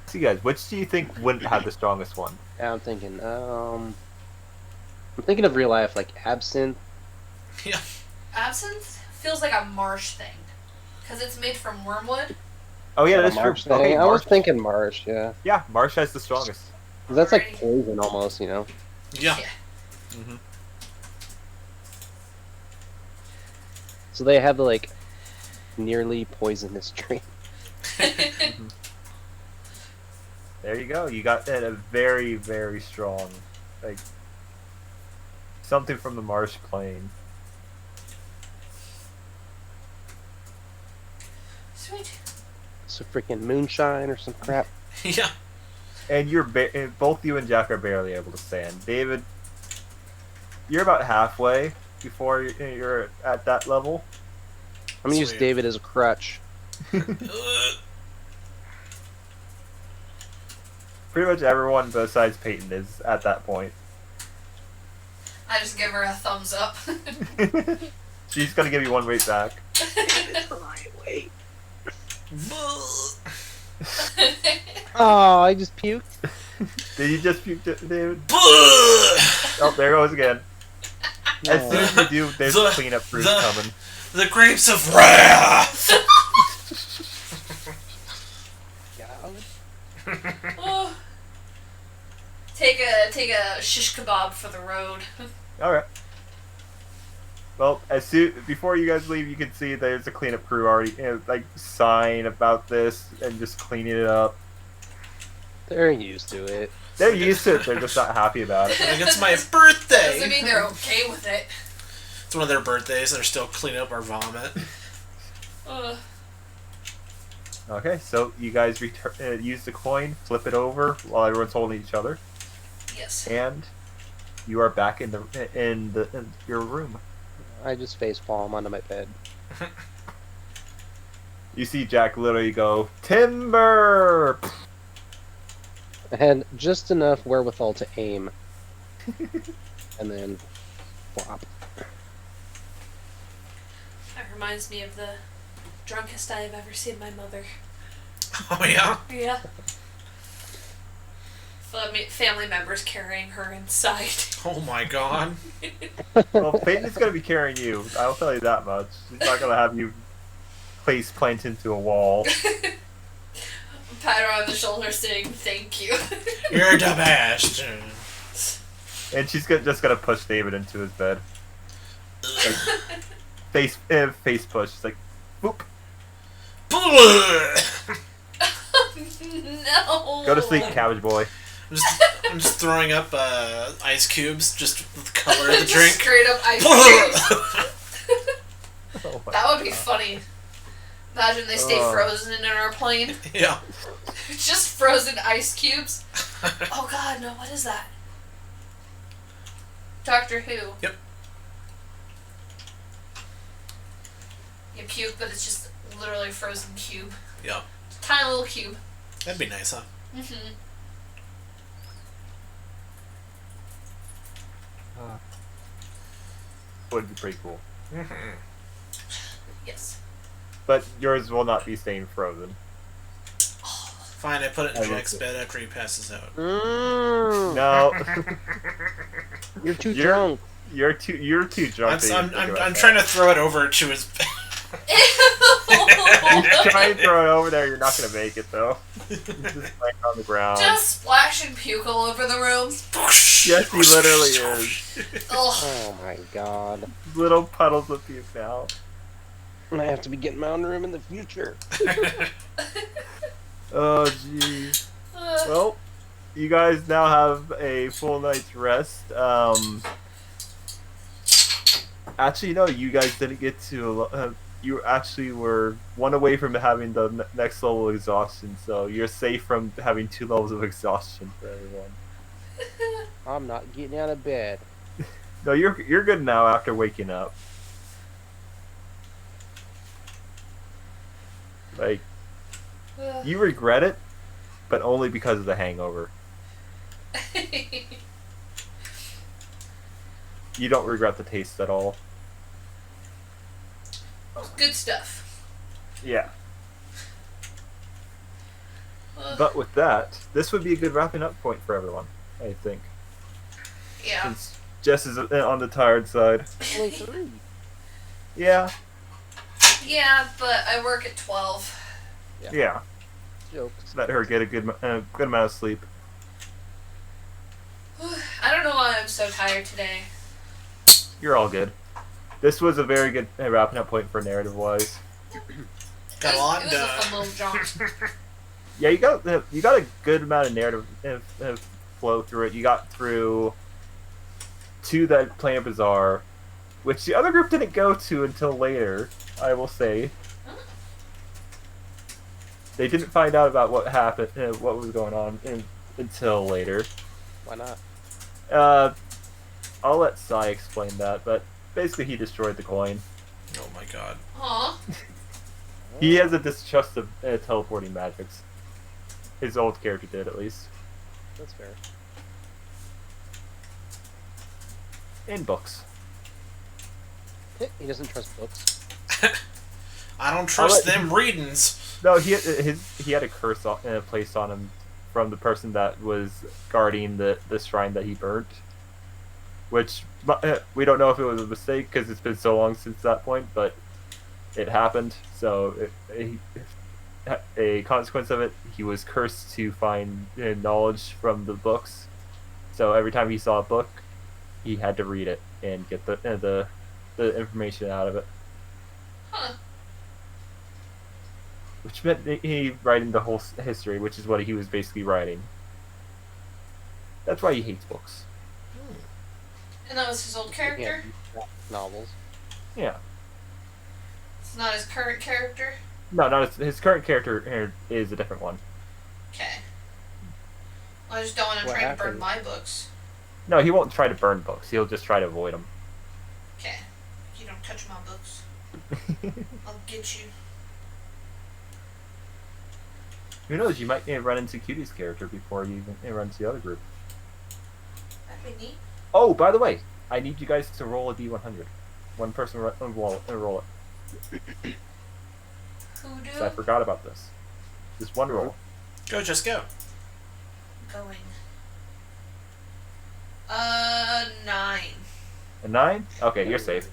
So, you guys, which do you think wouldn't have the strongest one? Yeah, I'm thinking of real life, like absinthe. Yeah. Absinthe feels like a marsh thing, because it's made from wormwood. Oh yeah, A that's true. marsh thing. Okay, I was marsh. thinking marsh, yeah. Yeah, marsh has the strongest. 'Cause that's like Alrighty. poison almost, you know. Yeah. Mm-hmm. So they have the like nearly poisonous drink. There you go. You got that a very, very strong, like something from the marsh plane. Sweet. So freaking moonshine or some crap. Yeah. And both you and Jack are barely able to stand. David, you're about halfway before you're at that level. I'm gonna use Sweet. David as a crutch. Pretty much everyone besides Peyton is at that point. I just give her a thumbs up. She's gonna give you one weight back. Wait. Oh, I just puked. Did you just puke, David? Buh! Oh, there goes again. As soon No. as you do, there's The- cleanup crews the- coming. The grapes of wrath! Oh. Take a shish kebab for the road. Alright. Well, before you guys leave, you can see there's a cleanup crew already, like, sign about this and just cleaning it up. They're used to it. They're used to it, they're just not happy about it. Like, it's my Doesn't birthday! mean they're okay with it. It's one of their birthdays, they're still cleaning up our vomit. Ugh. Okay, so you guys use the coin, flip it over while everyone's holding each other, Yes. and you are back in your room. I just face palm onto my bed. You see Jack literally go, "Timber!" I had just enough wherewithal to aim. And then flop. That reminds me of the drunkest I have ever seen my mother. Oh, yeah? Yeah. Family members carrying her inside. Oh my god. Well, Peyton's gonna be carrying you. I'll tell you that much. She's not gonna have you face plant into a wall. Pat her on the shoulder saying thank you. You're the best. And she's just gonna push David into his bed. Like, face push. She's like, boop. No. Go to sleep, cabbage boy. I'm just throwing up ice cubes just with the color of the Just drink. straight up ice cubes. Oh my That would be funny. Imagine they stay Oh. frozen in our plane. Yeah. Just frozen ice cubes. Oh god, no, what is that? Doctor Who. Yep. You puke, but it's just literally a frozen cube. Yeah. Tiny little cube. That'd be nice, huh? Mm-hmm. Would be pretty cool. Yes. But yours will not be staying frozen. Fine, I put it I in will Jack's too. bed after he passes out. No, You're too You're- drunk. you're too drunk. I'm trying to throw it over to his bed. You try and throw it over there, you're not gonna make it though. It's just like on the ground. Just splash and puke all over the room. Yes, he literally is. Ugh. Oh my god. Little puddles of puke now. I have to be getting my own room in the future. Oh, jeez. Well, you guys now have a full night's rest. Actually, no, you guys didn't get to. You actually were one away from having the next level of exhaustion, so you're safe from having 2 levels of exhaustion for everyone. I'm not getting out of bed. No, you're good now after waking up. Like, you regret it, but only because of the hangover. You don't regret the taste at all. Good stuff. Yeah. But with that, this would be a good wrapping up point for everyone, I think. Yeah. Since Jess is on the tired side. Only 3. Yeah. Yeah, but I work at 12. Yeah. Jokes. Let her get a good amount of sleep. I don't know why I'm so tired today. You're all good. This was a very good wrapping up point for narrative-wise. Got a lot It was a done. fun little jaunt. Yeah, you got a good amount of narrative flow through it. You got through to that Planet Bazaar, which the other group didn't go to until later, I will say. They didn't find out about what happened, what was going on until later. Why not? I'll let Sai explain that, but basically he destroyed the coin. Oh my god. Aw. He has a distrust of teleporting magics. His old character did, at least. That's fair. In books. He doesn't trust books. I don't trust let- them readings. No, he had a curse placed on him from the person that was guarding the shrine that he burnt. Which, we don't know if it was a mistake, because it's been so long since that point, but it happened. So, a consequence of it, he was cursed to find knowledge from the books. So every time he saw a book, he had to read it and get the information out of it. Huh. Which meant that he writing the whole history, which is what he was basically writing. That's why he hates books. And that was his old character? Yeah, novels. Yeah. It's not his current character? No, not his current character is a different one. Okay. I just don't want him What trying to burn happened? my books. No, he won't try to burn books. He'll just try to avoid them. Okay. You don't touch my books. I'll get you. Who knows? You might run into Cutie's character before you even run to the other group. That'd be neat. Oh, by the way, I need you guys to roll a D100. One person roll it. Who do? 'Cause I forgot about this. Just one roll. Go, just go. Going. 9. A 9? Okay, you're safe.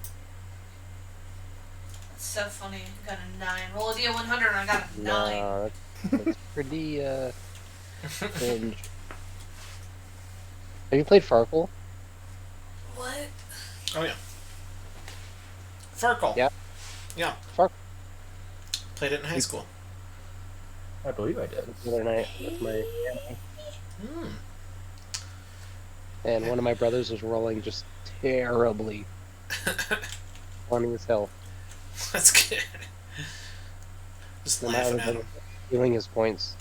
That's so funny. I got a 9. Roll a D100 and I got a 9. Nah, that's pretty, cringe. Have you played Farkle? What? Oh yeah. Farkle. Yeah. Yeah. Farkle. Played it in high school. I believe I did. The other night with my family. Hmm. And one of my brothers was rolling just terribly. Funny as hell. That's good. Just And I laughing was at like, him. stealing his points.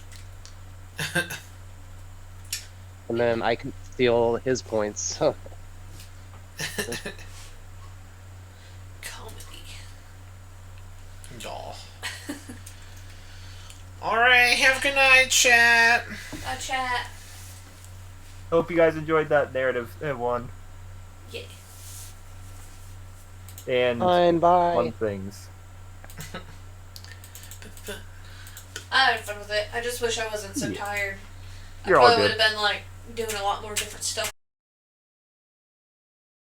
And then I could steal his points. So Comedy. Doll. Alright, have a good night, chat. Chat. Hope you guys enjoyed that narrative one. Yeah. And fine, bye. fun things. I had fun with it. I just wish I wasn't so Yeah. tired. You're I all probably good. would have been like doing a lot more different stuff